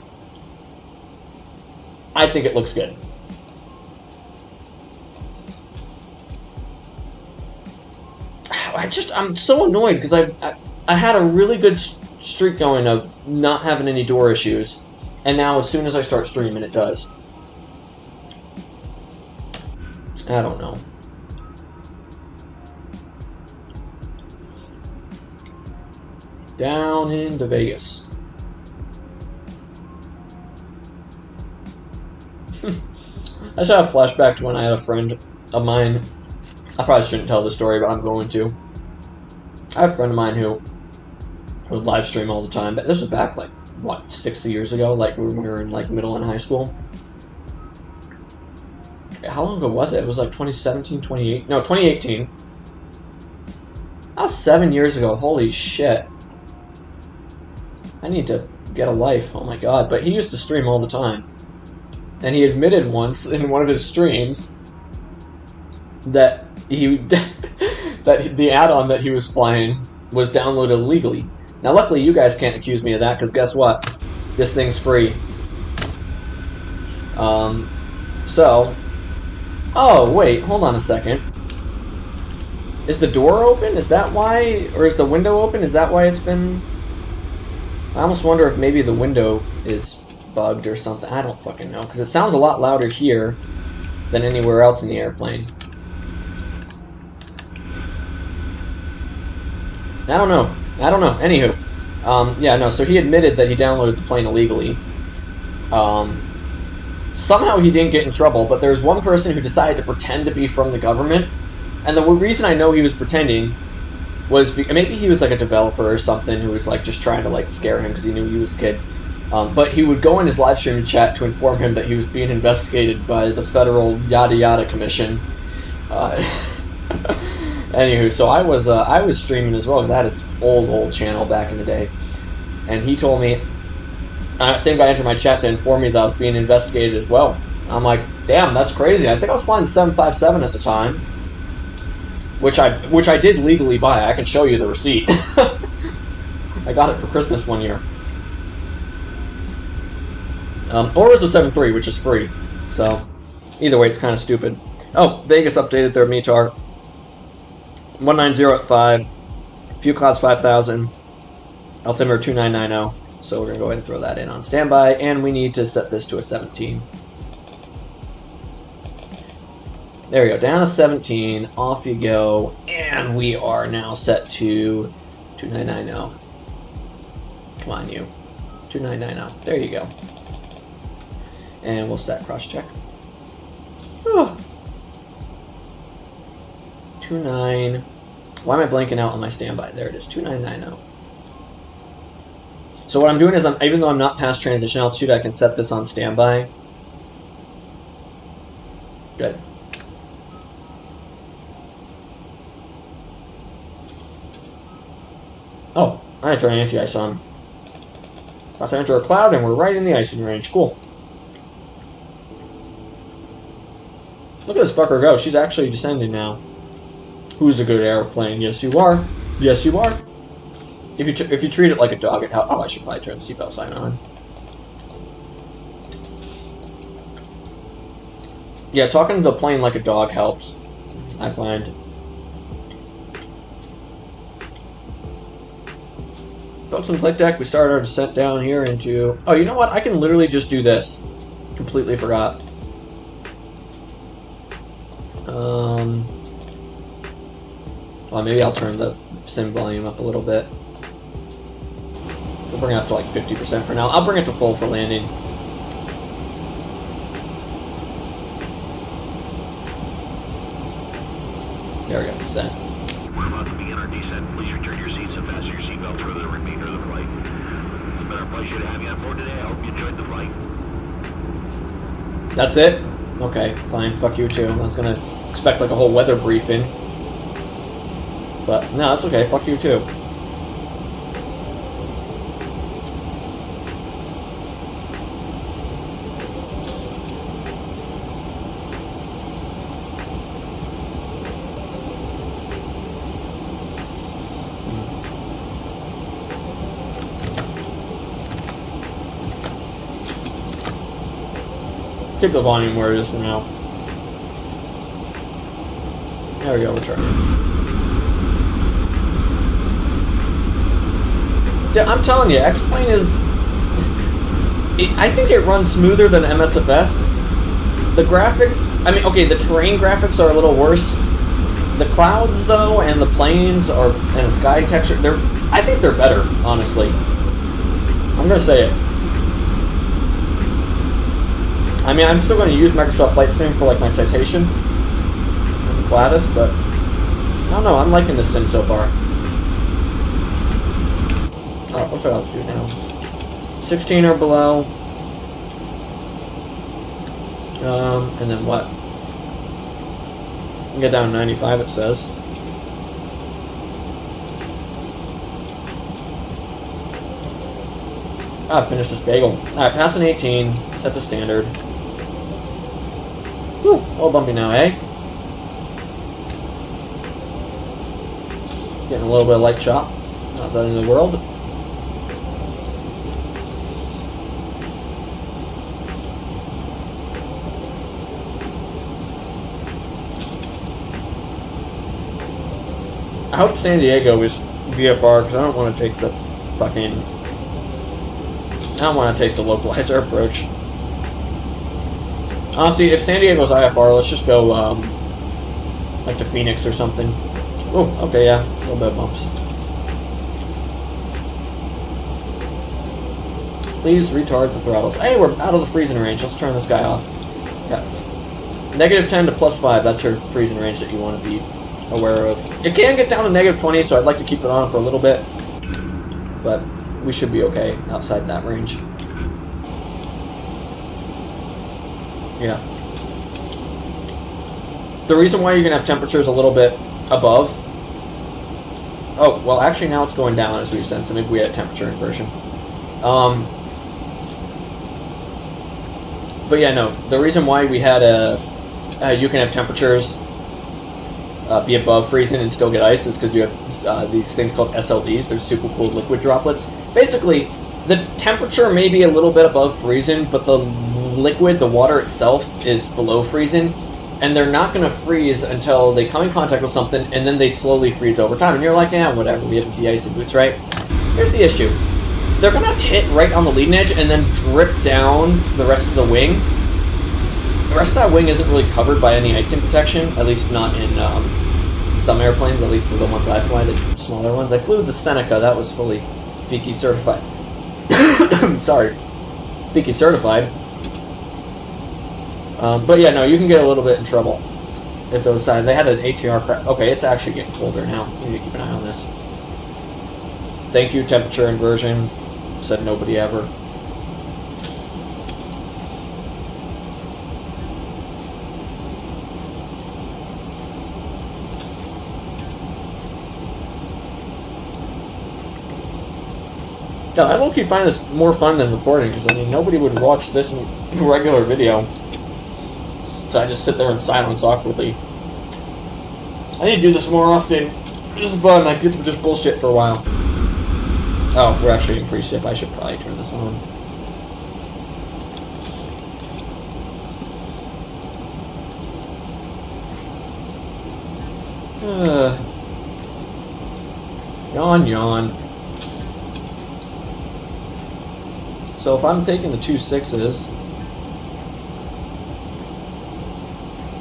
I think it looks good. I'm so annoyed because I had a really good streak going of not having any door issues, and now as soon as I start streaming, it does. I don't know. Down into Vegas. I just had a flashback to when I had a friend of mine. I probably shouldn't tell the story, but I'm going to. I have a friend of mine who would live stream all the time. But this was back, like, what, 6 years ago? Like, when we were in, like, middle and high school. How long ago was it? It was, like, 2017, 2018? No, 2018. That was 7 years ago. Holy shit. I need to get a life. Oh, my God. But he used to stream all the time. And he admitted once in one of his streams that that the add-on that he was flying was downloaded illegally. Now, luckily, you guys can't accuse me of that, because guess what? This thing's free. So... Oh, wait, hold on a second. Is the door open? Is that why? Or is the window open? Is that why it's been... I almost wonder if maybe the window is bugged or something. I don't fucking know, because it sounds a lot louder here than anywhere else in the airplane. I don't know. Anywho. Yeah, no, so he admitted that he downloaded the plane illegally. Somehow he didn't get in trouble, but there's one person who decided to pretend to be from the government. And the reason I know he was pretending was maybe he was like a developer or something who was like just trying to like scare him because he knew he was a kid. But he would go in his live stream chat to inform him that he was being investigated by the federal yada yada commission. Anywho, so I was streaming as well because I had an old channel back in the day, and he told me, same guy entered my chat to inform me that I was being investigated as well. I'm like, damn, that's crazy. I think I was flying 757 at the time, which I did legally buy. I can show you the receipt. I got it for Christmas one year. Or it was a 7.3, which is free. So either way, it's kind of stupid. Oh, Vegas updated their METAR. 190 at 5, Few Clouds 5000, altimeter 2990. So we're going to go ahead and throw that in on standby, and we need to set this to a 17. There we go, down to 17, off you go, and we are now set to 2990. Come on, you. 2990. There you go. And we'll set cross-check. 29. Why am I blanking out on my standby? There it is, 2990. So what I'm doing is, even though I'm not past transition altitude, I can set this on standby. Good. Oh, I enter an anti-ice on. About to enter a cloud, and we're right in the icing range. Cool. Look at this fucker go. She's actually descending now. Who's a good airplane? Yes, you are. Yes, you are. If you treat it like a dog, it helps. Oh, I should probably turn the seatbelt sign on. Yeah, talking to the plane like a dog helps, I find. Folks on the flight deck, we started our descent down here into... Oh, you know what? I can literally just do this. Completely forgot. Well, maybe I'll turn the sim volume up a little bit. We'll bring it up to like 50% for now. I'll bring it to full for landing. There we go, descent. We're about to begin our descent. Please return your seats and fasten your seatbelt for the remainder of the flight. It's been our pleasure to have you on board today. I hope you enjoyed the flight. That's it? Okay, fine. Fuck you too. I was gonna expect like a whole weather briefing. But, no, that's okay. Fuck you too. Keep the volume where it is for now. There we go, return. Yeah, I'm telling you, X-Plane is... I think it runs smoother than MSFS. The graphics... I mean, okay, the terrain graphics are a little worse. The clouds, though, and the planes, and the sky texture, I think they're better, honestly. I'm gonna say it. I mean, I'm still going to use Microsoft Flight Sim for, like, my citation. And Gladys, but... I don't know, I'm liking this sim so far. Oh, what's our altitude now? 16 or below. And then what? Get down to 95, it says. Ah, finish this bagel. Alright, passing 18. Set to standard. Whew, a little bumpy now, eh? Getting a little bit of light chop. Not that in the world. I hope San Diego is VFR because I don't want to take the fucking... I don't want to take the localizer approach. Honestly, if San Diego's IFR, let's just go, like to Phoenix or something. Oh, okay, yeah, a little bit of bumps. Please retard the throttles. Hey, we're out of the freezing range. Let's turn this guy off. Yeah. -10 to +5, that's your freezing range that you want to be aware of. It can get down to -20, so I'd like to keep it on for a little bit. But we should be okay outside that range. Yeah. The reason why you're going to have temperatures a little bit above... Oh, well, actually now it's going down as we ascend, so maybe we had a temperature inversion. But yeah, no, the reason why we had you can have temperatures be above freezing and still get ice is because you have these things called SLDs. They're super cooled liquid droplets. Basically, the temperature may be a little bit above freezing, but the liquid, the water itself, is below freezing, and they're not going to freeze until they come in contact with something, and then they slowly freeze over time. And you're like, yeah, whatever, we have de-icing boots, right? Here's the issue. They're going to hit right on the leading edge and then drip down the rest of the wing. The rest of that wing isn't really covered by any icing protection, at least not in some airplanes, at least the ones I fly, the smaller ones. I flew the Seneca, that was fully FICI certified. Sorry, FICI certified. But yeah, no, you can get a little bit in trouble if those sides. They had an ATR crash. Okay, it's actually getting colder now. We need to keep an eye on this. Thank you, temperature inversion. Said nobody ever. God, I low-key find this more fun than recording, because I mean, nobody would watch this in regular video. So I just sit there in silence awkwardly. I need to do this more often. This is fun. I get to just bullshit for a while. Oh, we're actually getting pretty ship. I should probably turn this on. Yawn, yawn. So if I'm taking the 2 6s,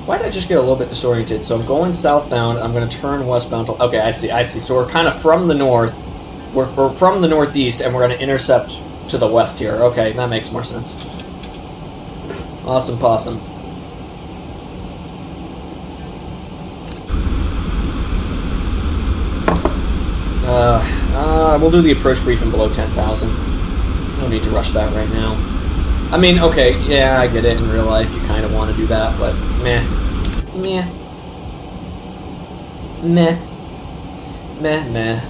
why did I just get a little bit disoriented? So I'm going southbound. I'm going to turn westbound. Okay, I see. I see. So we're kind of from the north. We're from the northeast, and we're going to intercept to the west here. Okay, that makes more sense. Awesome possum. We'll do the approach briefing below 10,000. No need to rush that right now. I mean, okay, yeah, I get it. In real life, you kind of want to do that, but meh. Meh. Meh. Meh, meh.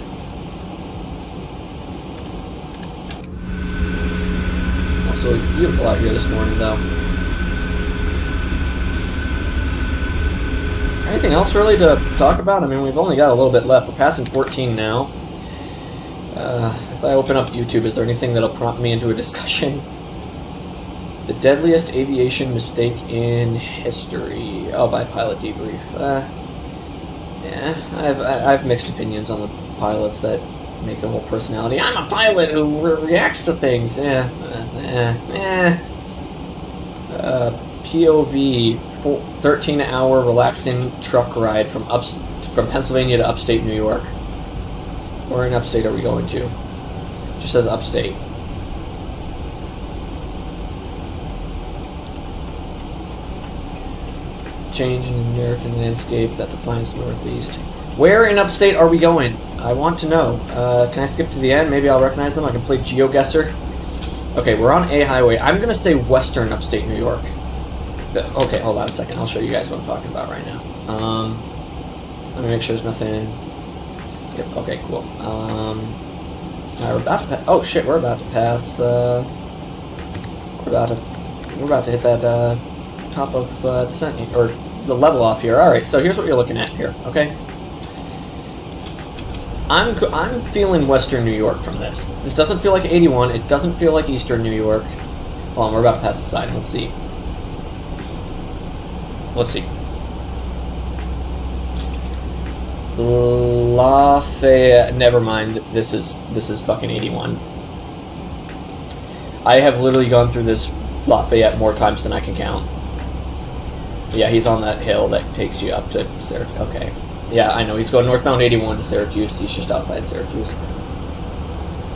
Absolutely beautiful out here this morning, though. Anything else really to talk about? I mean, we've only got a little bit left. We're passing 14 now. If I open up YouTube, is there anything that'll prompt me into a discussion? The deadliest aviation mistake in history. Oh, by pilot debrief. Yeah, I have mixed opinions on the pilots that make their whole personality. I'm a pilot who reacts to things. POV 13-hour relaxing truck ride from Pennsylvania to upstate New York. Where in upstate are we going to? Just says upstate. Change in the American landscape that defines the Northeast. Where in upstate are we going? I want to know. Can I skip to the end? Maybe I'll recognize them. I can play GeoGuessr. Okay, we're on a highway. I'm going to say western upstate New York. Okay, hold on a second. I'll show you guys what I'm talking about right now. Let me make sure there's nothing... Yep, okay, cool. We're about to oh shit, we're about to pass, we're about to hit that, top of, descent, or the level off here. Alright, so here's what you're looking at here, okay? I'm feeling western New York from this. This doesn't feel like 81, it doesn't feel like eastern New York. Hold on, we're about to pass the sign, let's see. Let's see. Lafayette. Never mind. This is fucking 81. I have literally gone through this Lafayette more times than I can count. Yeah, he's on that hill that takes you up to Syracuse. Okay. Yeah, I know. He's going northbound 81 to Syracuse. He's just outside Syracuse.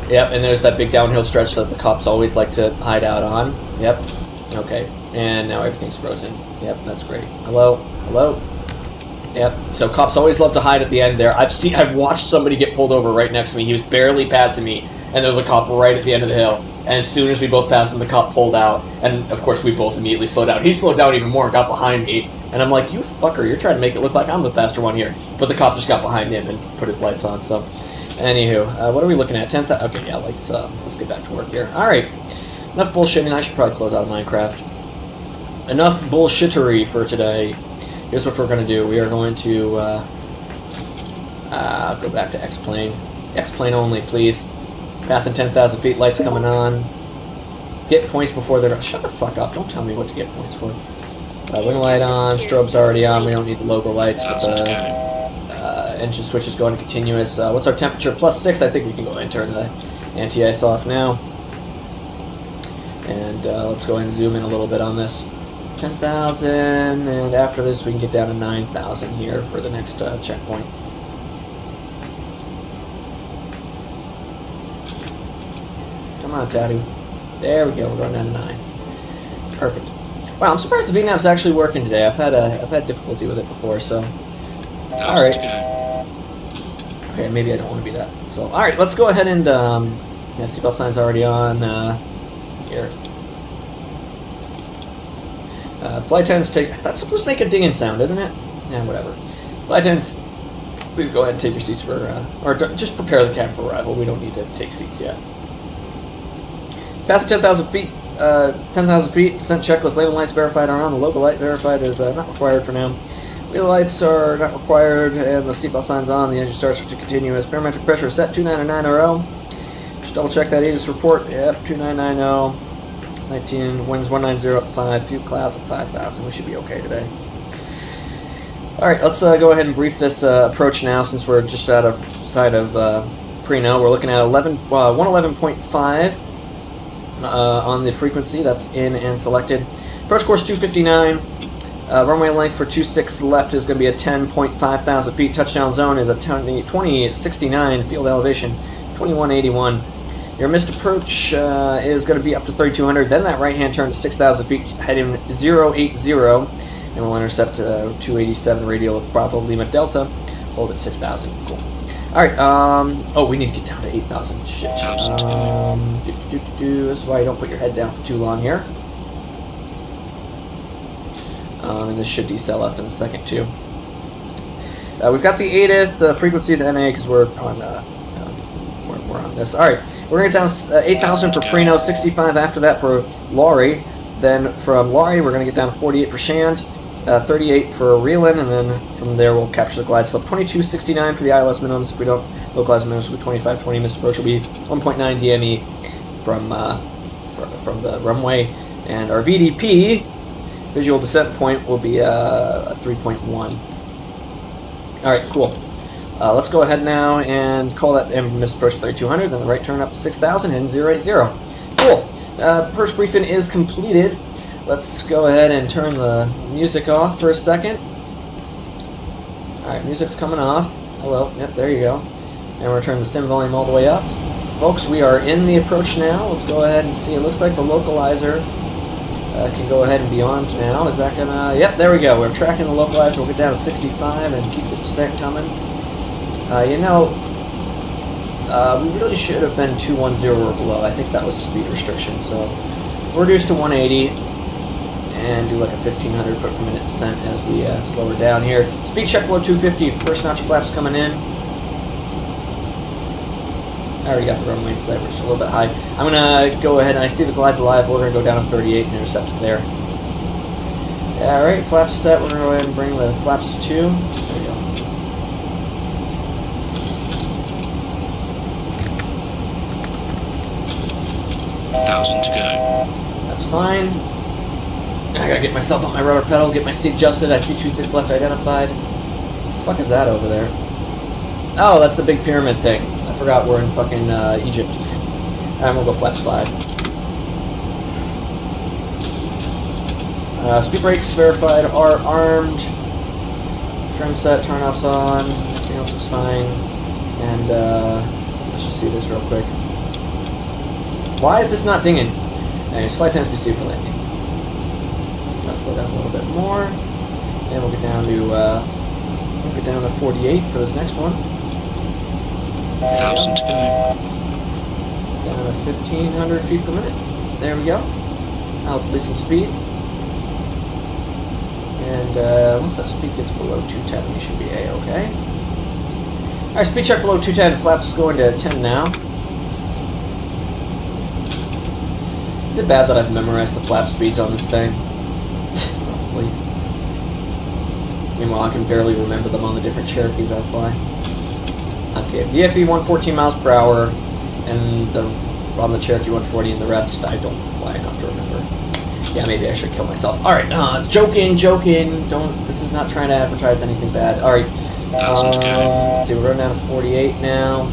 Yep, and there's that big downhill stretch that the cops always like to hide out on. Yep. Okay. And now everything's frozen. Yep, that's great. Hello? Hello? Yep. So cops always love to hide at the end there. I've watched somebody get pulled over right next to me. He was barely passing me, and there was a cop right at the end of the hill. And as soon as we both passed him, the cop pulled out, and of course we both immediately slowed down. He slowed down even more and got behind me, and I'm like, you fucker, you're trying to make it look like I'm the faster one here. But the cop just got behind him and put his lights on. So, anywho, what are we looking at? 10th? Okay, yeah, let's get back to work here. All right, enough bullshitting. I should probably close out of Minecraft. Enough bullshittery for today. Here's what we're going to do. We are going to go back to X-Plane. X-Plane only, please. Passing 10,000 feet, lights coming on. Get points before they're... Shut the fuck up. Don't tell me what to get points for. Wing light on. Strobe's already on. We don't need the logo lights, but the engine switch is going continuous. What's our temperature? +6. I think we can go ahead and turn the anti-ice off now. And let's go ahead and zoom in a little bit on this. 10,000, and after this we can get down to 9,000 here for the next checkpoint. Come on, Tattoo. There we go. We're going down to 9. Perfect. Wow, I'm surprised the VNav's actually working today. I've had difficulty with it before, so. All right. Okay, maybe I don't want to be that. So, all right, let's go ahead and yeah, seatbelt sign's already on here. Flight attendants take... That's supposed to make a dinging sound, isn't it? Yeah, whatever. Flight attendants, please go ahead and take your seats for... or just prepare the cabin for arrival. We don't need to take seats yet. Past 10,000 feet. 10,000 feet, descent checklist, landing lights verified are on, the local light verified is not required for now. Wheel lights are not required, and the seatbelt sign's on, the engine starts to continuous. Barometric pressure set 29990. Just double check that ATIS report, yep, 2990. 19, winds 190 at 5, few clouds at 5,000, we should be okay today. Alright, let's go ahead and brief this approach now, since we're just out of sight of Prino. We're looking at 111.5 on the frequency, that's in and selected. Approach course 259, runway length for 26 left is going to be at 10.5 thousand feet. Touchdown zone is a 2069, field elevation 2181. Your missed approach is going to be up to 3,200, then that right hand turn to 6,000 feet, heading 080, and we'll intercept 287 radial of Bravo Lima Delta, hold at 6,000, cool. Alright, oh, we need to get down to 8,000, shit. This is why you don't put your head down for too long here. And this should decel us in a second, too. We've got the ATIS, frequencies NA, because we're on this. Alright, we're going to get down 8,000 for Prino, 65 after that for Laurie. Then from Laurie, we're going to get down to 48 for Shand, 38 for Reelin, and then from there we'll capture the glide slope. 2269 for the ILS minimums. If we don't localize minimums, will be 2520. Missed approach will be 1.9 DME from the runway. And our VDP, visual descent point, will be a 3.1. Alright, cool. Let's go ahead now and call that missed approach 3,200, then the right turn up to 6,000 and 080. Cool. First briefing is completed. Let's go ahead and turn the music off for a second. Alright, music's coming off. Hello. Yep, there you go. And we're turning the sim volume all the way up. Folks, we are in the approach now. Let's go ahead and see. It looks like the localizer can go ahead and be armed now. Is that gonna... Yep, there we go. We're tracking the localizer. We'll get down to 65 and keep this descent coming. You know, we really should have been 210 or below. I think that was a speed restriction, so we'll reduce to 180 and do like a 1,500 foot per minute descent as we slow her down here. Speed check below 250. First notch of flaps coming in. I already got the runway in sight, which is a little bit high. I'm gonna go ahead and I see the glide's alive. We're gonna go down to 38 and intercept it there. Alright, flaps set. We're gonna go ahead and bring the flaps to 2. There we go. To go. That's fine. I gotta get myself on my rudder pedal, get my seat adjusted. I see 26 left identified. What the fuck is that over there? Oh, that's the big pyramid thing. I forgot we're in fucking Egypt. Alright, we'll go flaps 5. Speed brakes verified are armed. Trim set, turn offs on. Everything else looks fine. And let's just see this real quick. Why is this not dinging? Anyways, flight time speed for landing. I'll slow down a little bit more, and we'll get down to 48 for this next one. 1,000 to go. Down to 1,500 feet per minute. There we go. I'll bleed some speed, and once that speed gets below 210, we should be a-okay. All right, speed check below 210. Flaps going to 10 now. Is it bad that I've memorized the flap speeds on this thing? Probably. Meanwhile, I can barely remember them on the different Cherokees I fly. Okay, VFE 114 miles per hour, and on the Cherokee 140, and the rest I don't fly enough to remember. Yeah, maybe I should kill myself. Alright, joking. Don't. This is not trying to advertise anything bad. Alright. Let's see, we're going down to 48 now.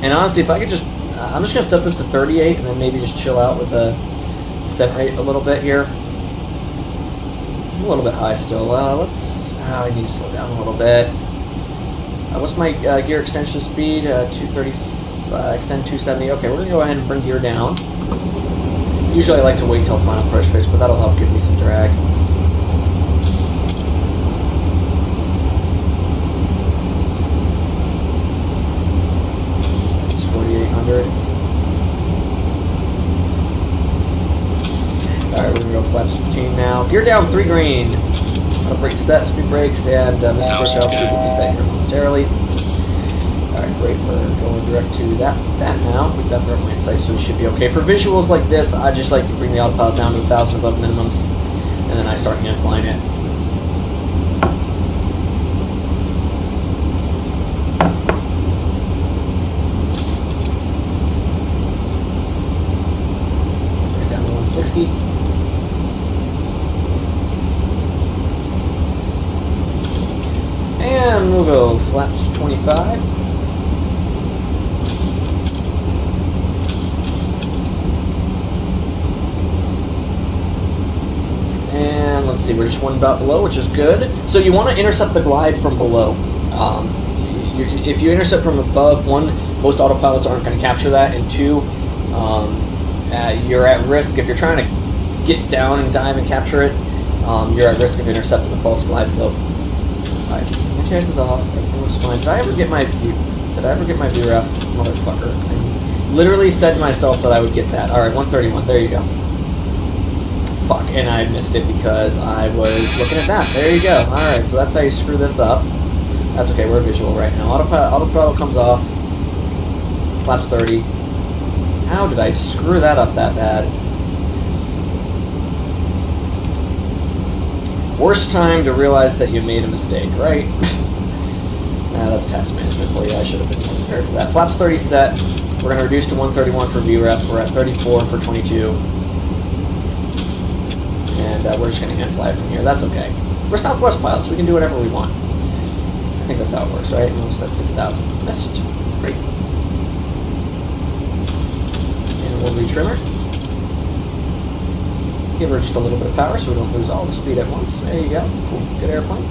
And honestly, if I could just... I'm just going to set this to 38 and then maybe just chill out with the descent rate a little bit here. I'm a little bit high still. I need to slow down a little bit. What's my gear extension speed? 230, extend 270. Okay, we're going to go ahead and bring gear down. Usually I like to wait till final crush fix, but that'll help give me some drag. Alright, we're going to go flaps 15 now. Gear down 3 green. Auto brake set, speed brakes, and Mr. Push Altitude will be set here momentarily. Alright, great. We're going direct to that now. We've got the runway in sight, so we should be okay. For visuals like this, I just like to bring the autopilot down to 1,000 above minimums, and then I start hand flying it. Right down to 160. And we'll go flaps 25. And let's see, we're just one dot below, which is good. So you want to intercept the glide from below. If you intercept from above, one, most autopilots aren't going to capture that, and two, you're at risk if you're trying to get down and dive and capture it. You're at risk of intercepting the false glide slope. Alright, my chase is off. Everything looks fine. Did I ever get my VRF? Motherfucker. I literally said to myself that I would get that. Alright, 131. There you go. Fuck, and I missed it because I was looking at that. There you go. Alright, so that's how you screw this up. That's okay, we're visual right now. Auto throttle comes off. Flaps 30. How did I screw that up that bad? Worst time to realize that you made a mistake, right? That's task management for you. I should have been more prepared for that. Flaps 30 set. We're going to reduce to 131 for VREF. We're at 34 for 22. And we're just going to hand fly from here. That's okay. We're Southwest pilots. We can do whatever we want. I think that's how it works, right? We'll set 6,000. Missed. Great. And we'll retrim her. Give her just a little bit of power so we don't lose all the speed at once. There you go. Cool. Good airplane.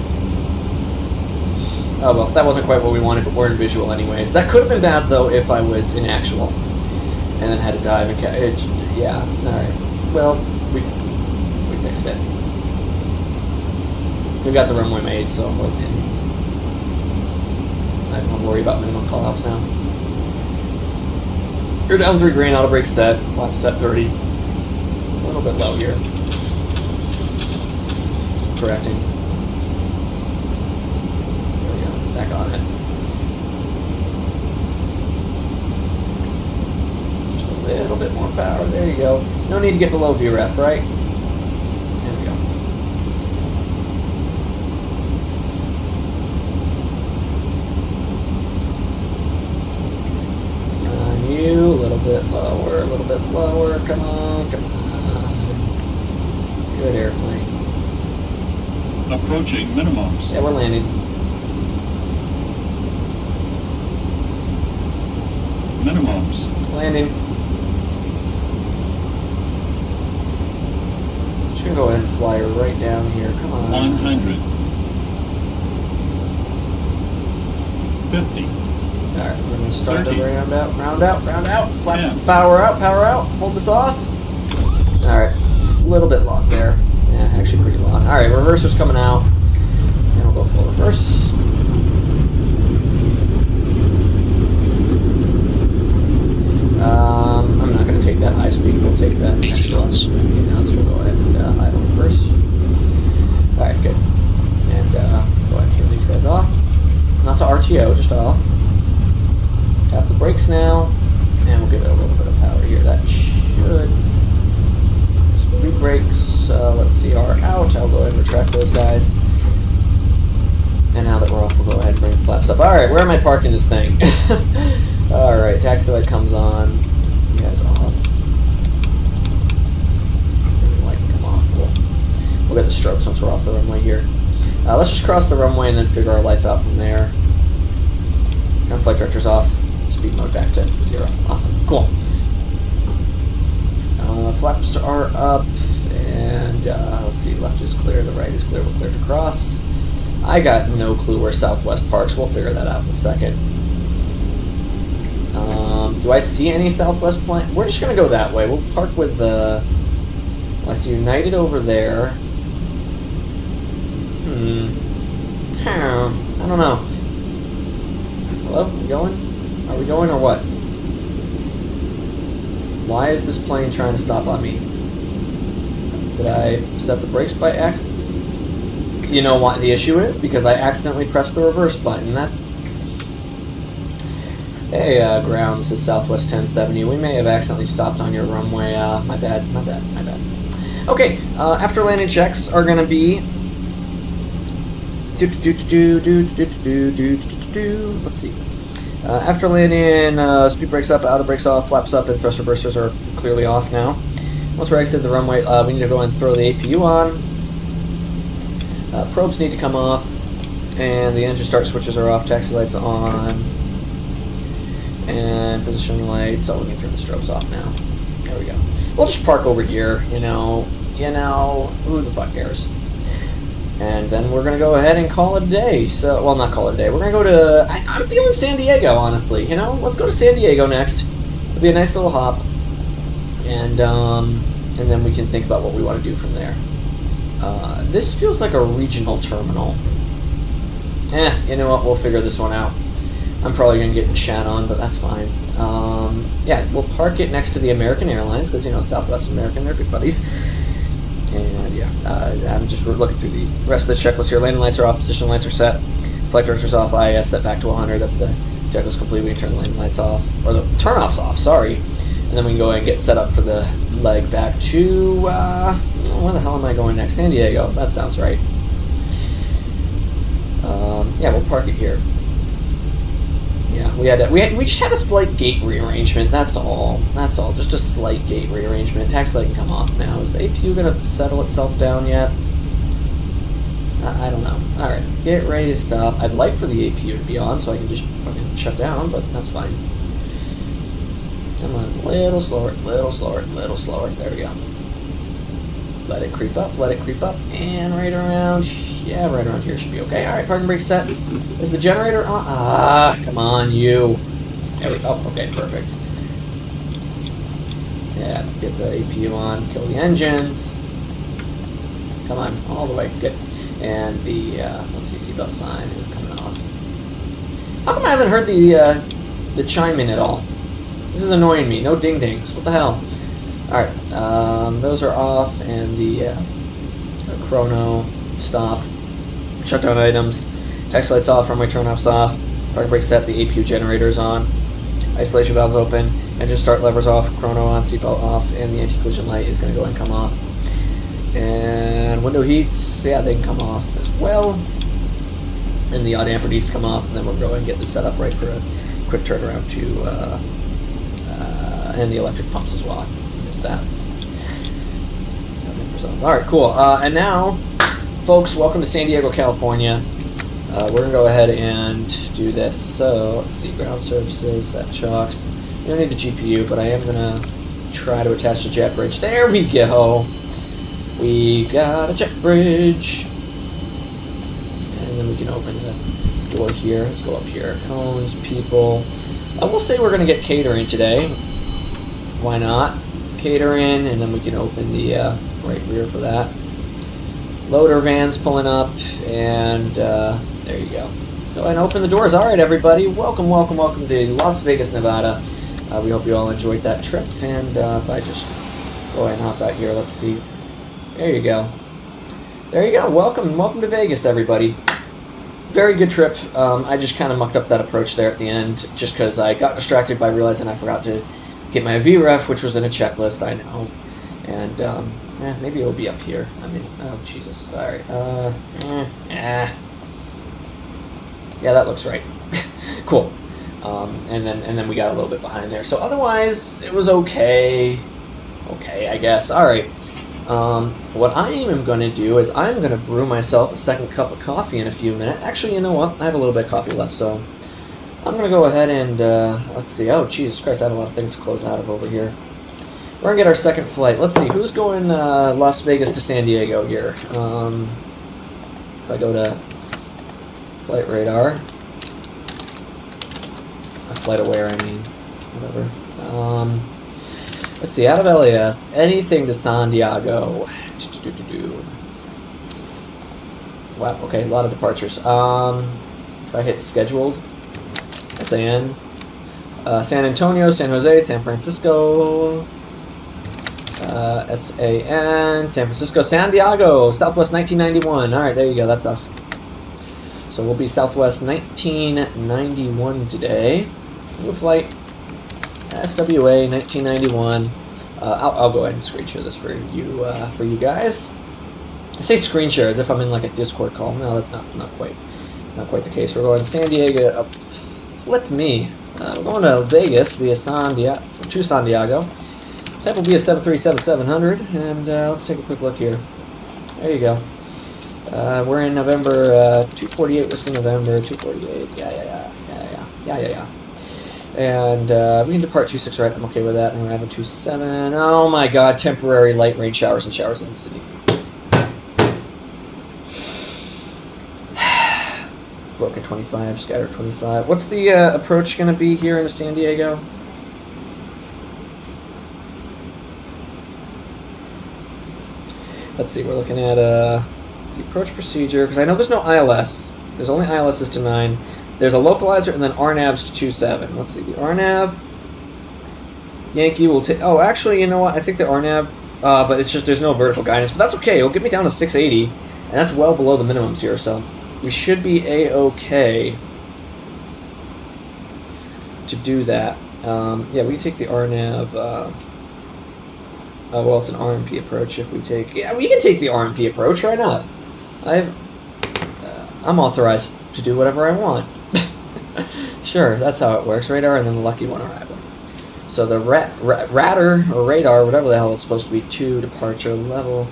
Oh well, that wasn't quite what we wanted, but we're in visual anyways. That could have been bad, though, if I was in actual. And then had to dive and catch. Yeah, alright. Well, we fixed it. We've got the runway made, so I don't have to worry about minimum callouts now. You're down 3 grain, auto brake set, flap set 30. A little bit low here. Correcting. There we go, back on it. Just a little bit more power, there you go. No need to get below VREF, right? There we go. You, a little bit lower, come on, come on. Good airplane. Approaching minimums. Yeah, we're landing. Minimums. Landing. Just gonna go ahead and fly her right down here, come on. 100. 50. Alright, we're gonna start 30. the round out. Flat, Yeah. power out. Hold this off. Alright, a little bit long there. Yeah, actually pretty long. Alright, reverser's coming out. And we'll go full reverse. I'm not gonna take that high speed, we'll take that extra 80 knots. We'll go ahead and idle reverse. Alright, good. And go ahead and turn these guys off. Not to RTO, just off. Tap the brakes now, and we'll give it a little bit of power here. That should. Speed brakes, let's see, are out. I'll go ahead and retract those guys. And now that we're off, we'll go ahead and bring the flaps up. Alright, where am I parking this thing? Alright, taxi light comes on. You guys off. Light come off. We'll get the strobes once we're off the runway here. Let's just cross the runway and then figure our life out from there. Ground flight director's off. Speed mode back to 0. Awesome. Cool. Flaps are up, and let's see, left is clear, the right is clear, we're clear to cross. I got no clue where Southwest parks, we'll figure that out in a second. Do I see any Southwest plane? We're just going to go that way. We'll park with the... I see United over there. I don't know. Hello? Are we going? Are we going or what? Why is this plane trying to stop on me? Did I set the brakes by accident? You know what the issue is? Because I accidentally pressed the reverse button. Hey, ground, this is Southwest 1070. We may have accidentally stopped on your runway. My bad. Okay, after landing checks are gonna be... Let's see. After landing, speed brakes up, outer brakes off, flaps up, and thrust reversers are clearly off now. Once we're exited the runway, we need to go and throw the APU on. Probes need to come off, and the engine start switches are off, taxi lights on. And position lights, we can turn the strobes off now. There we go. We'll just park over here, you know, who the fuck cares? And then we're gonna go ahead and call it a day. So, well, not call it a day. We're gonna go to, I'm feeling San Diego, honestly, you know? Let's go to San Diego next. It'll be a nice little hop. And then we can think about what we want to do from there. This feels like a regional terminal. You know what, we'll figure this one out. I'm probably going to get chat on, but that's fine. Yeah, we'll park it next to the American Airlines, because, you know, Southwest American, they're good buddies. And, yeah, I'm just looking through the rest of the checklist here. Landing lights are off, position lights are set, flight directors off, IAS set back to 100. That's the checklist complete. We can turn the landing lights off, or the turn-offs off, sorry. And then we can go ahead and get set up for the leg back to, where the hell am I going next? San Diego, that sounds right. Yeah, we'll park it here. Yeah, we just had a slight gate rearrangement. That's all. Just a slight gate rearrangement. Taxi light can come off now. Is the APU gonna settle itself down yet? I don't know. All right, get ready to stop. I'd like for the APU to be on so I can just fucking shut down, but that's fine. Come on, little slower. There we go. Let it creep up, and right around here should be okay. All right, parking brake set. Is the generator on? Come on, you. There we go. Okay, perfect. Yeah, get the APU on, kill the engines. Come on, all the way, good. And the, let's see, seatbelt sign is coming off. How come I haven't heard the chime in at all? This is annoying me. No ding-dings. What the hell? Alright, those are off, and the chrono stopped. Shutdown items. Taxi lights off, runway turn-offs off. Parking brake set, the APU generator's on. Isolation valves open. Engine start levers off, chrono on, seatbelt off, and the anti-collision light is going to go and come off. And window heats, yeah, they can come off as well. And the odd damper needs to come off, and then we'll go and get this set up right for a quick turnaround to, and the electric pumps as well. I missed that. Alright, cool. And now, folks, welcome to San Diego, California. We're going to go ahead and do this. So, let's see, ground services, set chocks. We don't need the GPU, but I am going to try to attach the jet bridge. There we go! We got a jet bridge! And then we can open the door here. Let's go up here. Cones, people. We'll say we're going to get catering today. Why not? Catering, and then we can open the right rear for that. Loader vans pulling up, and there you go. Go ahead and open the doors. Alright, everybody. Welcome to Las Vegas, Nevada. We hope you all enjoyed that trip, and if I just go ahead and hop out here, let's see. There you go. There you go. Welcome to Vegas, everybody. Very good trip. I just kind of mucked up that approach there at the end, just because I got distracted by realizing I forgot to get my VREF, which was in a checklist, I know. And, maybe it'll be up here. I mean, oh, Jesus. Alright, yeah, that looks right. Cool. And then we got a little bit behind there. So otherwise, it was okay. Okay, I guess. Alright. What I am going to do is I'm going to brew myself a second cup of coffee in a few minutes. Actually, you know what? I have a little bit of coffee left, so I'm going to go ahead and, let's see. Oh, Jesus Christ, I have a lot of things to close out of over here. We're going to get our second flight. Let's see, who's going Las Vegas to San Diego here? If I go to Flight Radar. Flight Aware, I mean. Whatever. Let's see, out of LAS, anything to San Diego. Wow, okay, a lot of departures. If I hit scheduled, SAN, San Antonio, San Jose, San Francisco, SAN, San Francisco, San Diego, Southwest 1991. Alright, there you go, that's us. So we'll be Southwest 1991 today. New flight, SWA 1991. I'll go ahead and screen share this for you guys. I say screen share as if I'm in like a Discord call. No, that's not quite the case. We're going San Diego. Flip me. We're going to Vegas via San Diego. Type will be a 737-700, and let's take a quick look here. There you go. We're in November 248, Whiskey November 248. Yeah. And we can depart 26 right. I'm okay with that. And we're having 27. Oh my God! Temporary light rain showers in the city. Broken 25, scattered 25. What's the approach going to be here into San Diego? Let's see, we're looking at the approach procedure, because I know there's no ILS. There's only ILSs to 9. There's a localizer and then RNAVs to 27. Let's see, the RNAV, Yankee will take, oh, actually, you know what, I think the RNAV, but it's just, there's no vertical guidance, but that's okay, it'll get me down to 680, and that's well below the minimums here, so we should be A-okay to do that. Yeah, we can take the RNAV, well, it's an RMP approach if we take, yeah, we can take the RMP approach, why not? I'm authorized to do whatever I want. Sure, that's how it works. Radar and then the lucky one arrival. So the radar, or radar, whatever the hell it's supposed to be, 2 departure level.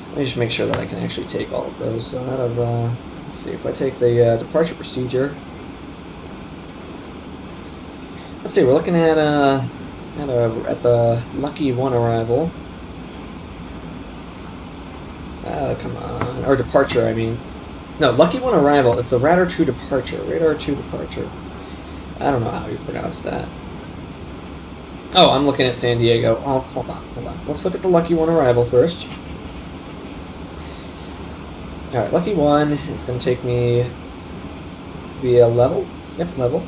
Let me just make sure that I can actually take all of those. So out of, let's see, if I take the departure procedure. Let's see, we're looking at the lucky one arrival. Come on, or departure, I mean. No, lucky one arrival. It's a radar 2 departure. Radar 2 departure. I don't know how you pronounce that. Oh, I'm looking at San Diego. Oh, hold on. Let's look at the lucky one arrival first. Alright, lucky one is going to take me via level. Yep, level.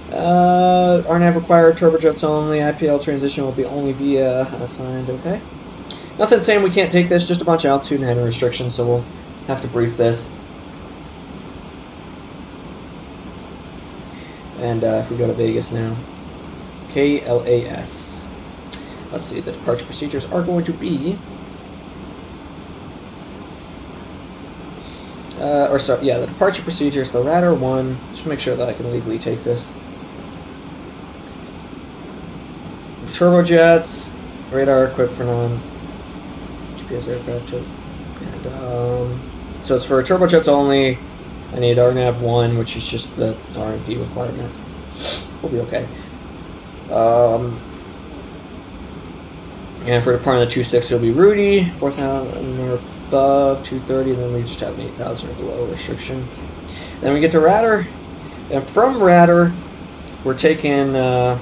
RNAV required, turbojets only, IPL transition will be only via assigned, okay. Nothing saying we can't take this, just a bunch of altitude and heading restrictions, so we'll have to brief this. And if we go to Vegas now, KLAS. Let's see, the departure procedures are going to be, the departure procedures, the radar 1, just make sure that I can legally take this. Turbojets, radar equipped for non-GPS aircraft too. And, so it's for turbojets only. I need RNAV 1, which is just the RMP requirement. We'll be okay. And for departing the 26, it'll be Rudy, 4,000 or above, 230, and then we just have an 8,000 or below restriction. Then we get to radar, and from radar, we're taking, we're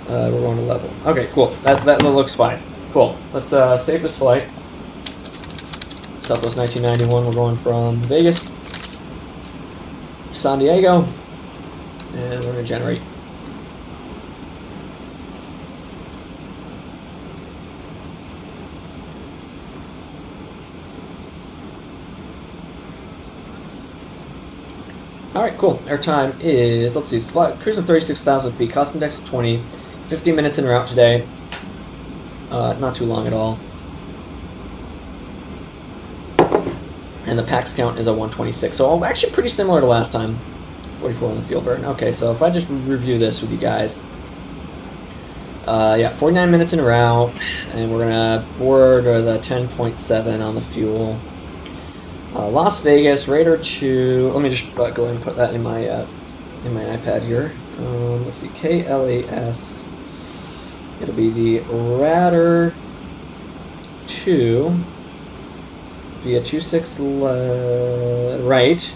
going to level. Okay, cool. That looks fine. Cool. Let's save this flight. Southwest 1991, we're going from Vegas, San Diego, and we're going to generate. Alright, cool. Our time is, let's see, cruising 36,000 feet, cost index of 20, 15 minutes en route today. Not too long at all. And the PAX count is a 126, so actually pretty similar to last time. 44 on the fuel burn. Okay, so if I just review this with you guys. Yeah, 49 minutes en route, and we're gonna board the 10.7 on the fuel. Las Vegas, Radar 2. Let me just go ahead and put that in my iPad here. Let's see, KLAS. It'll be the Radar 2 via 26 right,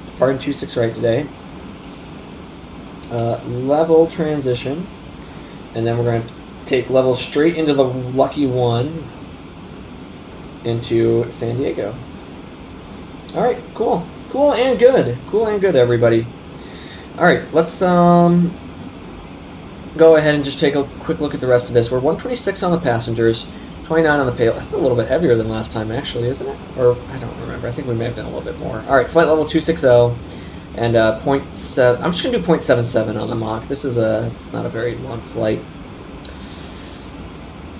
departing 26 right today. Level transition, and then we're going to take level straight into the lucky one into San Diego. All right, cool and good, everybody. All right, let's go ahead and just take a quick look at the rest of this. We're 126 on the passengers, 29 on the payload. That's a little bit heavier than last time, actually, isn't it? Or I don't remember. I think we may have done a little bit more. All right, flight level 260. And 0.7, I'm just going to do 0.77 on the Mach. This is not a very long flight.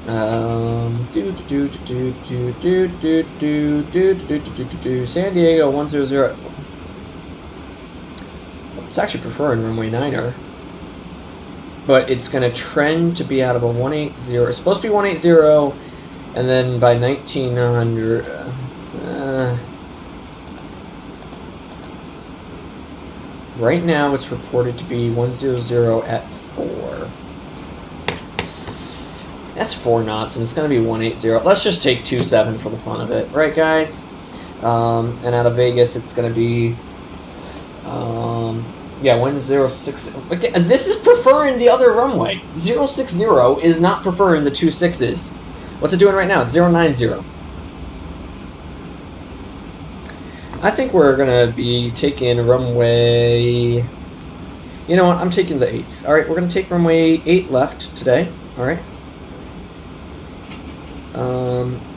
San Diego 100 at 4. It's actually preferring runway 9er. But it's going to trend to be out of a 180. It's supposed to be 180, and then by 1900... right now it's reported to be 100 at 4. That's 4 knots, and it's going to be 180. Let's just take 27 for the fun of it. Right, guys? And out of Vegas, it's going to be... yeah, 106. Again, this is preferring the other runway. 060 is not preferring the 26s. What's it doing right now? It's 090. I think we're going to be taking runway... You know what? I'm taking the 8s. Alright, we're going to take runway 8 left today. Alright.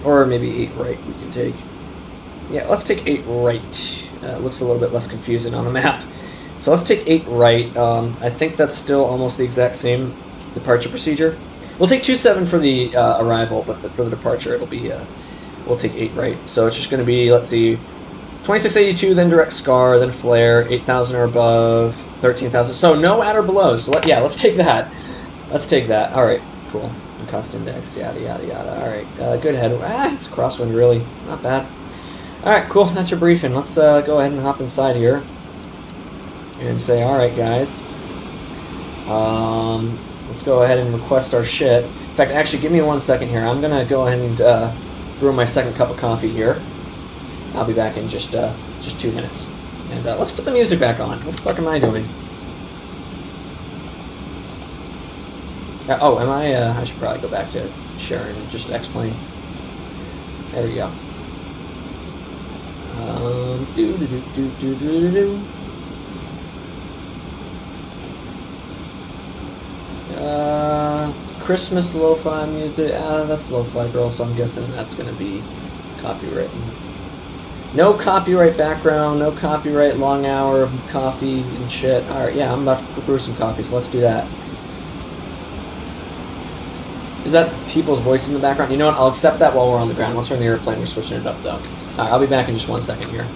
Or maybe 8 right we can take. Yeah, let's take 8 right. It looks a little bit less confusing on the map. So let's take 8 right. I think that's still almost the exact same departure procedure. We'll take 27 for the arrival, but for the departure it'll be, we'll take 8 right. So it's just going to be, let's see, 2682, then direct SCAR, then flare, 8,000 or above, 13,000. So no at or below. So yeah, let's take that. Let's take that. All right, cool. Cost index, yada, yada, yada. All right, good head. It's a crosswind, really. Not bad. All right, cool. That's your briefing. Let's go ahead and hop inside here and say, all right, guys. Let's go ahead and request our shit. In fact, actually, give me 1 second here. I'm going to go ahead and brew my second cup of coffee here. I'll be back in just 2 minutes. And let's put the music back on. What the fuck am I doing? Oh, am I should probably go back to Sharon and just explain. There we go. Christmas lo-fi music. That's lo-fi girl, so I'm guessing that's going to be copywritten. No copyright background, no copyright long hour of coffee and shit. Alright, yeah, I'm about to brew some coffee, so let's do that. Is that people's voices in the background? You know what? I'll accept that while we're on the ground. Once we're in the airplane, we're switching it up, though. Alright, I'll be back in just 1 second here.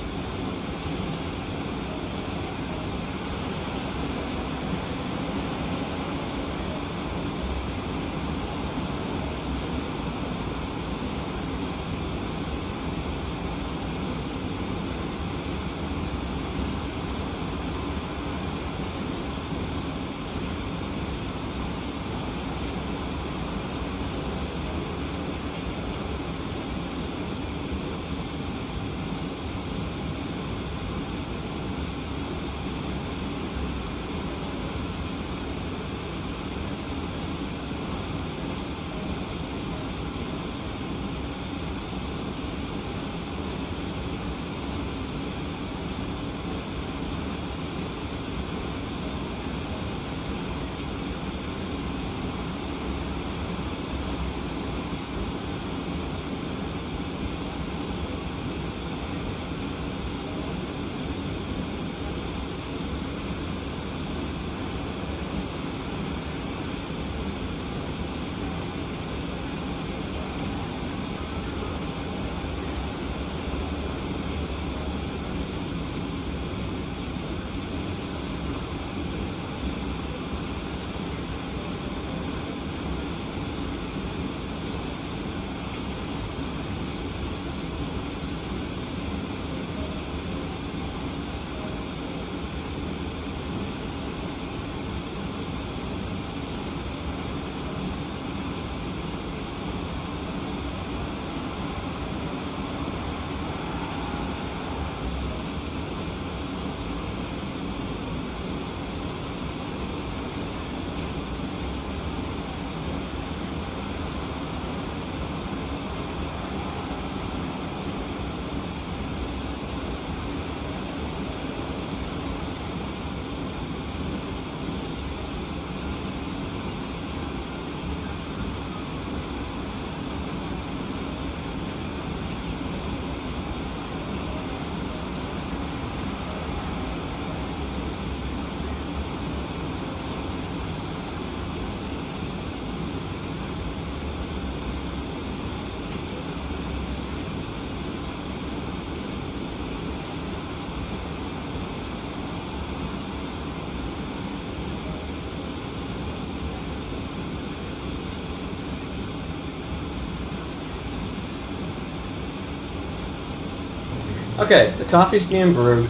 Okay, the coffee's being brewed.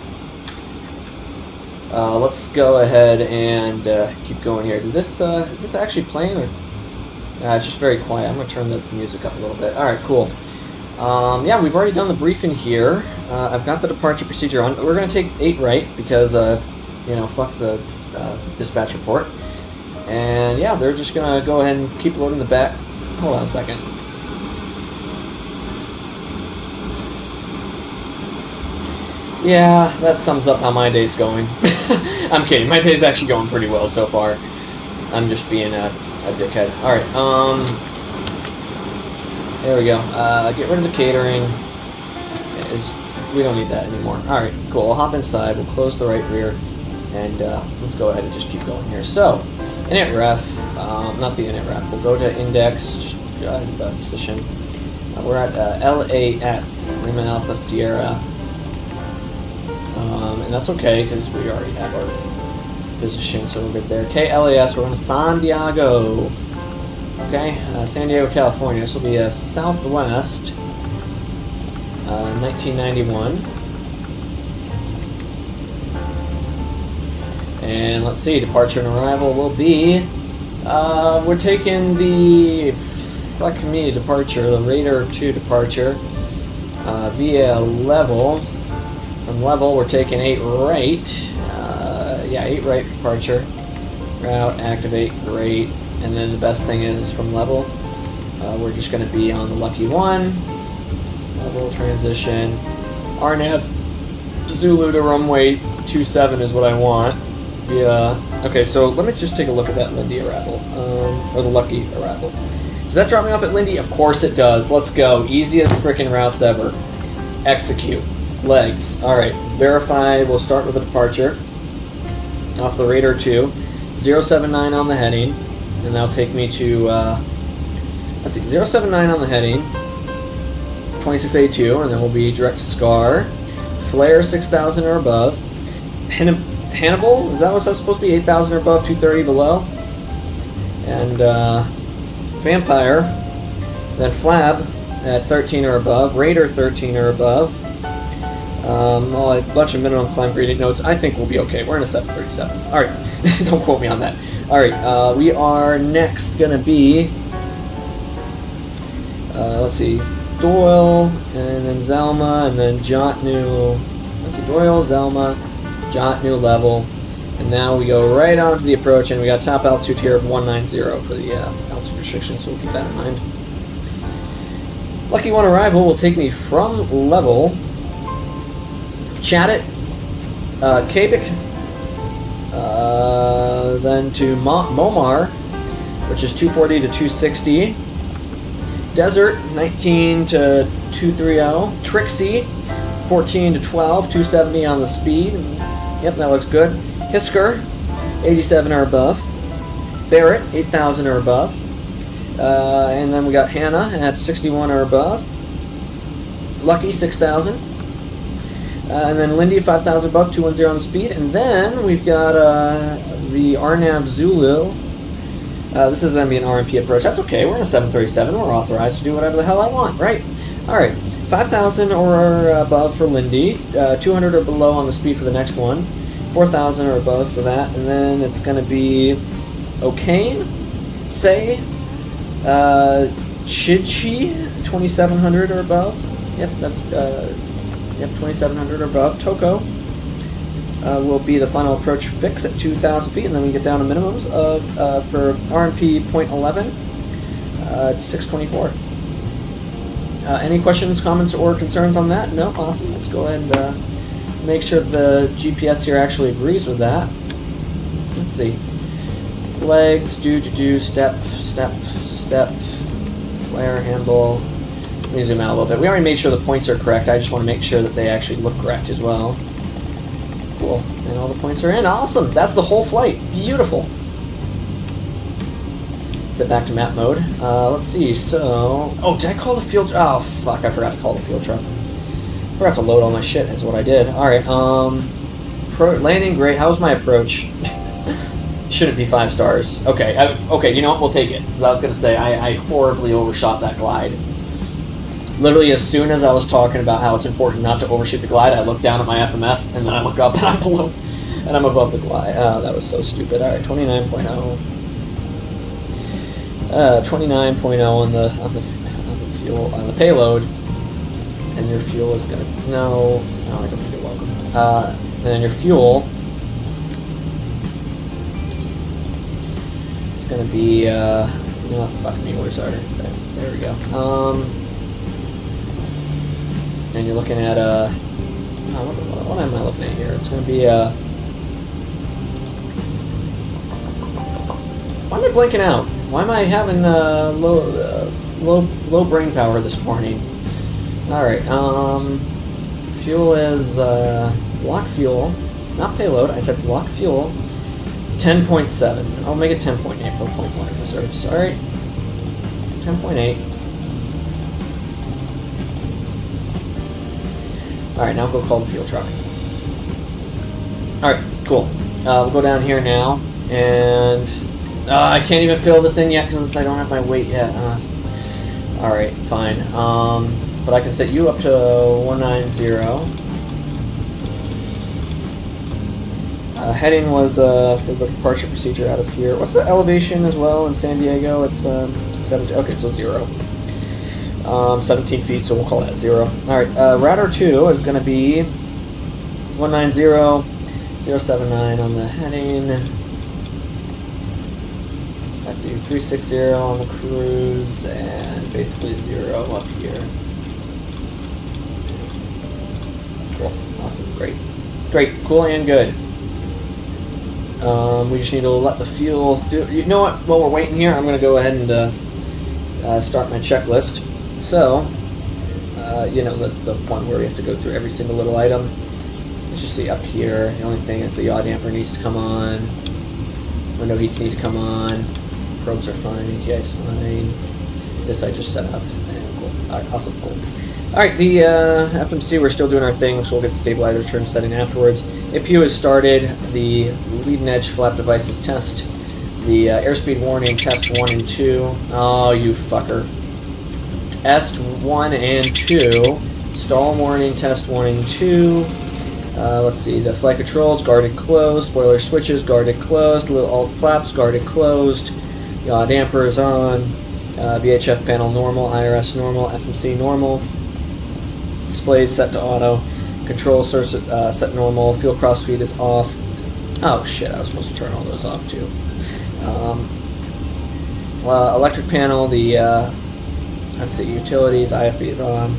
Let's go ahead and keep going here. Is this actually playing, or? It's just very quiet. I'm going to turn the music up a little bit. Alright, cool. Yeah, we've already done the briefing here. I've got the departure procedure on. We're going to take 8 right, because, you know, fuck the dispatch report. And yeah, they're just going to go ahead and keep loading the back. Hold on a second. Yeah, that sums up how my day's going. I'm kidding. My day's actually going pretty well so far. I'm just being a dickhead. Alright, there we go. Get rid of the catering. We don't need that anymore. Alright, cool. We'll hop inside. We'll close the right rear. And let's go ahead and just keep going here. So, init ref. Not the init ref. We'll go to index. Just position. We're at LAS. Lima Alpha Sierra. And that's okay, because we already have our position, so we're good there. KLAS, we're going to San Diego. Okay, San Diego, California. This will be a Southwest, 1991. And let's see, departure and arrival will be, we're taking the, fuck me, departure, the Raider 2 departure, via Level. From Level, we're taking 8 right. Yeah, 8 right departure. Route, activate, great. And then the best thing is from Level, we're just going to be on the lucky one. Level, transition. RNAV, Zulu to runway 27 is what I want. Okay, so let me just take a look at that Lindy arrival. Or the lucky arrival. Does that drop me off at Lindy? Of course it does. Let's go. Easiest frickin' routes ever. Execute. Legs. Alright, verify. We'll start with the departure off the Raider 2. 079 on the heading, and that'll take me to, let's see, 079 on the heading, 2682, and then we'll be direct to SCAR. Flare 6,000 or above. Hannibal, is that what's supposed to be? 8,000 or above, 230 below. And, Vampire, then Flab at 13 or above, Raider 13 or above. A bunch of minimum climb gradient notes. I think we'll be okay. We're in a 737. Alright, don't quote me on that. Alright, we are next going to be, let's see, Doyle, and then Zelma, and then Jotnu. Let's see, Doyle, Zelma, Jotnu Level. And now we go right on to the approach, and we got top altitude here of 190 for the altitude restriction, so we'll keep that in mind. Lucky One arrival will take me from Level, Chattit, Kabik, then to Momar, which is 240 to 260. Desert, 19 to 230. Trixie, 14 to 12, 270 on the speed. Yep, that looks good. Hisker, 87 or above. Barrett, 8,000 or above. And then we got Hannah at 61 or above. Lucky, 6,000. And then Lindy, 5,000 above, 210 on the speed. And then we've got the RNAV Zulu. This is going to be an RMP approach. That's okay. We're in a 737. We're authorized to do whatever the hell I want, right? Alright. 5,000 or above for Lindy. 200 or below on the speed for the next one. 4,000 or above for that. And then it's going to be O'Kane, Say, Chidchi, 2,700 or above. Yep, that's... Yep, 2,700 or above. Toko will be the final approach fix at 2,000 feet, and then we get down to minimums of, for RMP .11, 624. Any questions, comments, or concerns on that? No? Awesome. Let's go ahead and make sure the GPS here actually agrees with that. Let's see. Legs, do, step, step, step, flare, handle. Let me zoom out a little bit. We already made sure the points are correct. I just want to make sure that they actually look correct as well. Cool. And all the points are in. Awesome. That's the whole flight. Beautiful. Set back to map mode. Let's see. So... Oh, did I call the field... Oh, fuck. I forgot to call the field truck. Forgot to load all my shit is what I did. Alright. Landing, great. How's my approach? Shouldn't be 5 stars. Okay. Okay, you know what? We'll take it. Because I was going to say, I horribly overshot that glide. Literally, as soon as I was talking about how it's important not to overshoot the glide, I look down at my FMS, and then I look up, and I'm below, and I'm above the glide. Oh, that was so stupid. All right, 29.0. 29.0 on the fuel on the payload, and your fuel is gonna no, I don't think you're welcome. And then your fuel is gonna be no, fuck me, where's our? Okay, there we go. And you're looking at what am I looking at here? It's going to be why am I blanking out? Why am I having low brain power this morning? All right. Fuel is block fuel, not payload. I block block fuel. 10.7. I'll make it 10.8 for 0.1 reserves. All right. 10.8. Alright, now go call the fuel truck. Alright, cool. We'll go down here now, and I can't even fill this in yet because I don't have my weight yet. Alright, fine. But I can set you up to 190. Heading was for the departure procedure out of here. What's the elevation as well in San Diego? It's 17. Okay, so 0. 17 feet, so we'll call that 0. Alright, Radar 2 is going to be 190.079 on the heading. That's 360 on the cruise, and basically 0 up here. Cool, awesome, great. Great, cool and good. We just need to let the fuel do. You know what? While we're waiting here, I'm going to go ahead and start my checklist. So, you know, the one where we have to go through every single little item. Let's just see up here. The only thing is the yaw damper needs to come on. Window heats need to come on. Probes are fine. ATI is fine. This I just set up. And cool. Alright, awesome, cool. Alright, the FMC, we're still doing our thing, so we'll get the stabilizer trim setting afterwards. APU has started. The leading edge flap devices test. The airspeed warning test 1 and 2. Oh, you fucker. Test 1 and 2. Stall warning test 1 and 2. Let's see, the flight controls guarded closed. Spoiler switches guarded closed. Little alt flaps guarded closed. Yaw dampers on. VHF panel normal. IRS normal. FMC normal. Displays set to auto. Control source set normal. Fuel crossfeed is off. Oh shit, I was supposed to turn all those off too. Electric panel, the let's see, utilities, IFE is on.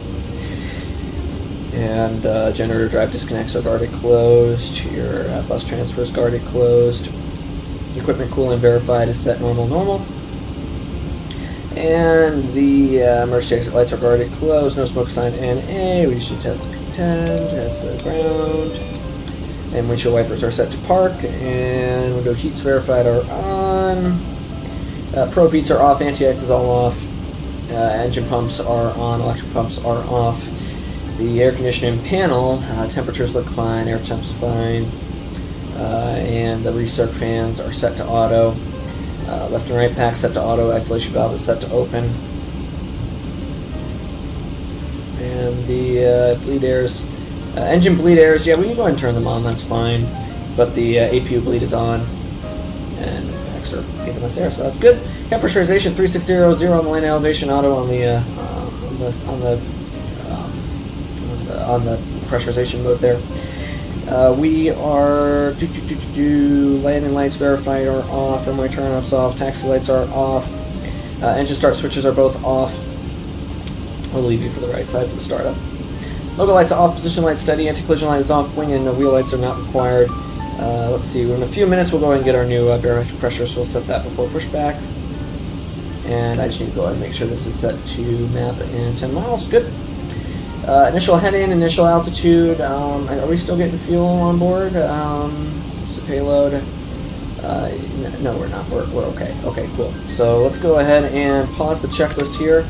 And generator drive disconnects are guarded closed. Your bus transfer is guarded closed. Equipment coolant verified is set normal normal. And the emergency exit lights are guarded closed. No smoke sign NA. We should test the P10, test the ground. And windshield wipers are set to park. And window heats verified are on. Probe heats are off. Anti-ice is all off. Engine pumps are on. Electric pumps are off. The air conditioning panel, temperatures look fine. Air temp's fine. And the recirc fans are set to auto. Left and right pack set to auto. Isolation valve is set to open. And the bleed airs, engine bleed airs, yeah, we can go ahead and turn them on, that's fine. But the APU bleed is on. And packs are giving us air, so that's good. Cap pressurization 3600, 0 on the line elevation, auto on the pressurization mode there. We are landing lights verified are off, runway turn-offs off, taxi lights are off, engine start switches are both off. We'll leave you for the right side for the startup. Logo lights are off, position lights steady, anti-collision light is off, wing and wheel lights are not required. Let's see, in a few minutes we'll go ahead and get our new barometric pressure, so we'll set that before pushback. And I just need to go ahead and make sure this is set to map and 10 miles, good. Initial heading, initial altitude, are we still getting fuel on board? What's the payload? No, we're not, we're okay. Okay, cool. So let's go ahead and pause the checklist here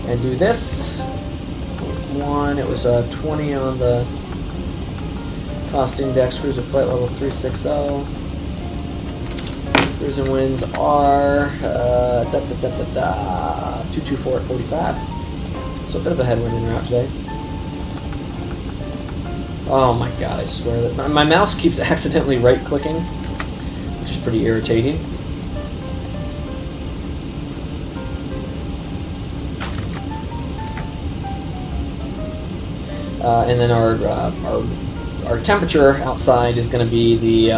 and do this. 1, it was 20 on the cost index, cruiser flight level 360. Cruising winds are 224 at 45. So a bit of a headwind en route today. Oh my god, I swear that my mouse keeps accidentally right-clicking, which is pretty irritating. And then our temperature outside is going to be the...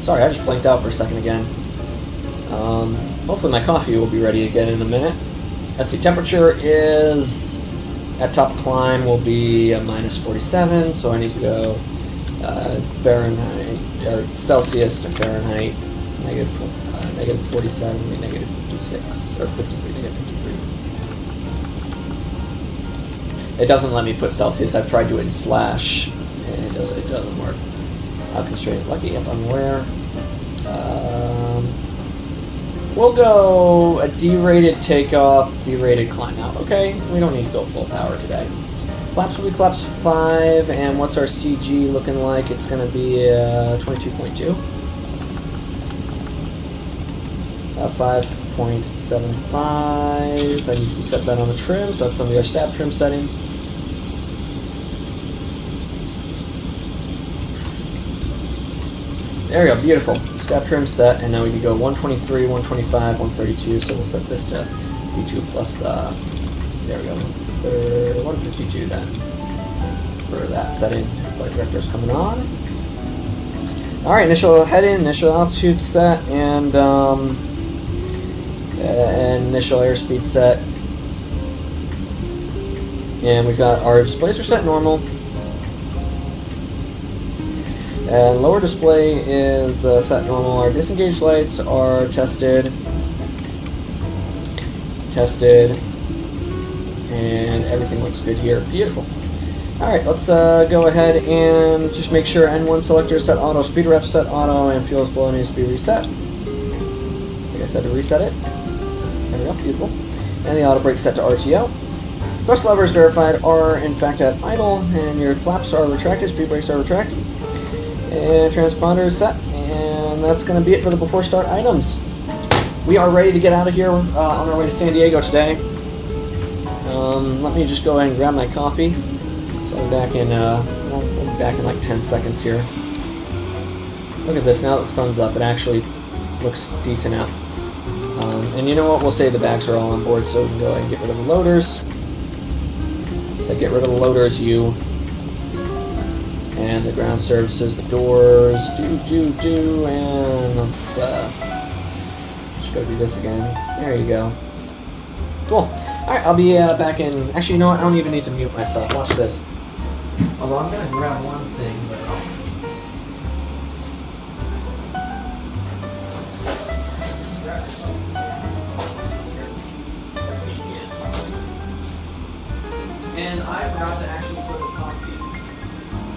sorry, I just blanked out for a second again. Hopefully my coffee will be ready again in a minute. Let's see, temperature is... At top climb will be a -47, so I need to go Fahrenheit, or Celsius to Fahrenheit, negative 47, negative 56, or 53, negative 53. It doesn't let me put Celsius. I've tried doing slash, and it doesn't work. Constraint lucky, yep, I'm aware. We'll go a D-rated takeoff, D-rated climb out, okay? We don't need to go full power today. Flaps will be flaps 5, and what's our CG looking like? It's going to be 22.2. 5.75, and you set that on the trim, so that's going to be our stab trim setting. There we go, beautiful. Stab trim set, and now we can go 123, 125, 132, so we'll set this to V2 plus, there we go, 152 then, for that setting. Flight director's coming on. Alright, initial heading, initial altitude set, and initial airspeed set. And we've got our displays are set normal. And lower display is set normal. Our disengaged lights are tested, and everything looks good here. Beautiful. Alright, let's go ahead and just make sure N1 selector is set auto, speed ref set auto, and fuel flow needs to be reset. I think I said to reset it. There we go, beautiful. And the auto brake set to RTO. Thrust levers verified are in fact at idle, and your flaps are retracted, speed brakes are retracted. And transponder is set, and that's going to be it for the before start items. We are ready to get out of here on our way to San Diego today. Let me just go ahead and grab my coffee. So I'm back in, we'll be back in like 10 seconds here. Look at this, now that the sun's up, it actually looks decent out. And you know what, we'll say the bags are all on board, so we can go ahead and get rid of the loaders. So get rid of the loaders, and the ground surfaces, the doors, and let's just go do this again. There you go. Cool. Alright, I'll be back in, actually, you know what, I don't even need to mute myself. Watch this. Although I'm going to grab one thing, but and I forgot to actually put the coffee in.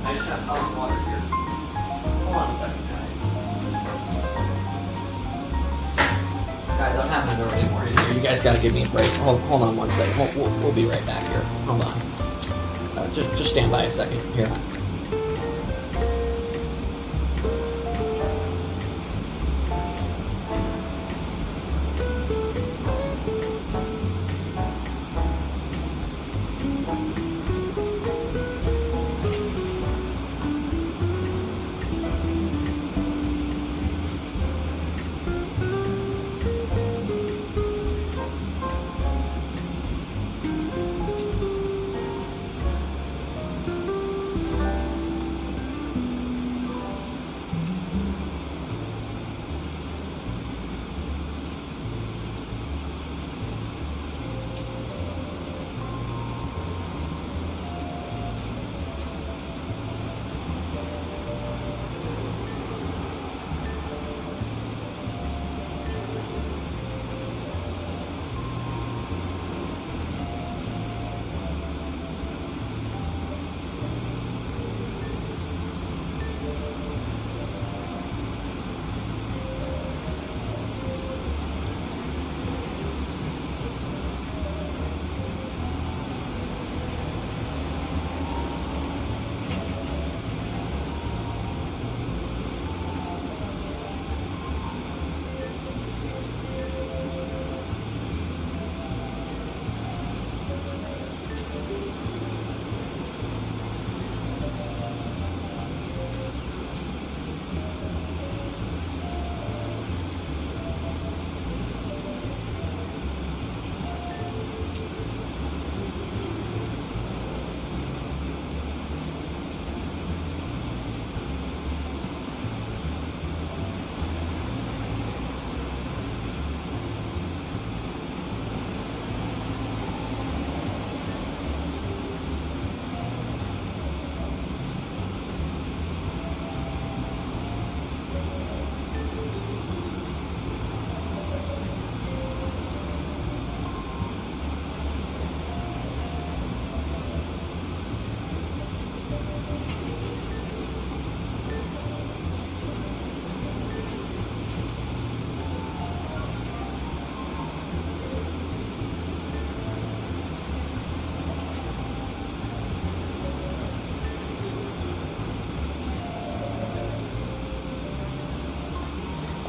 I just have hot water here. Hold on a second, guys. Guys, I'm having an early morning here. You guys gotta give me a break. Hold on one second. We'll be right back here. Hold on. Just stand by a second. Here.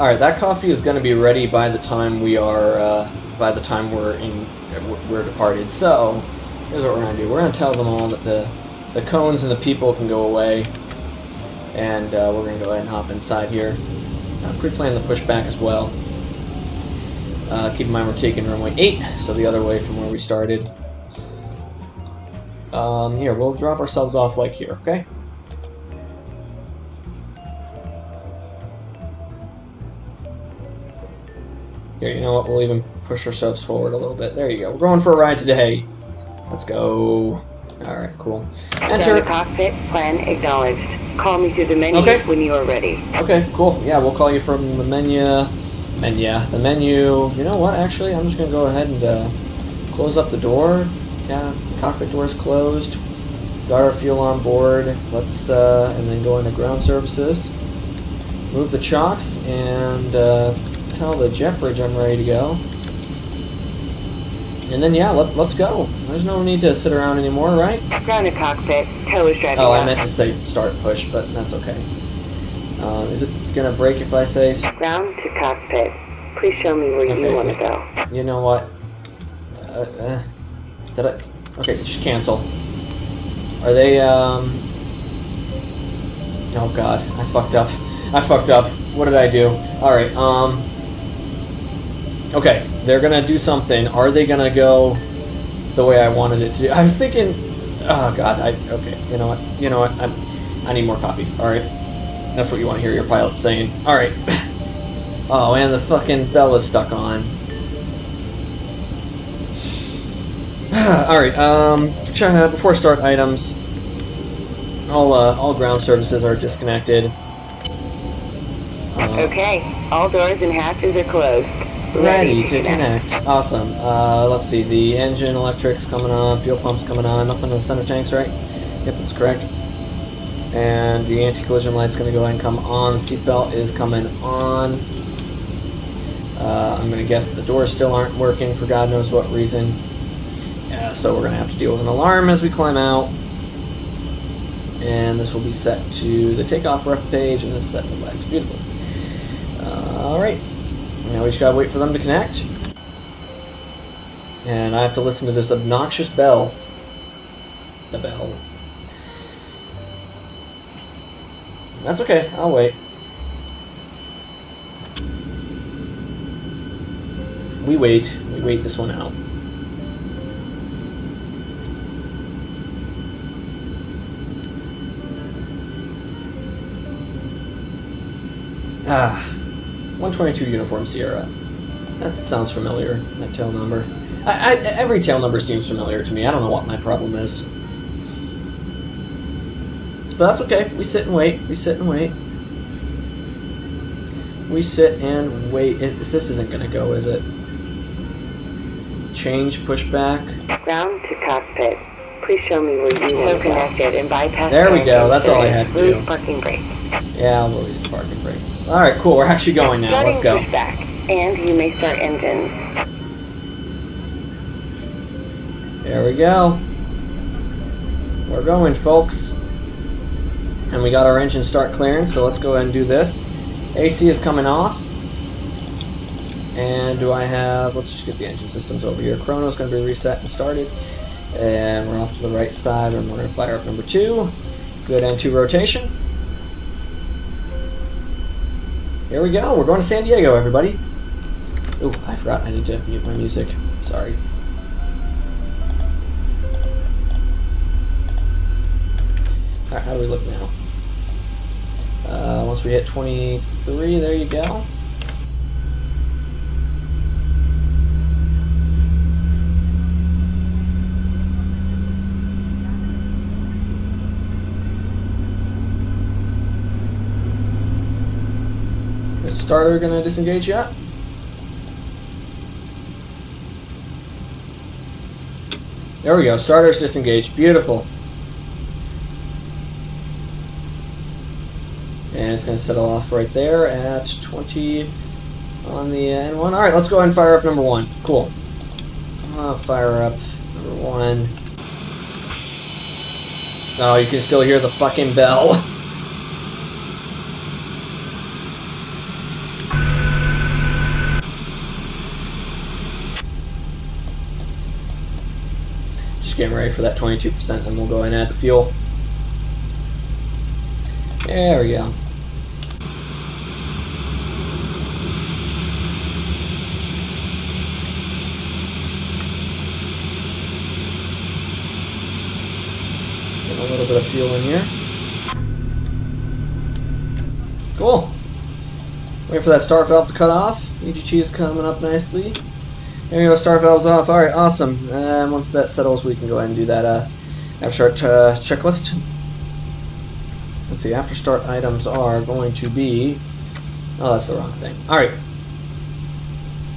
All right, that coffee is going to be ready by the time we are, by the time we're departed. So, here's what we're going to do. We're going to tell them all that the cones and the people can go away, and we're going to go ahead and hop inside here. Pre-plan the pushback as well. Keep in mind we're taking runway 8, so the other way from where we started. Here, we'll drop ourselves off like here, okay? Here, you know what? We'll even push ourselves forward a little bit. There you go. We're going for a ride today. Let's go. Alright, cool. Enter. Down to cockpit, plan acknowledged. Call me through the menu when you are ready. Okay, cool. Yeah, we'll call you from the menu. The menu. You know what? Actually, I'm just going to go ahead and close up the door. Yeah, cockpit door is closed. Got our fuel on board. Let's, and then go into ground services. Move the chocks and tell the jet bridge I'm ready to go. And then, yeah, let's go. There's no need to sit around anymore, right? Ground to cockpit. Tower's driving Oh, I up. meant to say start push, but that's okay. Is it going to break if I say... Ground to cockpit. Please show me where you want to go. You know what? Did I... Okay, just cancel. Are they, Oh, God. I fucked up. What did I do? Alright, Okay, they're gonna do something. Are they gonna go the way I wanted it to? I was thinking... Oh, God. Okay, you know what? I need more coffee. Alright. That's what you want to hear your pilot saying. Alright. Oh, and the fucking bell is stuck on. Alright, before start items, all ground services are disconnected. Okay, all doors and hatches are closed. Ready to connect. Awesome. Let's see, the engine electric's coming on, fuel pump's coming on, nothing in the center tanks, right? Yep, that's correct. And the anti-collision light's going to go ahead and come on, the seatbelt is coming on. I'm going to guess the doors still aren't working for God knows what reason. So we're going to have to deal with an alarm as we climb out. And this will be set to the takeoff ref page, and this is set to legs. Beautiful. Alright. Now we just gotta wait for them to connect. And I have to listen to this obnoxious bell. The bell. That's okay, I'll wait. We wait this one out. Ah, 122 Uniform Sierra. That sounds familiar, that tail number. Every tail number seems familiar to me. I don't know what my problem is. But that's okay. We sit and wait. We sit and wait. This isn't going to go, is it? Change, pushback. Ground to cockpit. Please show me where you want to go. Connected and bypass. There we go. That's all I had to do. Release parking brake. Yeah, I'll release the parking brake. Alright, cool. We're actually going now. Let's go. Pushback. And you may start engines. There we go. We're going, folks. And we got our engine start clearance, so let's go ahead and do this. AC is coming off. And do I have... Let's just get the engine systems over here. Chrono's going to be reset and started. And we're off to the right side, and we're going to fire up number 2. Good N2 rotation. Here we go. We're going to San Diego, everybody. Ooh, I forgot I need to mute my music. Sorry. Alright, how do we look now? Once we hit 23, there you go. Is the starter going to disengage yet? There we go. Starter's disengaged. Beautiful. And it's going to settle off right there at 20 on the N1. Alright, let's go ahead and fire up number 1. Cool. Fire up number 1. Oh, you can still hear the fucking bell. getting ready for that 22%, and we'll go ahead and add the fuel. There we go. Get a little bit of fuel in here. Cool. Wait for that start valve to cut off. EGT is coming up nicely. There you go, start valve's off. Alright, awesome. And once that settles, we can go ahead and do that after start checklist. Let's see, after start items are going to be... Oh, that's the wrong thing. Alright.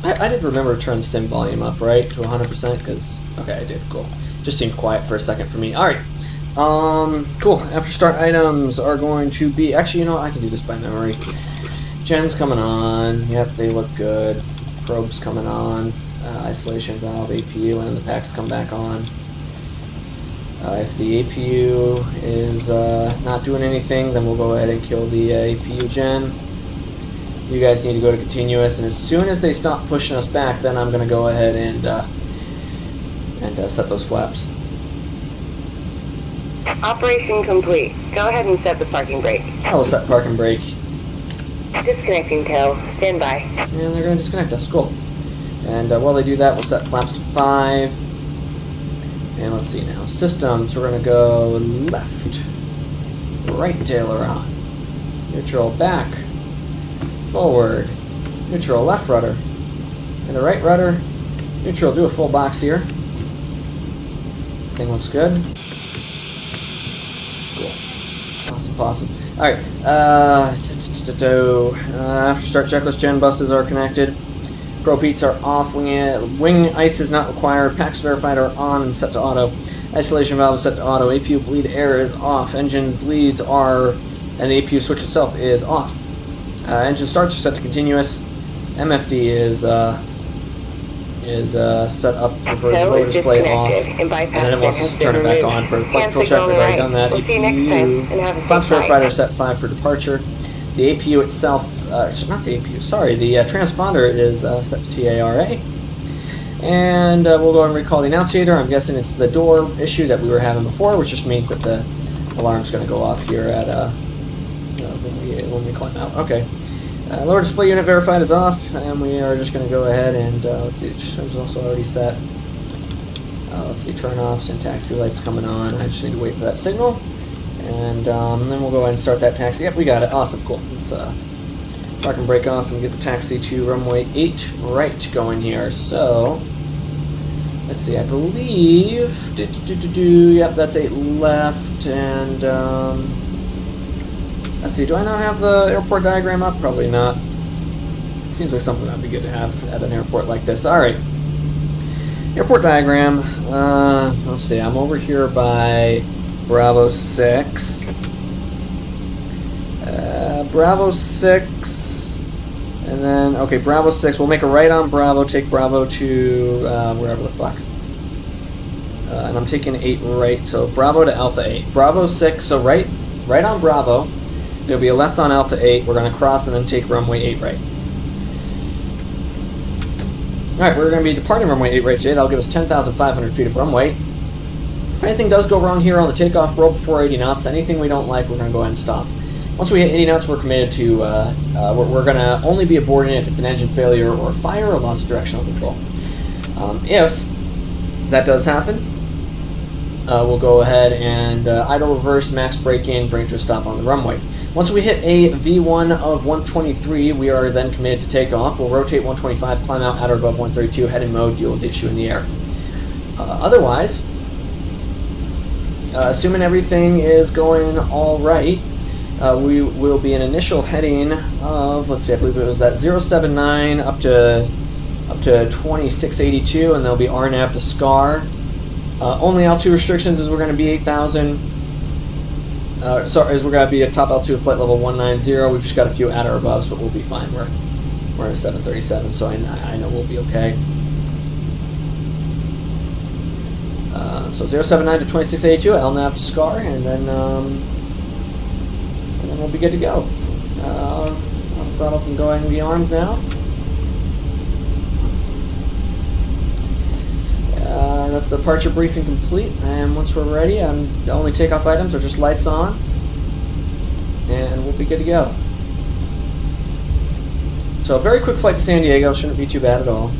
I did remember to turn the sim volume up, right? To 100%, because... Okay, I did, cool. Just seemed quiet for a second for me. Alright. Cool. After start items are going to be... Actually, you know what? I can do this by memory. Gen's coming on. Yep, they look good. Probe's coming on. Isolation valve, APU, and then the packs come back on. If the APU is not doing anything, then we'll go ahead and kill the APU gen. You guys need to go to continuous, and as soon as they stop pushing us back, then I'm going to go ahead and set those flaps. Operation complete. Go ahead and set the parking brake. I will set parking brake. Disconnecting tow. Stand by. And they're going to disconnect us. Cool. And while they do that, we'll set flaps to 5. And let's see now. Systems, we're going to go left. Right aileron. Neutral back. Forward. Neutral left rudder. And the right rudder. Neutral, do a full box here. Thing looks good. Cool. Awesome. Alright. After start checklist, gen buses are connected. Probe heats are off. Wing ice is not required. Packs verified are on and set to auto. Isolation valve is set to auto. APU bleed air is off. Engine bleeds are, and the APU switch itself is off. Engine starts are set to continuous. MFD is set up for the lower display off, and then it wants us to turn it back on for the flight control check. We've already done that. APU flaps verified are set 5 for departure. The APU itself, not the APU, sorry, the transponder is set to TARA. And we'll go and recall the annunciator. I'm guessing it's the door issue that we were having before, which just means that the alarm's going to go off here at when we climb out. Okay. Lower display unit verified is off, and we are just going to go ahead and, let's see, the trim's also already set. Let's see, turn offs and taxi lights coming on. I just need to wait for that signal. And then we'll go ahead and start that taxi. Yep, we got it. Awesome, cool. Let's park and brake off and get the taxi to runway 8 right going here. So, let's see, I believe... Yep, that's 8 left, and... let's see, do I not have the airport diagram up? Probably not. Seems like something that would be good to have at an airport like this. Alright. Airport diagram. Let's see, I'm over here by Bravo 6. Bravo 6. And then, okay, Bravo 6. We'll make a right on Bravo, take Bravo to wherever the fuck. And I'm taking 8 right, so Bravo to Alpha 8. Bravo 6, so right on Bravo. There'll be a left on Alpha 8. We're going to cross and then take runway 8 right. Alright, we're going to be departing runway 8 right today. That'll give us 10,500 feet of runway. If anything does go wrong here on the takeoff roll before 80 knots, anything we don't like, we're going to go ahead and stop. Once we hit 80 knots, we're committed to, we're going to only be aborting if it's an engine failure or fire or loss of directional control. If that does happen, we'll go ahead and idle reverse, max brake in, bring it to a stop on the runway. Once we hit a V1 of 123, we are then committed to takeoff. We'll rotate 125, climb out at or above 132, head in mode, deal with the issue in the air. Otherwise, assuming everything is going all right, we will be an initial heading of, let's see, I believe it was that 079 up to 2682, and there'll be RNAV to SCAR. Only altitude restrictions is we're going to be 8,000. Sorry, is we're going to be at top altitude flight level 190. We've just got a few at or aboves, but we'll be fine. We're at a 737, so I know we'll be okay. So 079 to 2682, LNAV to SCAR, and then we'll be good to go. Throttle can go ahead and be armed now. that's the departure briefing complete. And once we're ready, the only takeoff items are just lights on, and we'll be good to go. So a very quick flight to San Diego, shouldn't be too bad at all.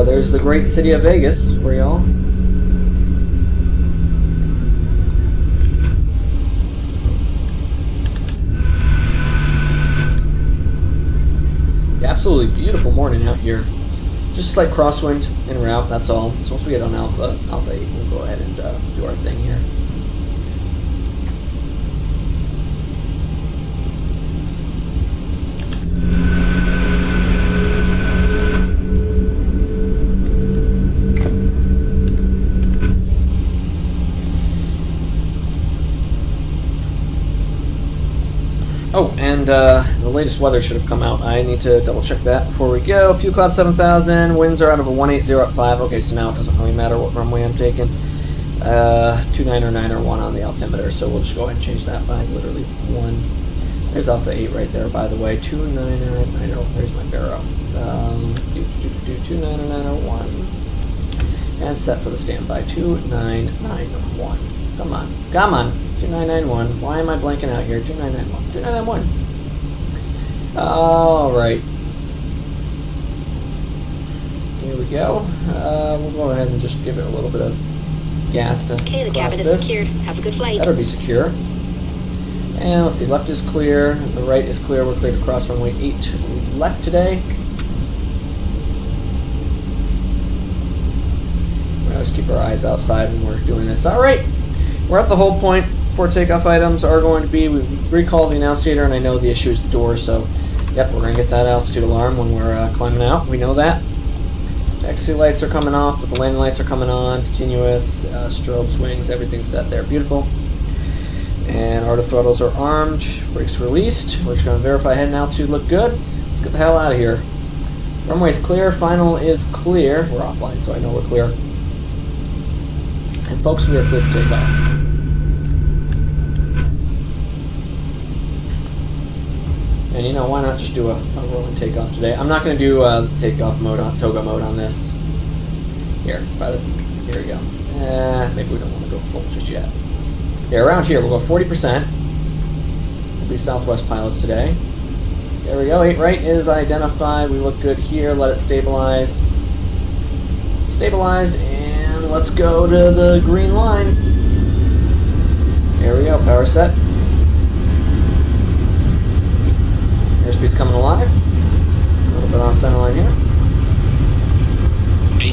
There's the great city of Vegas for y'all. Absolutely beautiful morning out here. Just a slight crosswind en route, that's all. So once we get on Alpha 8, we'll go ahead and do our thing here. Oh, and the latest weather should have come out. I need to double check that before we go. Fuel cloud 7,000. Winds are out of a 180 at 5. Okay, so now it doesn't really matter what runway I'm taking. 29 or 9 or 1 on the altimeter, so we'll just go ahead and change that by literally 1. There's Alpha 8 right there, by the way. 29 or 9 or 1. There's my Vero. 29 or 9 or 1. And set for the standby. 2991. Come on. Come on. 2991. Why am I blanking out here? 2991. 2991. Alright. Here we go. We'll go ahead and just give it a little bit of gas to Okay, the cross cabin this. is secured. Have a good flight. That'll be secure. And let's see, left is clear, the right is clear. We're clear to cross runway 8 left today. We always keep our eyes outside when we're doing this. Alright, we're at the hold point. 4 takeoff items are going to be, we recalled the annunciator, and I know the issue is the door, so yep, we're going to get that altitude alarm when we're climbing out. We know that. Taxi lights are coming off, but the landing lights are coming on. Continuous, strobe, swings, everything's set there. Beautiful. And auto throttles are armed. Brakes released. We're just going to verify head and altitude look good. Let's get the hell out of here. Runway's clear. Final is clear. We're offline, so I know we're clear. And folks, we are clear for takeoff. And you know, why not just do a rolling takeoff today? I'm not going to do takeoff mode on toga mode on this. Here we go. Maybe we don't want to go full just yet. Yeah, around here we'll go 40%. We'll be Southwest pilots today. There we go. 8 right is identified. We look good here. Let it stabilize. Stabilized, and let's go to the green line. There we go. Power set. Airspeed's coming alive. A little bit on center line here.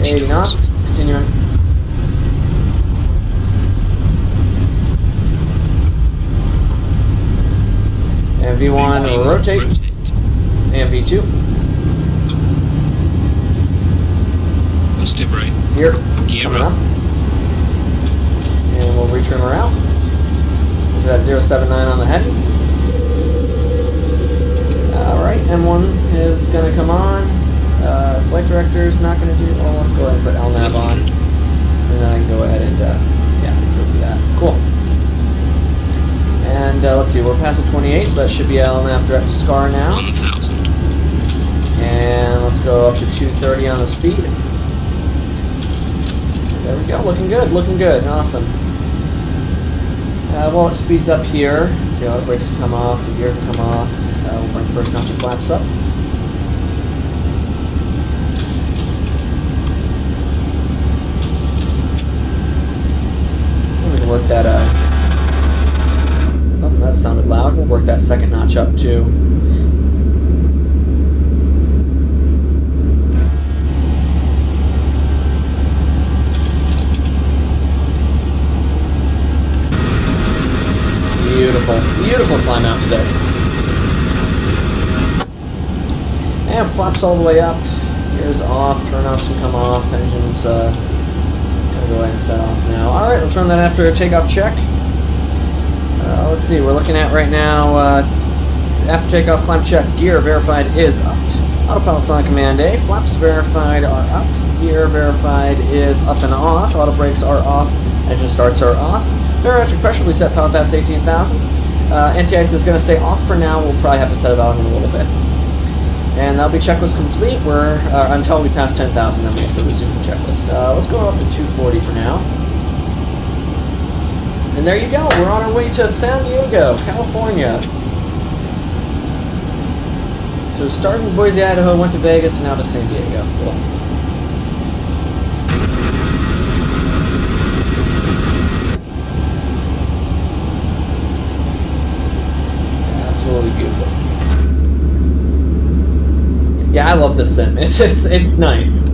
80 knots. Continuing. And V1 will rotate. And V2. Positive right. Here. Gear Coming up. up. And we'll retrim her out. Look at that 079 on the head. Alright, M1 is going to come on. Flight director is not going to do... Well, let's go ahead and put LNAV on. And then I can go ahead and, yeah, go do that. Cool. And let's see, we're past the 28, so that should be LNAV direct to SCAR now. 1,000. And let's go up to 230 on the speed. There we go, looking good, looking good. Awesome. Well, it speeds up here. Let's see how the brakes can come off, the gear can come off. We'll bring first notch of flaps up. We can work that, oh, that sounded loud. We'll work that second notch up too. Beautiful, beautiful climb out today. And flaps all the way up. Gears off, turn-offs can come off, engines gonna go ahead and set off now. Alright, let's run that after a takeoff check. Let's see, we're looking at right now, after takeoff climb check, gear verified is up. Autopilot's on command A, flaps verified are up, gear verified is up and off, auto brakes are off, engine starts are off. Barometric pressure will be set power past 18,000. Anti-ice is going to stay off for now. We'll probably have to set it on in a little bit. And that'll be checklist complete. We're until we pass 10,000, then we have to resume the checklist. Let's go up to 240 for now. And there you go. We're on our way to San Diego, California. So starting in Boise, Idaho, went to Vegas, and now to San Diego. Cool. Absolutely beautiful. Yeah, I love this sim. It's nice.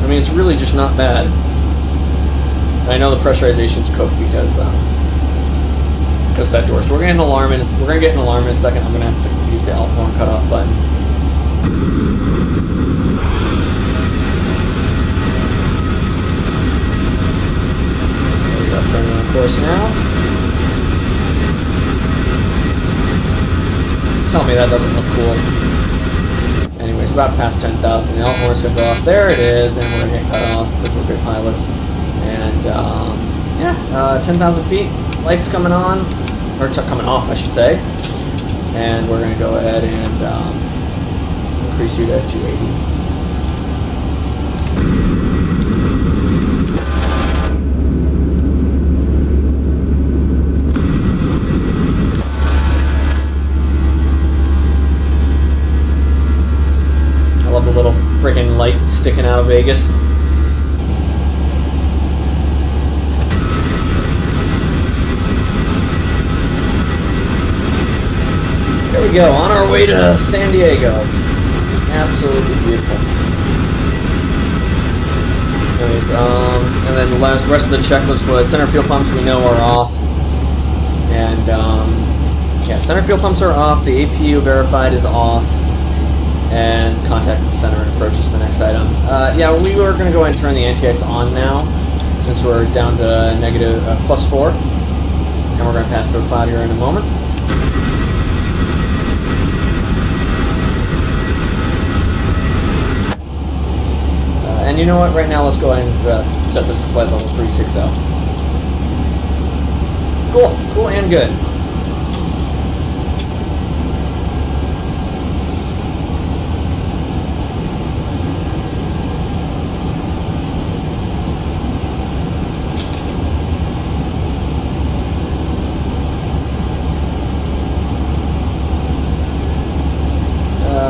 I mean, it's really just not bad. And I know the pressurization's cooked because that door. So we're gonna get an alarm in. We're gonna get an alarm in a second. I'm gonna have to use the alarm cutoff button. There we go. Turning on course now. Tell me that doesn't look cool. Anyways, about past 10,000. The Althorn's gonna go off. There it is, and we're gonna get cut off because we're good pilots. And yeah, 10,000 feet. Lights coming on, or coming off, I should say. And we're gonna go ahead and increase you to 280. The little friggin' light sticking out of Vegas. There we go, on our way to San Diego. Absolutely beautiful. Anyways, and then the rest of the checklist was center fuel pumps we know are off. And yeah, center fuel pumps are off, the APU verified is off. And contact the center and approach is the next item. Yeah, we were going to go ahead and turn the anti-ice on now, since we're down to negative +4, and we're going to pass through a cloud here in a moment. And you know what? Right now, let's go ahead and set this to flight level 360. Cool and good.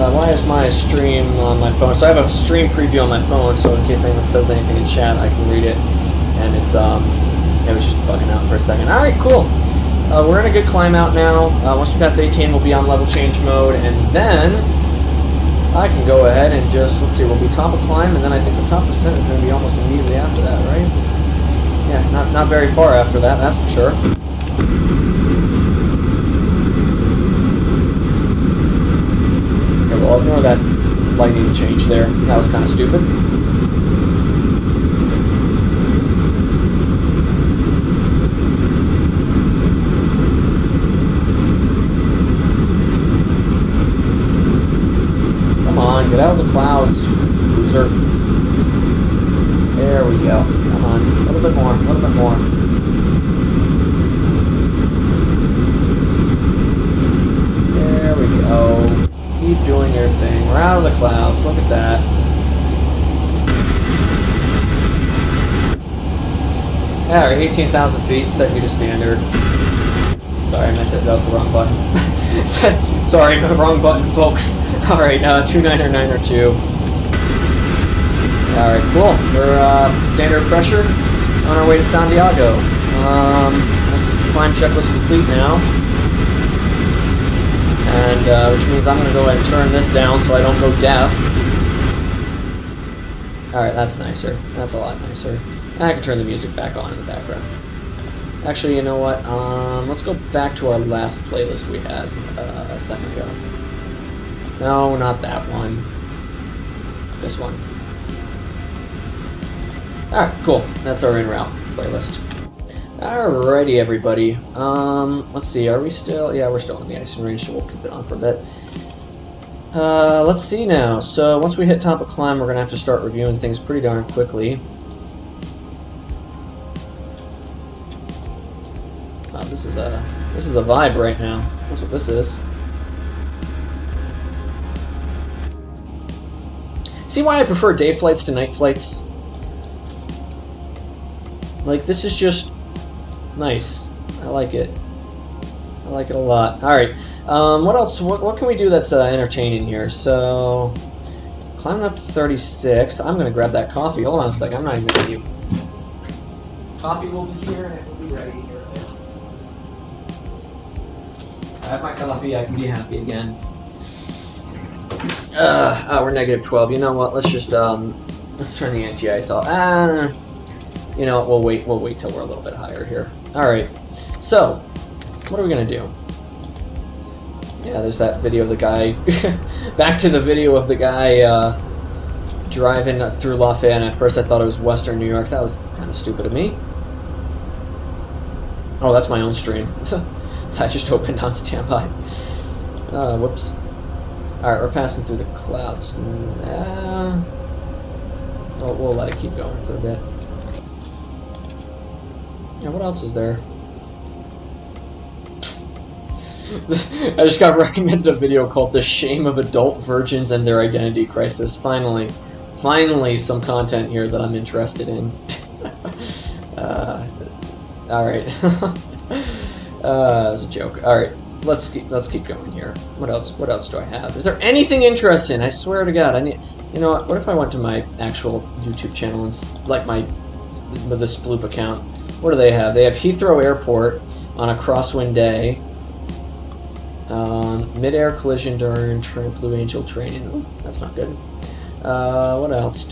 Why is my stream on my phone? So I have a stream preview on my phone, so in case anyone says anything in chat, I can read it. And it was just bugging out for a second. All right, cool. We're in a good climb out now. Once we pass 18, we'll be on level change mode, and then I can go ahead and just, let's see, we'll be top of climb, and then I think the top percent is going to be almost immediately after that, right? Yeah, not very far after that, that's for sure. Well, ignore that lightning change there. That was kind of stupid. Come on, get out of the clouds, loser. There we go. Come on, a little bit more, a little bit more. There we go. Keep doing your thing. We're out of the clouds. Look at that. Yeah, 18,000 feet. Set you to standard. Sorry, I meant that was the wrong button. Sorry, wrong button, folks. Alright, 29902. Alright, cool. We're standard pressure on our way to San Diego. Climb checklist complete now. And which means I'm going to go ahead and turn this down so I don't go deaf. Alright, that's nicer. That's a lot nicer. And I can turn the music back on in the background. Actually, you know what? Let's go back to our last playlist we had a second ago. No, not that one. This one. Alright, cool. That's our en route playlist. Alrighty, everybody. Let's see. Are we still? Yeah, we're still in the icing range, so we'll keep it on for a bit. Let's see now. So once we hit top of climb, we're gonna have to start reviewing things pretty darn quickly. This is a vibe right now. That's what this is. See why I prefer day flights to night flights? Like, this is just nice. I like it. I like it a lot. Alright, what else? What can we do that's entertaining here? So, climbing up to 36. I'm going to grab that coffee. Hold on a second. I'm not even going to you. Coffee will be here, and it will be ready. Here it is. I have my coffee. I can be happy again. We're negative 12. You know what? Let's just let's turn the anti-ice off. You know what? We'll wait till we're a little bit higher here. All right. So, what are we gonna do? Yeah, there's that video of the guy. Back to the video of the guy driving through Lafayette. And at first, I thought it was Western New York. That was kind of stupid of me. Oh, that's my own stream. I just opened on standby. Whoops. Alright, we're passing through the clouds. We'll let it keep going for a bit. Yeah, what else is there? I just got recommended a video called The Shame of Adult Virgins and Their Identity Crisis. Finally some content here that I'm interested in. Alright. That was a joke. Alright. Let's keep going here. What else do I have? Is there anything interesting? I swear to God, I need. You know what? What if I went to my actual YouTube channel and like with the Sploop account? What do they have? They have Heathrow Airport on a crosswind day. Mid-air collision during Blue Angel training. Oh, that's not good. What else?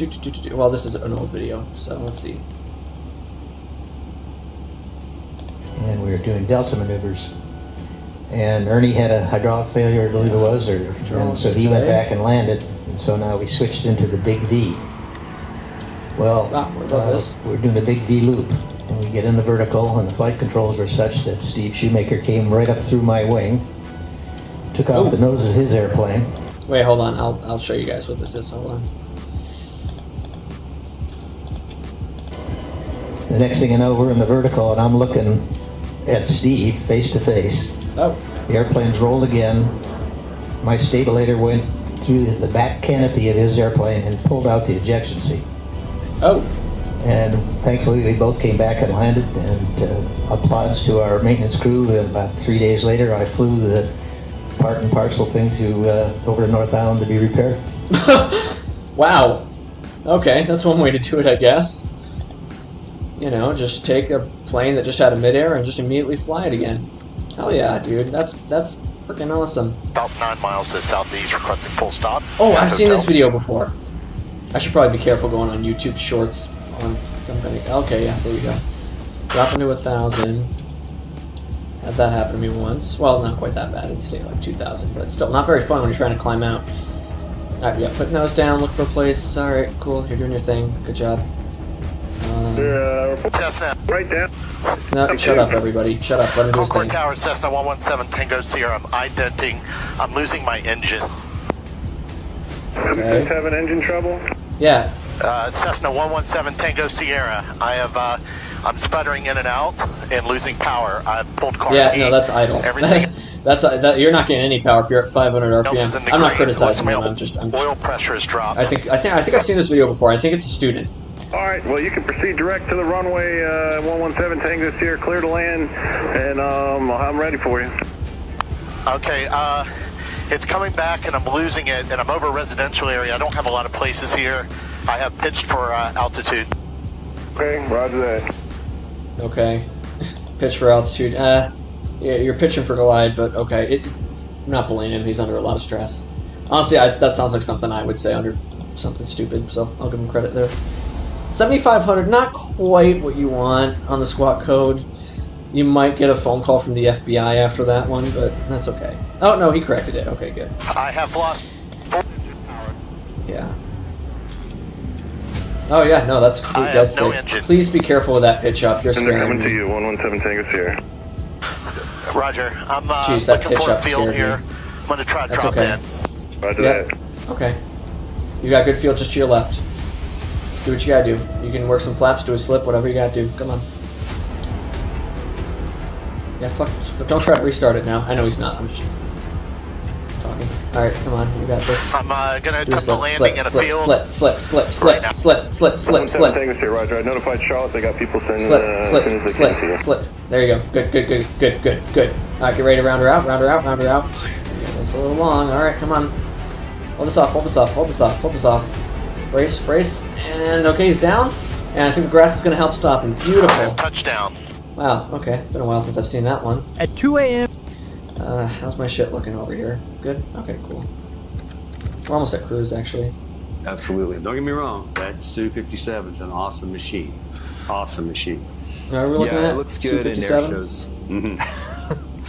Well, this is an old video, so let's see. And we were doing delta maneuvers. And Ernie had a hydraulic failure, I believe it was, and so he went back and landed, and so now we switched into the big V. Well, we're doing the big V loop, and we get in the vertical, and the flight controls were such that Steve Shoemaker came right up through my wing, took off the nose of his airplane. Wait, hold on, I'll show you guys what this is, hold on. The next thing you know, we're in the vertical, and I'm looking at Steve face to face. Oh. The airplane's rolled again. My stabilator went through the back canopy of his airplane and pulled out the ejection seat. Oh. And thankfully we both came back and landed, and applause to our maintenance crew. About 3 days later I flew the part and parcel thing to over to North Island to be repaired. Wow. Okay, that's one way to do it, I guess. You know, just take a plane that just had a midair and just immediately fly it again. Hell yeah, dude. That's freaking awesome. About 9 miles to southeast, requesting full stop. Oh, I've seen this video before. I should probably be careful going on YouTube Shorts. Okay, yeah, there we go. Dropping to 1,000. Had that happen to me once. Well, not quite that bad. It's like 2,000, but still not very fun when you're trying to climb out. Alright, yeah, putting those down, look for a place. Alright, cool. You're doing your thing. Good job. Cessna, right down. No, shut up, everybody. Shut up. Let him do his Concord thing. Tower, Cessna 117 Tango Sierra. I'm identing. I'm losing my engine. Okay. Having engine trouble? Yeah. Cessna 117 Tango Sierra. I'm sputtering in and out and losing power. I pulled car. Yeah, no, that's idle. Everything. You're not getting any power if you're at 500 RPM. I'm not criticizing him. I'm just. Oil pressure has dropped. I think I've seen this video before. I think it's a student. All right, well, you can proceed direct to the runway 117 Tango Sierra, clear to land, and I'm ready for you. Okay, it's coming back and I'm losing it, and I'm over a residential area. I don't have a lot of places here. I have pitched for altitude. Okay, roger that. Okay. Pitch for altitude. Yeah, you're pitching for glide, but okay. I'm not blaming him. He's under a lot of stress. Honestly, that sounds like something I would say under something stupid, so I'll give him credit there. 7,500, not quite what you want on the squawk code. You might get a phone call from the FBI after that one, but that's okay. Oh, no, he corrected it. Okay, good. I have lost 4 Yeah. Oh, yeah, no, that's complete dead state. no engine. Please be careful with that pitch up. You're And they're scaring coming to me. you, 117 Tango Sierra. Roger. I'm Jeez, that looking pitch for a up field scared here. me. I'm going to try to That's drop okay. in. Roger Yep. that. Okay. You got good field just to your left. Do what you gotta do. You can work some flaps, do a slip, whatever you gotta do. Come on. Yeah, fuck. Don't try to restart it now. I know he's not. I'm just talking. Alright, come on. You got this. I'm gonna attempt the landing slip, in a slip, field. slip, slip, slip, Right now. slip, slip, slip, slip, 117 slip. Tango here, Roger. I notified Charlotte. They got people sending Slip, as soon as slip, they slip, can to you. slip. There you go. Good, good, good, good, good, good. Alright, get ready to round her out, round her out, round her out. It's a little long. Alright, come on. Hold this off, hold this off, hold this off, hold this off. Brace, brace, and okay, he's down. And I think the grass is going to help stop him. Beautiful. Touchdown. Wow, okay. It's been a while since I've seen that one. At 2 a.m. How's my shit looking over here? Good? Okay, cool. We're almost at cruise, actually. Absolutely. Don't get me wrong. That Su-57 is an awesome machine. Awesome machine. Are we looking Yeah, at it looks good in air Su-57? shows.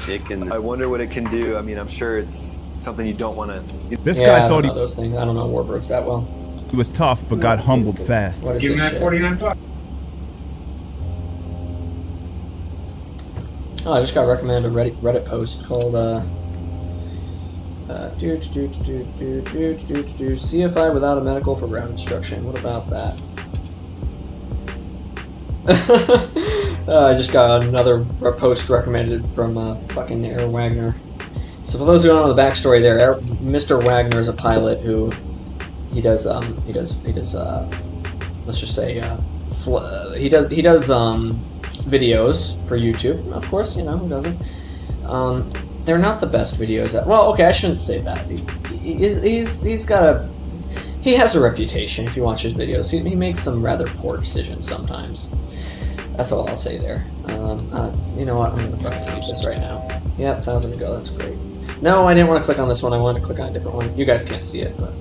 It can. I wonder what it can do. I mean, I'm sure it's something you don't want to. This Yeah, guy I don't thought know those things. I don't know warbirds that well. he was tough, but got humbled fast. What is this shit? Oh, I just got recommended a Reddit post called CFI without a medical for ground instruction. What about that? I just got another post recommended from fucking Aaron Wagner. So for those who don't know the backstory there, Mr. Wagner is a pilot who he does let's just say he does videos for YouTube, of course, you know, who doesn't? They're not the best videos. Well, okay, I shouldn't say that. He has a reputation. If you watch his videos, he makes some rather poor decisions sometimes. That's all I'll say there. You know what? I'm gonna fucking keep this right now. Yep, 1,000 to go. That's great. No, I didn't want to click on this one. I wanted to click on a different one. You guys can't see it, but.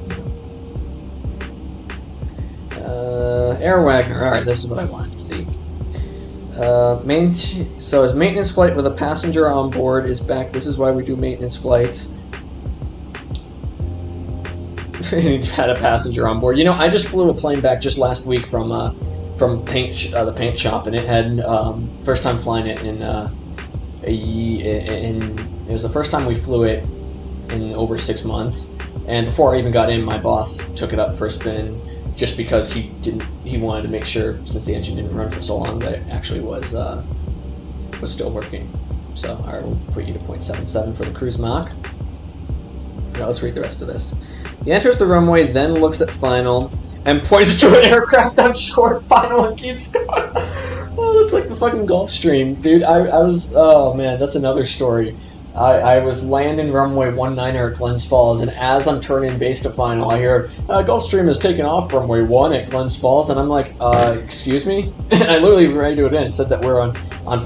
Air Wagner. All right, this is what I wanted to see. So his maintenance flight with a passenger on board is back. This is why we do maintenance flights. He had a passenger on board. You know, I just flew a plane back just last week from the paint shop, and it had first time flying it in it was the first time we flew it in over 6 months. And before I even got in, my boss took it up for a spin. Just because he wanted to make sure, since the engine didn't run for so long, that it actually was still working. So I will put you to 0.77 for the cruise Mach. Now let's read the rest of this. He enters the runway, then looks at final, and points to an aircraft on short final and keeps going. Oh, that's like the fucking Gulfstream, dude. I was, oh man, that's another story. I was landing runway 19 at Glens Falls, and as I'm turning base to final, I hear, Gulfstream has taken off runway 1 at Glens Falls, and I'm like, excuse me? And I literally radioed it in and said that we're on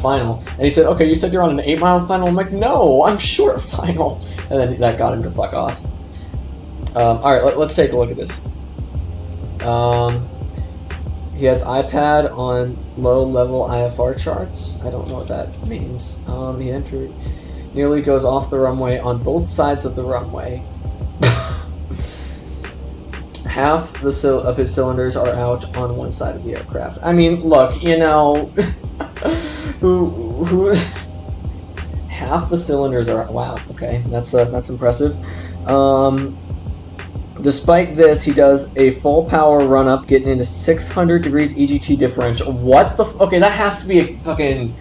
final. And he said, okay, you said you're on an 8-mile final? I'm like, no, I'm short final. And then that got him to fuck off. Alright, let's take a look at this. He has iPad on low-level IFR charts. I don't know what that means. He entered... Nearly goes off the runway on both sides of the runway. Half of his cylinders are out on one side of the aircraft. I mean, look, you know, who half the cylinders are out. Wow, okay, that's impressive. Despite this, he does a full power run up, getting into 600 degrees EGT differential. What the? Okay, that has to be a fucking.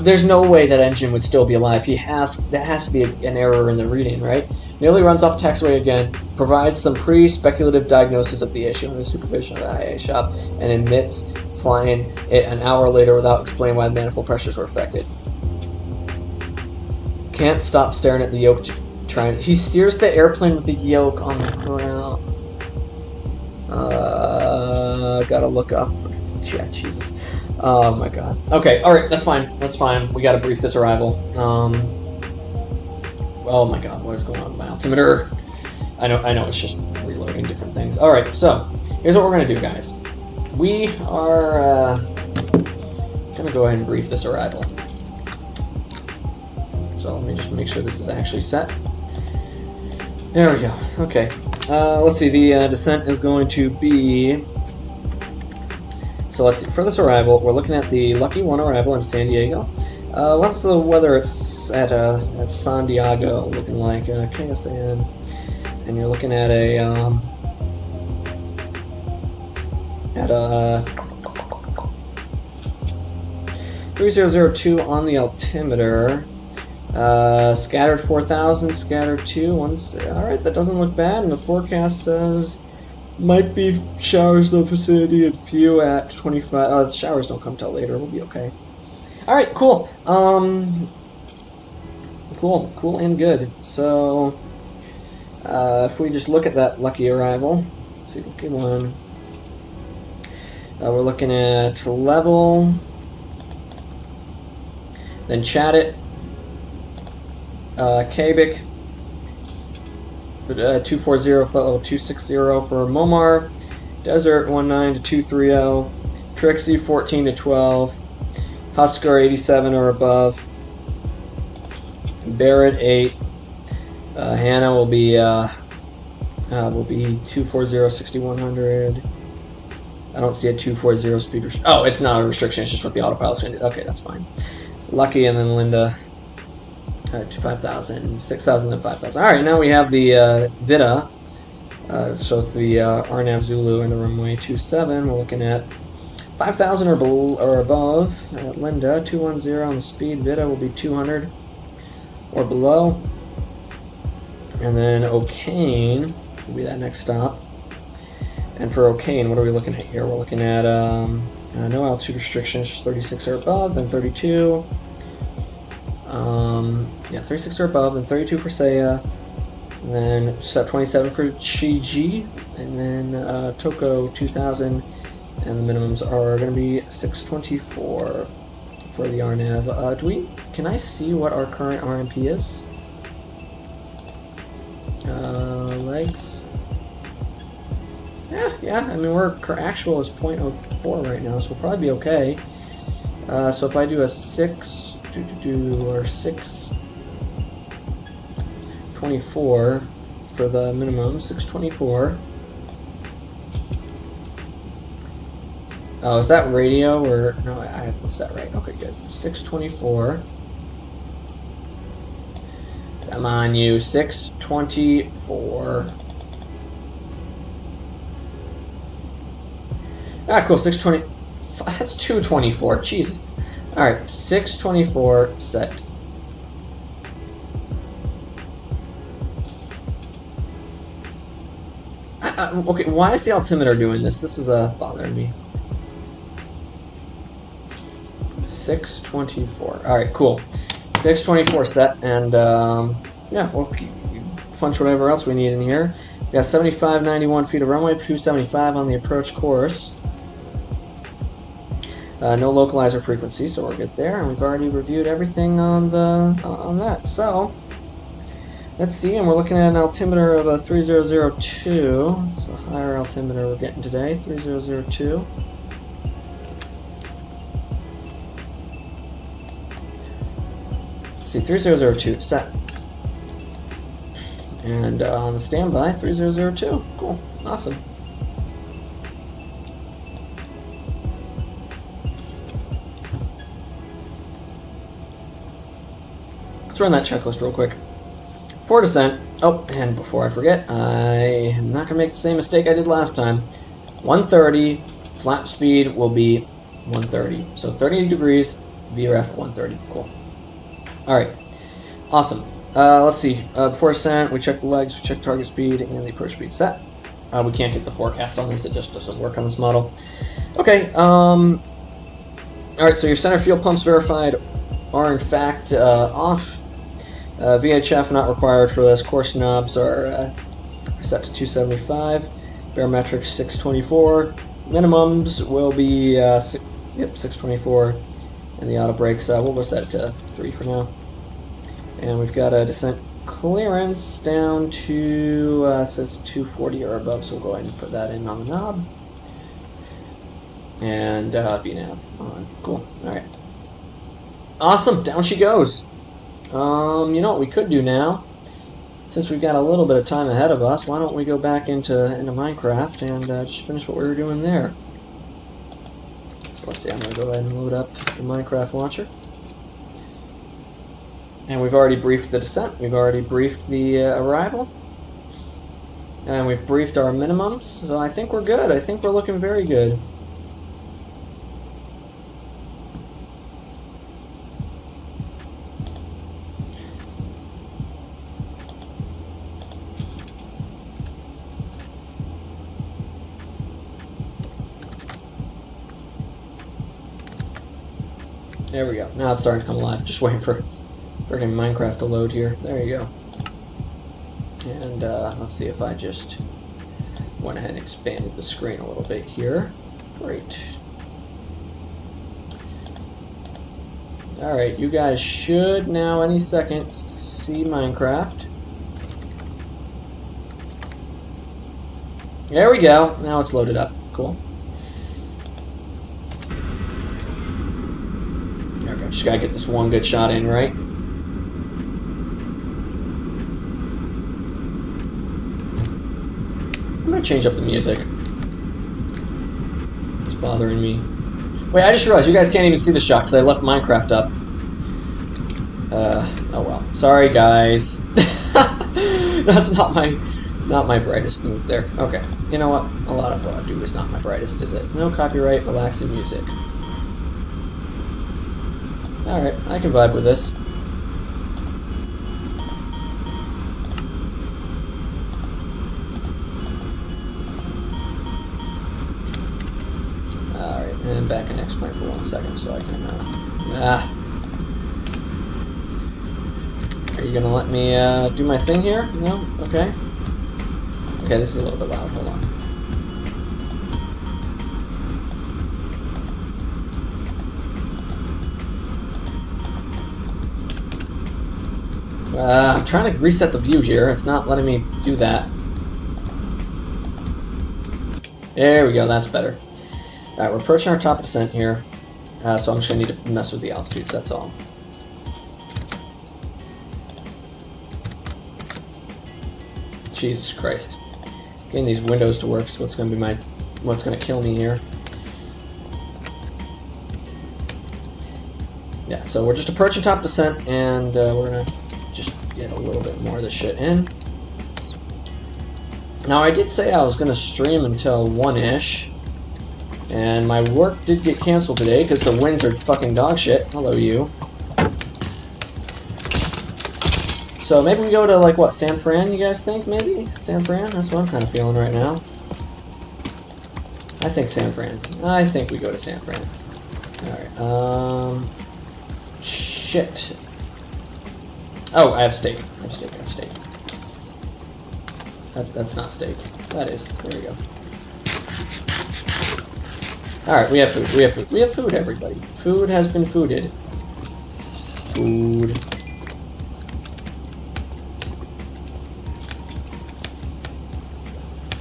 There's no way that engine would still be alive. That has to be an error in the reading, right? Nearly runs off taxiway again, provides some pre-speculative diagnosis of the issue in the supervision of the IA shop, and admits flying it an hour later without explaining why the manifold pressures were affected. Can't stop staring at the yoke he steers the airplane with the yoke on the ground. Gotta look up. Yeah, Jesus. Oh my god. Okay, alright, that's fine. That's fine. We gotta brief this arrival. Oh my god, what is going on with my altimeter? I know it's just reloading different things. Alright, so, here's what we're gonna do, guys. We are gonna go ahead and brief this arrival. So let me just make sure this is actually set. There we go. Okay. Let's see, the descent is going to be... So let's see, for this arrival, we're looking at the Lucky 1 arrival in San Diego. What's the weather at San Diego looking like? KSAN. And you're looking at 3002 on the altimeter. Scattered 4,000, scattered 2. Alright, that doesn't look bad, and the forecast says might be showers in the vicinity and few at 25. The showers don't come till later, we'll be okay. Alright, cool. Cool and good. So, if we just look at that lucky arrival, let's see, lucky one. We're looking at level, then chat it. KBOI 240, flight level 260 for Momar, Desert 19 to 230, Trixie 14 to 12, Husker 87 or above, Barrett 8, Hannah will be 240 6100. I don't see a 240 speed restriction. Oh, it's not a restriction, it's just what the autopilot's going to do. Okay, that's fine. Lucky, and then Linda 5,000, 6,000, then 5,000. Alright, now we have the Vita. So it's the RNAV Zulu into runway 27. We're looking at 5,000 or above. Linda 210 on the speed. Vita will be 200 or below. And then O'Kane will be that next stop. And for O'Kane, what are we looking at here? We're looking at no altitude restrictions, just 36 or above, then 32. Yeah, 36 or above, then 32 for Seiya, and then set 27 for Chiji, and then Toko 2000, and the minimums are going to be 624 for the RNAV. Can I see what our current RMP is? Legs. Yeah, I mean, our actual is 0.04 right now, so we'll probably be okay. So if I do a 624 for the minimum, 624. Oh, is that radio or no? I have this set right. Okay, good. 624. Come on, you. 624. Ah, cool. 620. That's 224. Jesus. All right, 624 set. Okay, why is the altimeter doing this? This is bothering me. 624. All right, cool. 624 set, and yeah, we'll punch whatever else we need in here. We got 7591 feet of runway, 275 on the approach course. No localizer frequency, so we're good there, and we've already reviewed everything on that. So let's see, and we're looking at an altimeter of a 3002, so higher altimeter we're getting today, 3002. Let's see, 3002 set, and on the standby, 3002. Cool, awesome. Let's run that checklist real quick. For descent, oh, and before I forget, I am not going to make the same mistake I did last time. 130, flap speed will be 130. So 30 degrees, VRF at 130. Cool. Alright, awesome. Let's see. Before descent, we check the legs, we check target speed, and the approach speed set. We can't get the forecast on this, it just doesn't work on this model. Okay, alright, so your center fuel pumps verified are in fact off. VHF not required for this. Course knobs are set to 275. Barometrics 624. Minimums will be 624. And the auto brakes, we'll go set to 3 for now. And we've got a descent clearance down to, it says 240 or above, so we'll go ahead and put that in on the knob. And VNAV on. Cool. Alright. Awesome. Down she goes. You know what we could do now? Since we've got a little bit of time ahead of us, why don't we go back into Minecraft and just finish what we were doing there. So let's see, I'm going to go ahead and load up the Minecraft launcher. And we've already briefed the descent, we've already briefed the arrival. And we've briefed our minimums, so I think we're good. I think we're looking very good. There we go. Now it's starting to come alive. Just waiting for friggin' Minecraft to load here. There you go. And let's see if I just went ahead and expanded the screen a little bit here. Great. Alright, you guys should now any second see Minecraft. There we go. Now it's loaded up. Cool. There we go. Just gotta get this one good shot in, right? I'm gonna change up the music. It's bothering me. Wait, I just realized you guys can't even see the shot because I left Minecraft up. Oh well. Sorry, guys. That's not my brightest move there. Okay. You know what? A lot of what I do is not my brightest, is it? No copyright, relaxing music. Alright, I can vibe with this. Alright, and back in X-Plane for 1 second so I can, Are you gonna let me, do my thing here? No? Okay. Okay, this is a little bit loud. Hold on. I'm trying to reset the view here. It's not letting me do that. There we go. That's better. Alright, we're approaching our top of descent here. So I'm just going to need to mess with the altitudes. That's all. Jesus Christ. Getting these windows to work is what's going to be what's going to kill me here. Yeah, so we're just approaching top descent, and we're going to just get a little bit more of this shit in. Now, I did say I was going to stream until 1-ish, and my work did get canceled today because the winds are fucking dog shit. Hello, you. So maybe we go to, like, what, San Fran, you guys think, maybe? San Fran? That's what I'm kind of feeling right now. I think San Fran. I think we go to San Fran. Alright, shit. Oh, I have steak. I have steak, I have steak. That's not steak. That is. There we go. Alright, we have food, we have food. We have food, everybody. Food has been fooded. Food.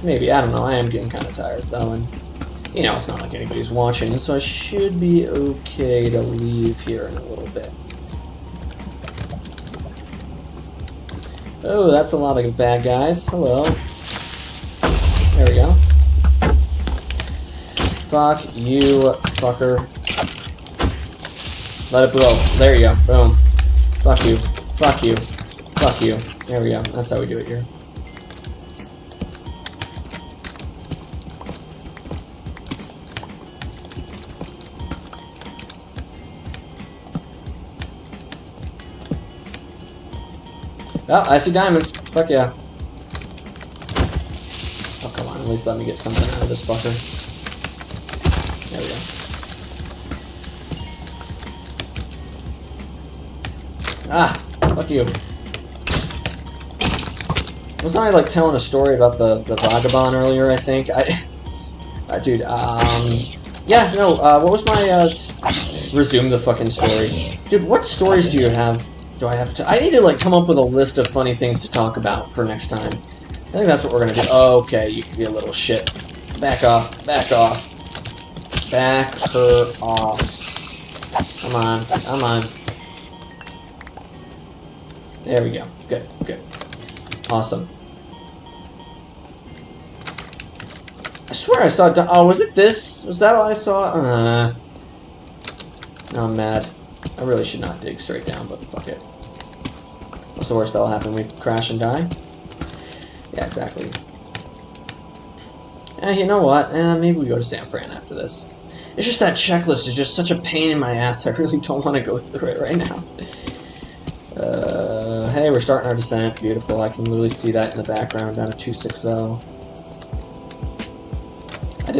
Maybe, I don't know, I am getting kind of tired though, and you know, it's not like anybody's watching, so I should be okay to leave here in a little bit. Oh, that's a lot of bad guys. Hello. There we go. Fuck you, fucker. Let it blow. There you go. Boom. Fuck you. Fuck you. Fuck you. There we go. That's how we do it here. Oh, I see diamonds. Fuck yeah. Oh, come on. At least let me get something out of this fucker. There we go. Ah! Fuck you. Wasn't I, like, telling a story about the vagabond earlier, I think? Dude, yeah, no, what was my, resume the fucking story. Dude, what stories do you have? Do I have to? I need to, like, come up with a list of funny things to talk about for next time. I think that's what we're gonna do. Oh, okay, you can be a little shits. Back off. Back off. Back her off. Come on. Come on. There we go. Good. Good. Awesome. I swear I saw... Oh, was it this? Was that all I saw? Now I'm mad. I really should not dig straight down, but fuck it. What's the worst that'll happen? We crash and die? Yeah, exactly. You know what? Maybe we go to San Fran after this. It's just that checklist is just such a pain in my ass. I really don't want to go through it right now. Hey, we're starting our descent. Beautiful. I can literally see that in the background down to 260.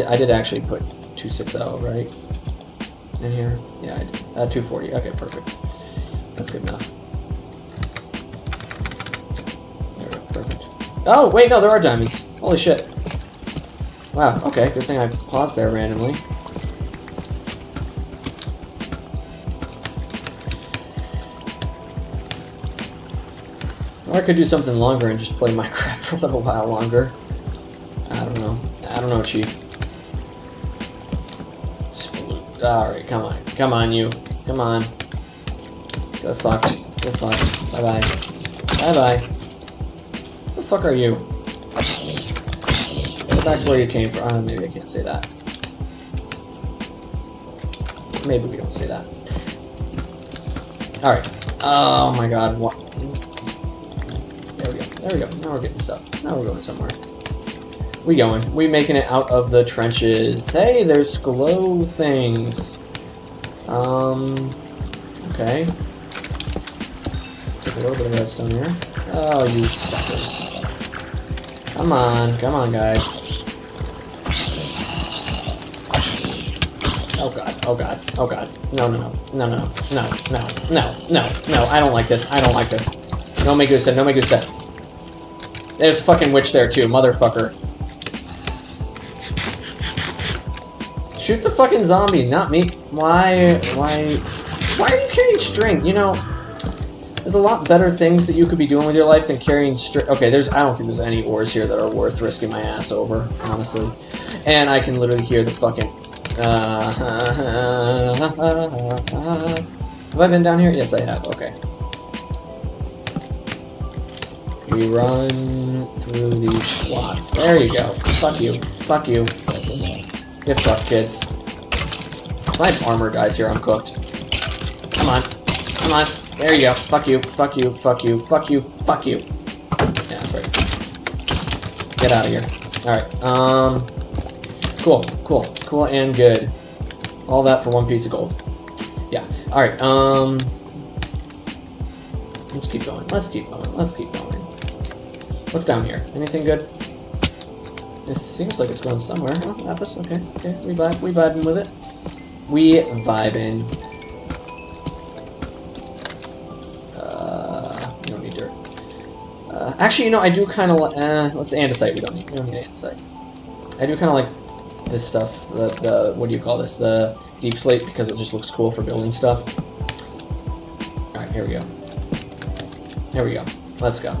I did actually put 260, right? in here? Yeah, I did. 240. Okay, perfect. That's good enough. There we go, perfect. Oh, wait, no, there are diamonds. Holy shit. Wow, okay, good thing I paused there randomly. Or I could do something longer and just play Minecraft for a little while longer. I don't know. I don't know, Chief. Alright, come on. Come on, you. Come on. Get fucked. Get fucked. Bye-bye. Bye-bye. Who the fuck are you? Go back to where you came from. Maybe I can't say that. Maybe we don't say that. Alright. Oh my god. What? There we go. There we go. Now we're getting stuff. Now we're going somewhere. We going. We making it out of the trenches. Hey, there's glow things. Okay. Take a little bit of redstone here. Oh, you fuckers. Come on. Come on, guys. Oh god. Oh god. Oh god. No, no, no. No, no, no. No, no. No, no. No, I don't like this. I don't like this. No me gusta. No me gusta. There's a fucking witch there, too. Motherfucker. Shoot the fucking zombie, not me. Why are you carrying string? You know, there's a lot better things that you could be doing with your life than carrying string. Okay, I don't think there's any ores here that are worth risking my ass over, honestly. And I can literally hear the fucking... Have I been down here? Yes, I have. Okay. We run through these blocks. There you go. Fuck you. Fuck you. Get fucked, kids. My armor dies here, I'm cooked. Come on. Come on. There you go. Fuck you. Fuck you. Fuck you. Fuck you. Fuck you. Yeah, great. Get out of here. Alright, cool. Cool. Cool and good. All that for one piece of gold. Yeah. Alright, let's keep going. Let's keep going. Let's keep going. What's down here? Anything good? This seems like it's going somewhere. Oh, Lapis, okay, okay. We vibing with it. We vibing. We don't need dirt. Actually, you know, I do kind of like... what's andesite? We don't need andesite. I do kind of like this stuff. The what do you call this? The deep slate, because it just looks cool for building stuff. Alright, here we go. Here we go. Let's go.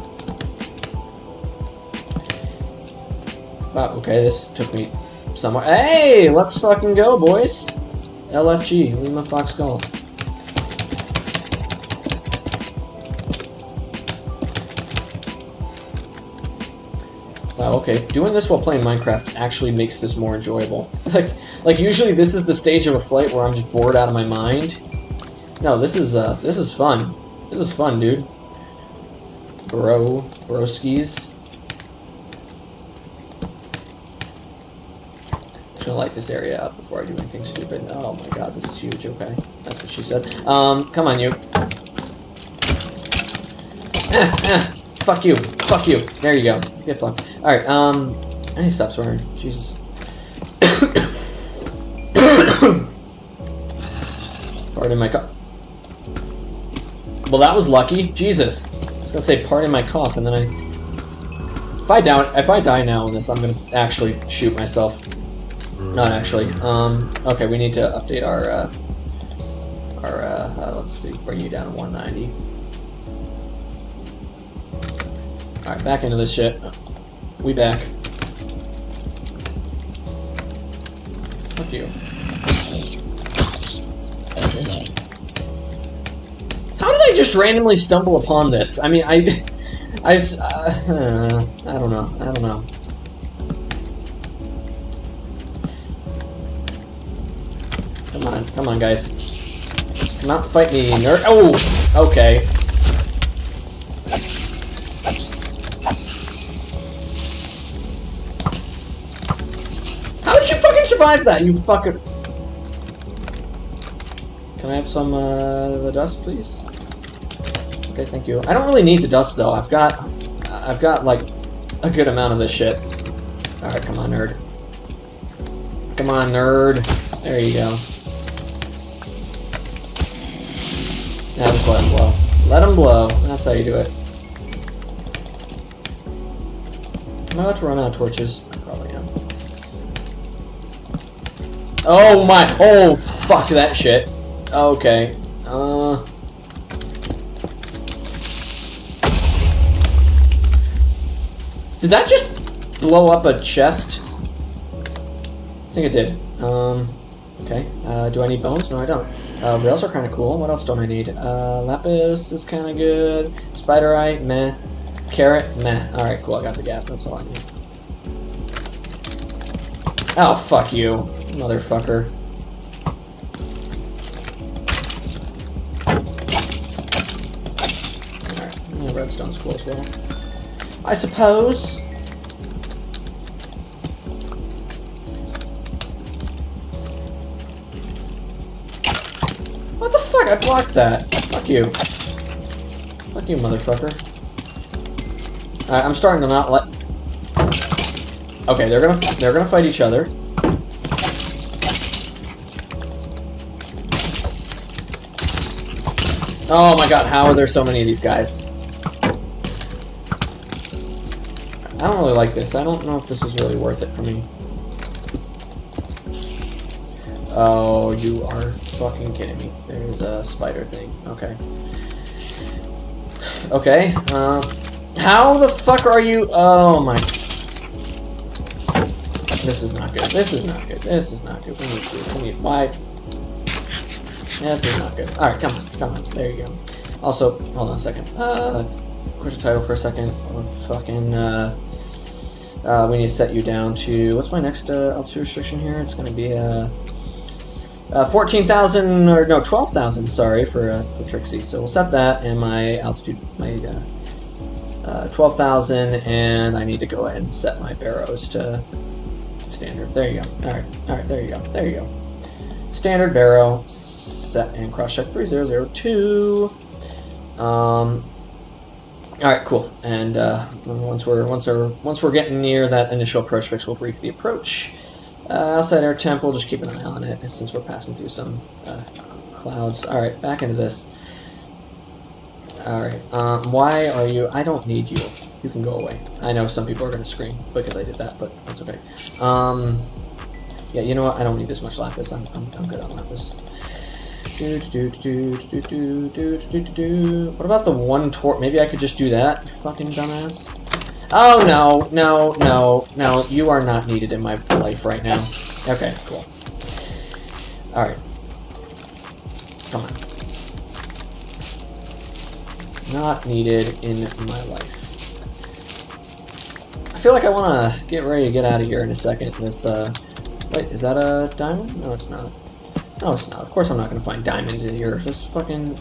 Wow, okay, this took me somewhere. Hey, let's fucking go, boys. LFG, Lima Fox Golf. Wow, okay, doing this while playing Minecraft actually makes this more enjoyable. Like usually this is the stage of a flight where I'm just bored out of my mind. No, this is fun. This is fun, dude. Broskies. I'm gonna light this area up before I do anything stupid. Oh my god, this is huge. Okay, that's what she said. Come on, you. Fuck you. Fuck you. There you go. Get fucked. Alright, I need to stop swearing. Jesus. Pardon my cough. Well, that was lucky. Jesus. I was gonna say pardon my cough, and then If I die now in this, I'm gonna actually shoot myself. Not actually. Okay, we need to update our let's see, bring you down to 190. Alright, back into this shit. We back. Fuck you. How did I just randomly stumble upon this? I mean, I don't know. Come on, guys. Come out and fight me, nerd. Oh, okay. How did you fucking survive that, you fucker? Can I have some, the dust, please? Okay, thank you. I don't really need the dust, though. I've got, like, a good amount of this shit. Alright, come on, nerd. Come on, nerd. There you go. Now just let him blow. Let him blow. That's how you do it. Am I about to run out of torches? I probably am. Oh my! Oh, fuck that shit. Okay. Did that just blow up a chest? I think it did. Okay. Do I need bones? No, I don't. Rails are kind of cool. What else don't I need? Lapis is kind of good. Spider eye, meh. Carrot, meh. Alright, cool. I got the gap. That's all I need. Oh, fuck you, motherfucker. Alright. Yeah, redstone's cool as well. I suppose. What the fuck? I blocked that. Fuck you. Fuck you, motherfucker. Alright, I'm starting to not let. Okay, they're gonna fight each other. Oh my god, how are there so many of these guys? I don't really like this. I don't know if this is really worth it for me. Oh, you are fucking kidding me. There's a spider thing. Okay. Okay. How the fuck are you? Oh my. This is not good. This is not good. This is not good. We need. Why? This is not good. Alright, come on. Come on. There you go. Also, hold on a second. Quit the title for a second. Fucking, we need to set you down to, what's my next altitude restriction here? It's going to be 14,000, or no, 12,000, sorry, for Trixie. So we'll set that, and my altitude, my 12,000, and I need to go ahead and set my barrows to standard. There you go. Alright, there you go. There you go. Standard barrow, set and cross check 3002. Alright, cool. And once we're getting near that initial approach fix, we'll brief the approach. Outside air temp, we'll just keep an eye on it, since we're passing through some clouds. Alright, back into this. Alright, why are you... I don't need you. You can go away. I know some people are going to scream because I did that, but that's okay. Yeah, you know what? I don't need this much lapis. I'm good on lapis. What about the one torch? Maybe I could just do that, fucking dumbass. Oh, no, no, no, no. You are not needed in my life right now. Okay, cool. Alright. Come on. Not needed in my life. I feel like I want to get ready to get out of here in a second. This, wait, is that a diamond? No, it's not. No, it's not. Of course I'm not going to find diamond in here. Just fucking...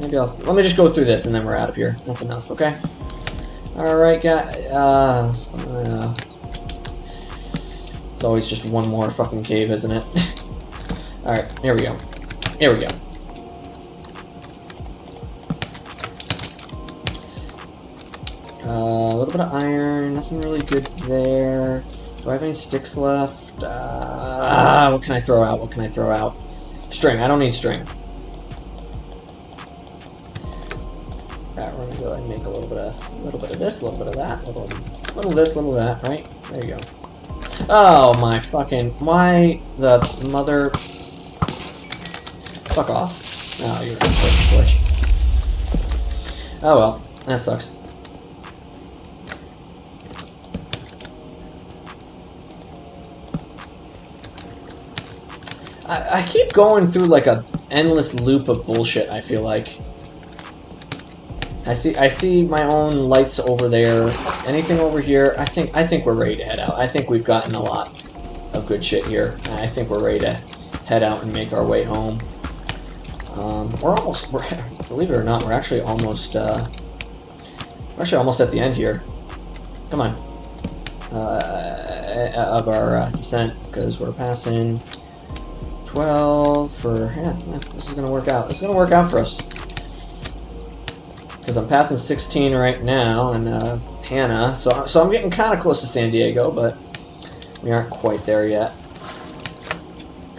maybe I'll... Let me just go through this and then we're out of here. That's enough, okay? Alright, guys. It's always just one more fucking cave, isn't it? Alright, here we go. Here we go. A little bit of iron. Nothing really good there. Do I have any sticks left? What can I throw out? What can I throw out? String. I don't need string. Alright, we're gonna go ahead and make a little bit of this, a little bit of that, a little this, a little of that, right? There you go. Oh my fucking... Why the mother... Fuck off. Oh, you're gonna short the torch. Oh well, that sucks. I keep going through like a endless loop of bullshit, I feel like. I see my own lights over there. Anything over here? I think we're ready to head out. I think we've gotten a lot of good shit here. I think we're ready to head out and make our way home. Believe it or not, we're actually almost at the end here. Come on. Of our descent, because we're passing 12 for... Yeah, this is going to work out. This is going to work out for us. Because I'm passing 16 right now, and Hannah. So I'm getting kind of close to San Diego, but we aren't quite there yet.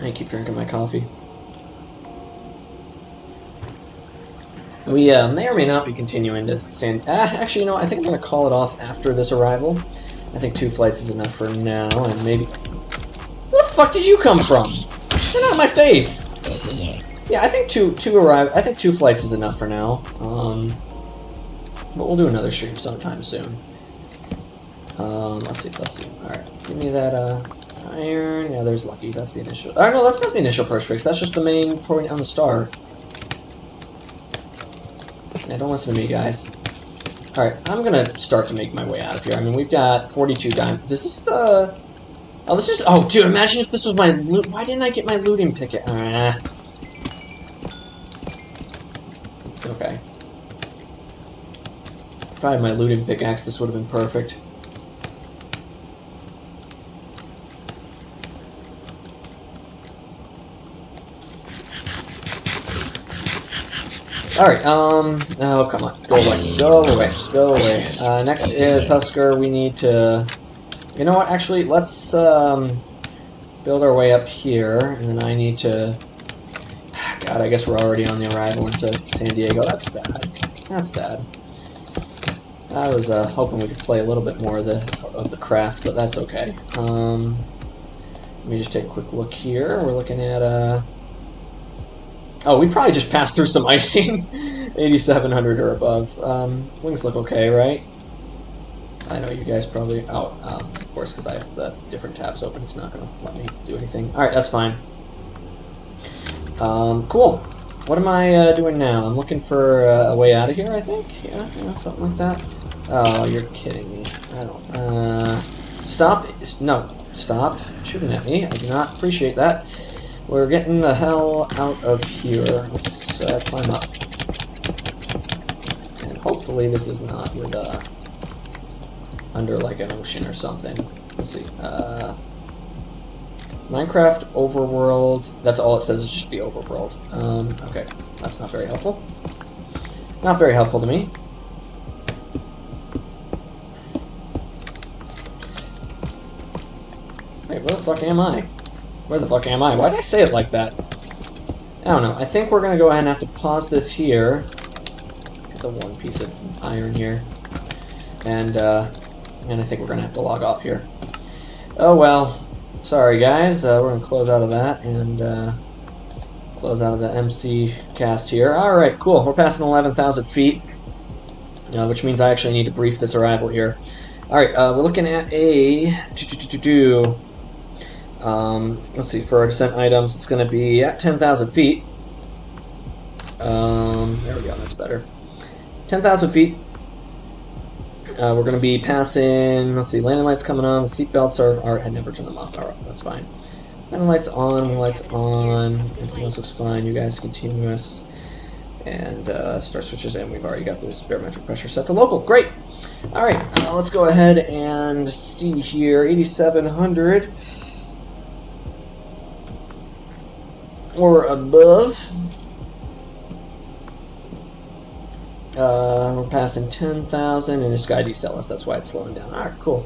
I keep drinking my coffee. We may or may not be continuing to San... actually, you know, I think I'm going to call it off after this arrival. I think 2 flights is enough for now, and maybe... Where the fuck did you come from? Get out of my face! Yeah, I think two flights is enough for now. But we'll do another stream sometime soon. Let's see. Alright, give me that, iron. Yeah, there's Lucky. That's the initial... Oh, no, that's not the initial purge fix. That's just the main point on the star. Yeah, don't listen to me, guys. Alright, I'm gonna start to make my way out of here. I mean, we've got 42 diamonds. Is this the... Oh, this is... Oh, dude, imagine if this was my loot... Why didn't I get my looting picket? Okay. If I had my looting pickaxe, this would have been perfect. Alright, oh, come on. Go away. Go away. Go away. Next is Husker. We need to... You know what, actually, let's, build our way up here, and then I need to... God, I guess we're already on the arrival into San Diego. That's sad. That's sad. I was, hoping we could play a little bit more of the craft, but that's okay. Let me just take a quick look here. We're looking at, Oh, we probably just passed through some icing. 8,700 or above. Wings look okay, right? I know you guys probably... Oh, of course, because I have the different tabs open. It's not going to let me do anything. Alright, that's fine. Cool. What am I doing now? I'm looking for a way out of here, I think? Yeah, something like that. Oh, you're kidding me. I don't... Stop. No, stop shooting at me. I do not appreciate that. We're getting the hell out of here. Let's climb up. And hopefully this is not with, under like an ocean or something. Let's see. Minecraft Overworld. That's all it says is just the Overworld. Okay. That's not very helpful. Not very helpful to me. Wait, where the fuck am I? Where the fuck am I? Why did I say it like that? I don't know. I think we're gonna go ahead and have to pause this here. Get the one piece of iron here. And I think we're gonna have to log off here. Oh well. Sorry guys. We're gonna close out of that and close out of the MC cast here. Alright, cool. We're passing 11,000 feet. Which means I actually need to brief this arrival here. Alright, we're looking at a... let's see, for our descent items, it's going to be at 10,000 feet. There we go, that's better. 10,000 feet. We're going to be passing, let's see, landing lights coming on, the seat belts are I never turn them off, alright, that's fine. Landing lights on, everything else looks fine, you guys continuous. And start switches in, we've already got this barometric pressure set to local, great! Alright, let's go ahead and see here, 8,700. Or above. We're passing 10,000, and this guy decel us, that's why it's slowing down. Alright, cool.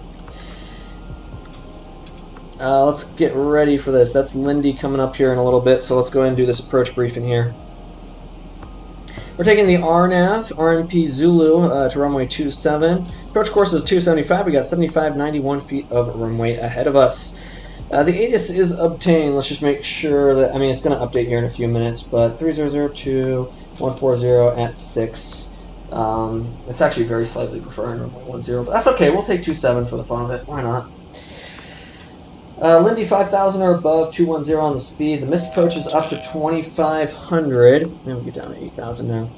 Let's get ready for this. That's Lindy coming up here in a little bit, so let's go ahead and do this approach briefing here. We're taking the RNAV, RMP Zulu, to runway 27. Approach course is 275. We got 7591 feet of runway ahead of us. The ATIS is obtained. Let's just make sure that, I mean, it's going to update here in a few minutes, but 3002-140 at 6. It's actually very slightly preferring runway 10, but that's okay. We'll take 27 for the fun of it. Why not? Lindy 5,000 or above, 210 on the speed. The missed approach is up to 2,500. Then we get down to 8,000 now.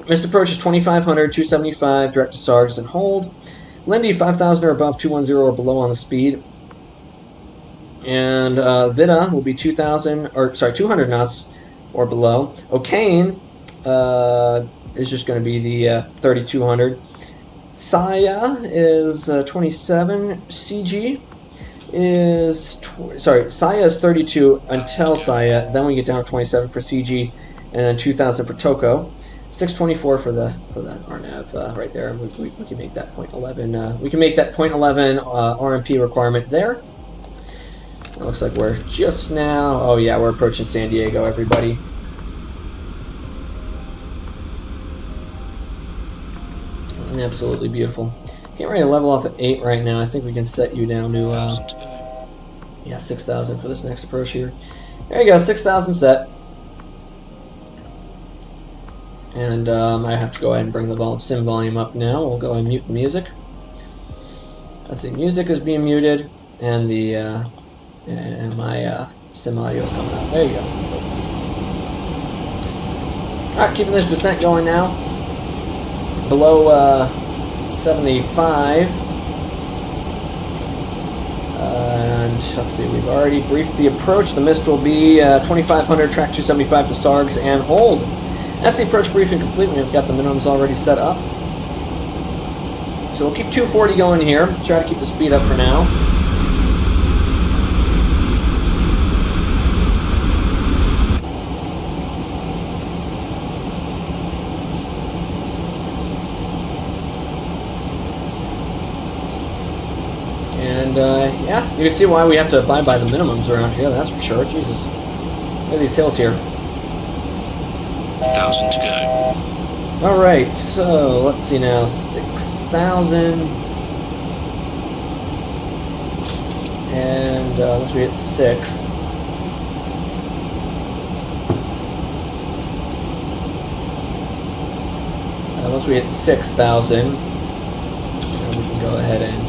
Missed approach is 2,500, 275, direct to Sargs and hold. Lindy 5,000 or above, 210 or below on the speed. And Vita will be 200 knots or below. O'Kane is just going to be the 3,200. Saya is 27. CG is Saya is 32 until Saya. Then we get down to 27 for CG, and then 2,000 for Toko. 624 for the RNAV right there. We can make that 0.11. We can make that 0.11 RMP requirement there. It looks like we're just now. Oh yeah, we're approaching San Diego, everybody. Absolutely beautiful. Getting ready to level off at 8 right now. I think we can set you down to, yeah, 6,000 for this next approach here. There you go, 6,000 set. And I have to go ahead and bring the sim volume up now. We'll go ahead and mute the music. Let's see, music is being muted, and the and my sim audio is coming up. There you go. Alright, keeping this descent going now. Below 75. And let's see, we've already briefed the approach. The mist will be 2,500, track 275 to Sargs, and hold. That's the approach briefing complete. We've got the minimums already set up. So we'll keep 240 going here. Try to keep the speed up for now. And yeah, you can see why we have to abide by the minimums around here, that's for sure. Jesus. Look at these hills here. 1,000 to go. Alright, so let's see now. 6,000. And once we hit 6. Once we hit 6,000, we can go ahead and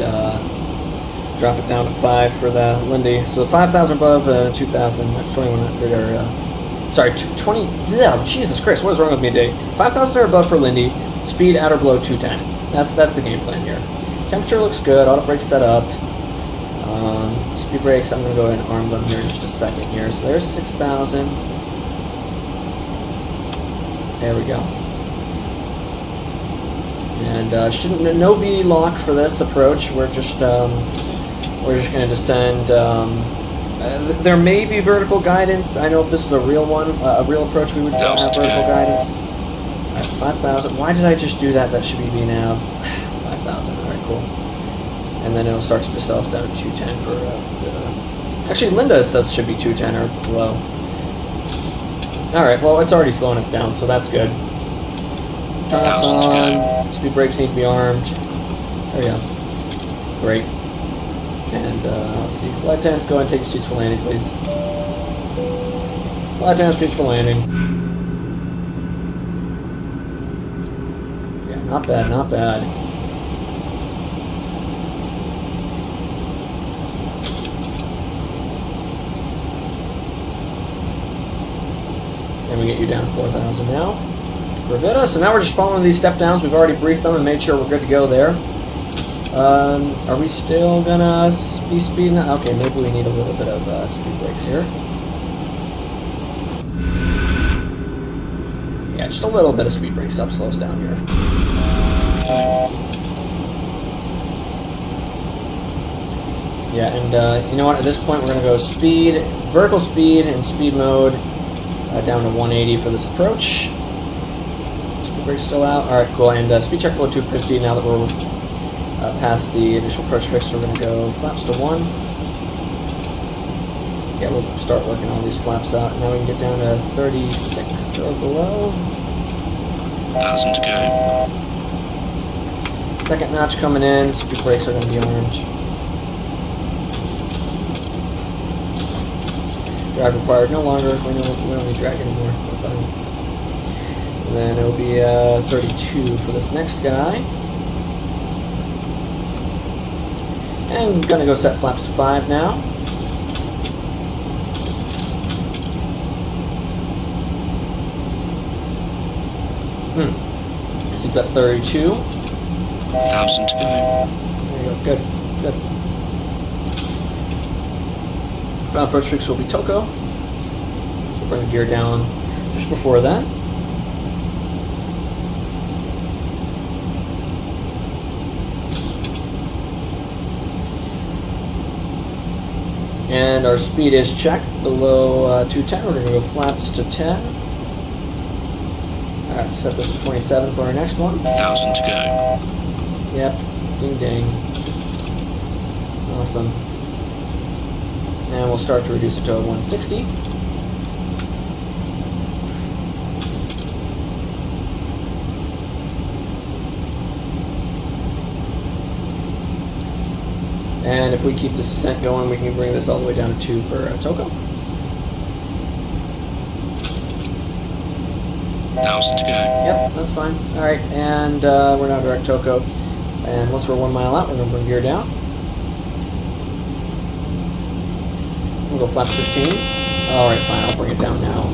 drop it down to 5 for the Lindy. So 5,000 above 2,000, 2,100, or sorry, 20. Yeah, Jesus Christ, what is wrong with me today? 5,000 or above for Lindy. Speed at or below 210. That's the game plan here. Temperature looks good. Auto brakes set up. Speed brakes. I'm gonna go ahead and arm them here in just a second here. So there's 6,000. There we go. And no V lock for this approach. We're just gonna descend. There may be vertical guidance. I know if this is a real one, a real approach, we would have vertical guidance. Alright, 5,000. Why did I just do that? That should be VNAV. 5,000. Alright, cool. And then it'll start to decel us down to 210 for actually, Linda, it says should be 210 or below. Alright, well, it's already slowing us down, so that's good. Turn us on. Speed brakes need to be armed. There we go. Great. And let's see, flight attendants, go ahead and take your seats for landing, please. Flight attendants, seats for landing. Yeah, not bad, not bad. And we get you down to 4,000 now. Revita, so now we're just following these step downs. We've already briefed them and made sure we're good to go there. Are we still gonna be speeding up? Okay, maybe we need a little bit of speed brakes here. Yeah, just a little bit of speed brakes up, slow us down here. Yeah, and you know what? At this point, we're gonna go speed, vertical speed, and speed mode down to 180 for this approach. Speed brakes still out. All right, cool. And speed check below 250. Now that we're past the initial approach fix, we're going to go flaps to 1. Yeah, we'll start working all these flaps out. Now we can get down to 36 or below. 1,000 to go. Second notch coming in. Speed brakes are going to be orange. Drag required no longer. We don't need drag anymore. We're fine. And then it'll be 32 for this next guy. And I'm gonna go set flaps to 5 now. Seatbelt 32. 1,000 to go. There you go. Good. Good. Ground approach fix will be Toko. So bring the gear down just before that. And our speed is checked below 210. We're going to go flaps to 10. Alright, set this to 27 for our next one. 1,000 to go. Yep. Ding ding. Awesome. And we'll start to reduce it to a 160. And if we keep this ascent going, we can bring this all the way down to 2 for Toko. 1,000 to go. Yep, that's fine. Alright, and we're now direct Toko. And once we're 1 mile out, we're going to bring gear down. We'll go flaps 15. Alright, fine, I'll bring it down now.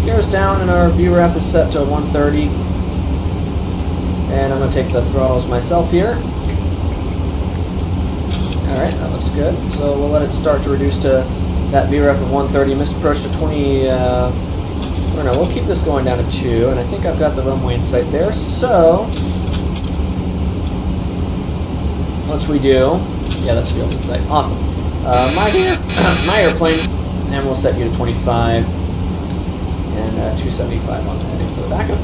Gear's down and our VREF is set to 130. And I'm going to take the throttles myself here. Alright, that looks good. So we'll let it start to reduce to that VREF of 130. Missed approach to 20. I don't know, we'll keep this going down to 2. And I think I've got the runway in sight there. So once we do, yeah, that's field in sight. Awesome. My airplane, and we'll set you to 25. And 275 on the heading for the backup.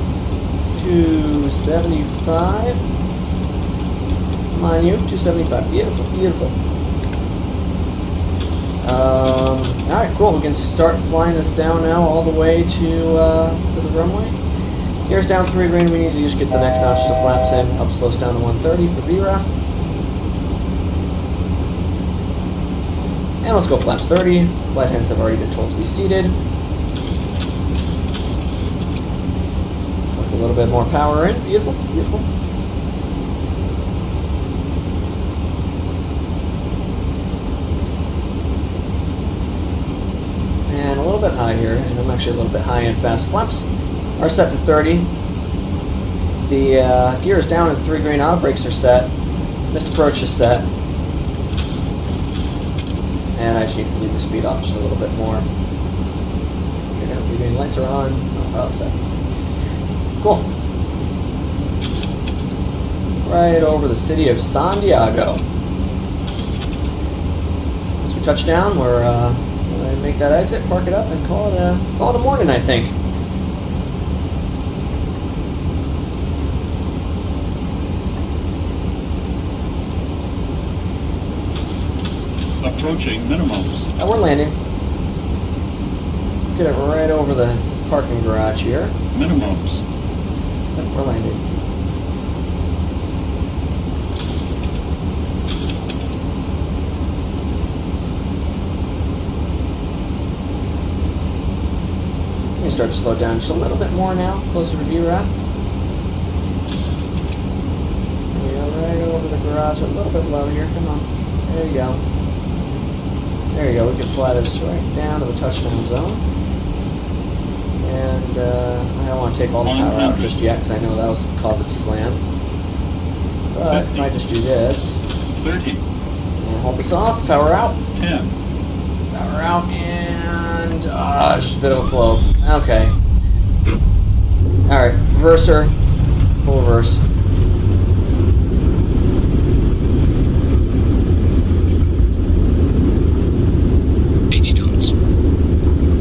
275. Come on, you. 275. Beautiful, beautiful. Alright, cool. We can start flying this down now all the way to the runway. Here's down 3 green. We need to just get the next notch of flaps in. Help slow us down to 130 for VREF. And let's go flaps 30. Flight attendants have already been told to be seated. With a little bit more power in. Beautiful, beautiful. And a little bit high here, and I'm actually a little bit high in fast. Flaps are set to 30. The gear is down and 3 green auto brakes are set. Missed approach is set. And I just need to leave the speed off just a little bit more. Gear down, 3 green lights are on. Oh, pilot set. Cool. Right over the city of San Diego. Once we touch down, we're going to make that exit, park it up, and call it a morning, I think. Approaching minimums. Now we're landing. Get it right over the parking garage here. Minimums. Yep, we're landing. We can start to slow down just a little bit more now, closer to VREF. There we go, right over the garage, a little bit low here. Come on. There you go. There you go, we can fly this right down to the touchdown zone. And I don't want to take all the power out just yet because I know that'll cause it to slam. But if I just do this, 30. And hold this off, power out. 10. Power out, and just a bit of a flow. Okay. Alright, reverser, full reverse.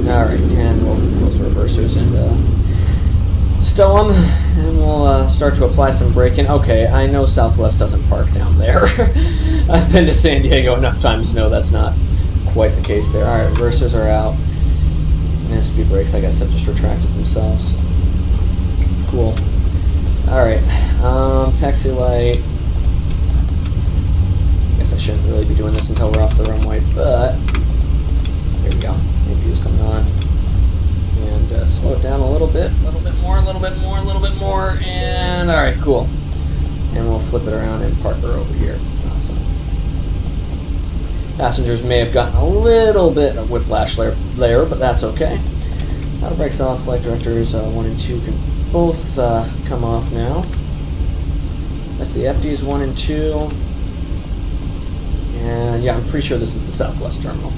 Alright, and we'll close the reversers and stow them, and we'll start to apply some braking. Okay, I know Southwest doesn't park down there. I've been to San Diego enough times to know that's not quite the case there. Alright, reversers are out. And speed brakes, I guess, have just retracted themselves. Cool. Alright, taxi light. I guess I shouldn't really be doing this until we're off the runway, but there we go. APU's coming on. And slow it down a little bit more, and alright, cool. And we'll flip it around and park her over here. Awesome. Passengers may have gotten a little bit of whiplash there, but that's okay. Auto brakes off, flight directors 1 and 2 can both come off now. Let's see, FD's 1 and 2. And yeah, I'm pretty sure this is the Southwest terminal.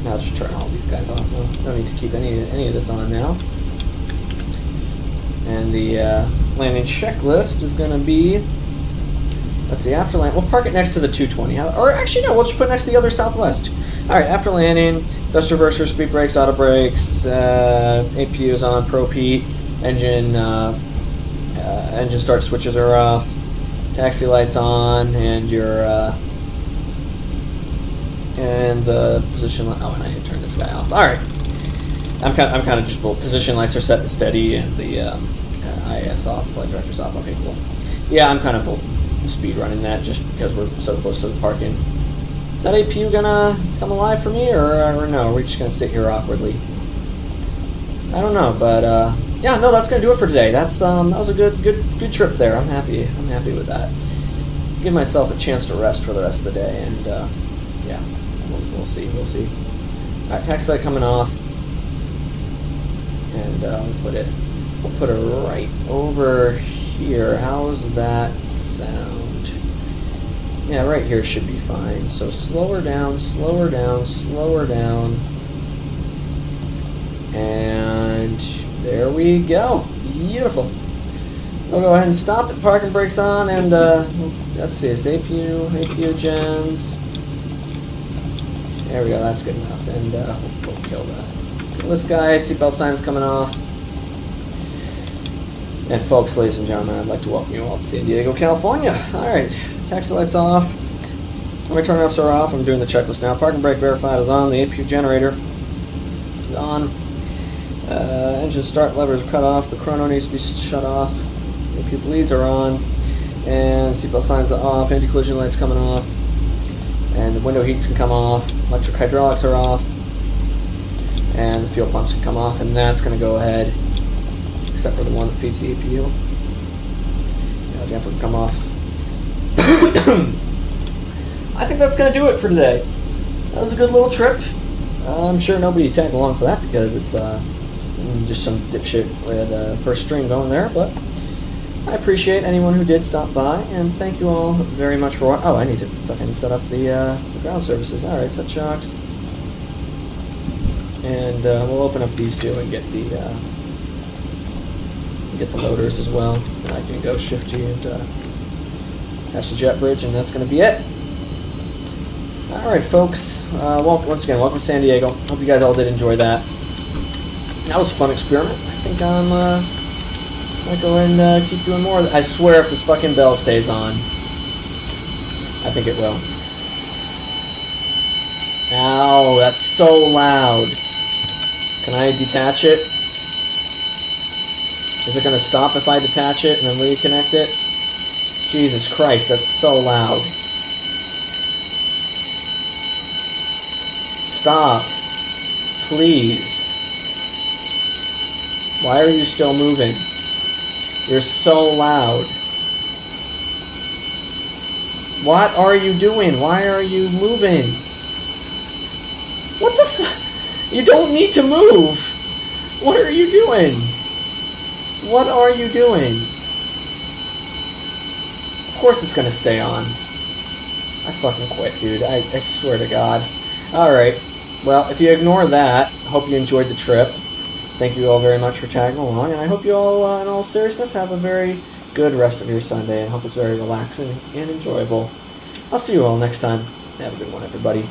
I'll just turn all these guys off now. No need to keep any of this on now. And the landing checklist is going to be, let's see, after land, we'll park it next to the 220. Or actually, no, we'll just put it next to the other Southwest. Alright, after landing, thrust reverser, speed brakes, auto brakes, APU is on, probe heat, engine start switches are off, taxi lights on, and your and the position light. Oh, and I need to turn this guy off. All right, I'm kind of just, well, position lights are set to steady, and the IAS off, flight director's off. Okay, cool. Yeah, I'm kind of speed running that just because we're so close to the parking. Is that APU gonna come alive for me, or no? Are we just gonna sit here awkwardly? I don't know, but yeah, no, that's gonna do it for today. That was a good trip there. I'm happy with that. Give myself a chance to rest for the rest of the day, and yeah, we'll see. All right, taxi light coming off, and we'll put it right over here. How's that sound? Yeah, right here should be fine. So slower down, and there we go. Beautiful. We'll go ahead and stop it. Parking brakes on, and let's see. It's the APU gens. There we go. That's good enough, and we'll kill that. Kill this guy. Seatbelt signs coming off. And folks, ladies and gentlemen, I'd like to welcome you all to San Diego, California. All right, taxi lights off. My turn offs are off. I'm doing the checklist now. Parking brake verified is on. The APU generator is on. Engine start levers are cut off. The chrono needs to be shut off. APU bleeds are on. And seatbelt signs are off. Anti-collision lights coming off. And the window heats can come off. Electric hydraulics are off. And the fuel pumps can come off. And that's going to go ahead, except for the one that feeds the APU. Yeah, damper can come off. I think that's going to do it for today. That was a good little trip. I'm sure nobody tagged along for that because it's just some dipshit with first stream going there, but I appreciate anyone who did stop by, and thank you all very much for watching. Oh, I need to fucking set up the ground services. Alright, set shocks. And we'll open up these two and get the loaders as well. And I can go Shift G and catch the jet bridge, and that's going to be it. Alright, folks. Once again, welcome to San Diego. Hope you guys all did enjoy that. That was a fun experiment. I think I'm might go and keep doing more. I swear, if this fucking bell stays on, I think it will. Ow, that's so loud. Can I detach it? Is it going to stop if I detach it and then reconnect it? Jesus Christ, that's so loud. Stop. Please. Why are you still moving? You're so loud. What are you doing? Why are you moving? What the f- You don't need to move! What are you doing? What are you doing? Of course it's gonna stay on. I fucking quit, dude. I swear to God. Alright. Well, if you ignore that, hope you enjoyed the trip. Thank you all very much for tagging along, and I hope you all, in all seriousness, have a very good rest of your Sunday, and hope it's very relaxing and enjoyable. I'll see you all next time. Have a good one, everybody.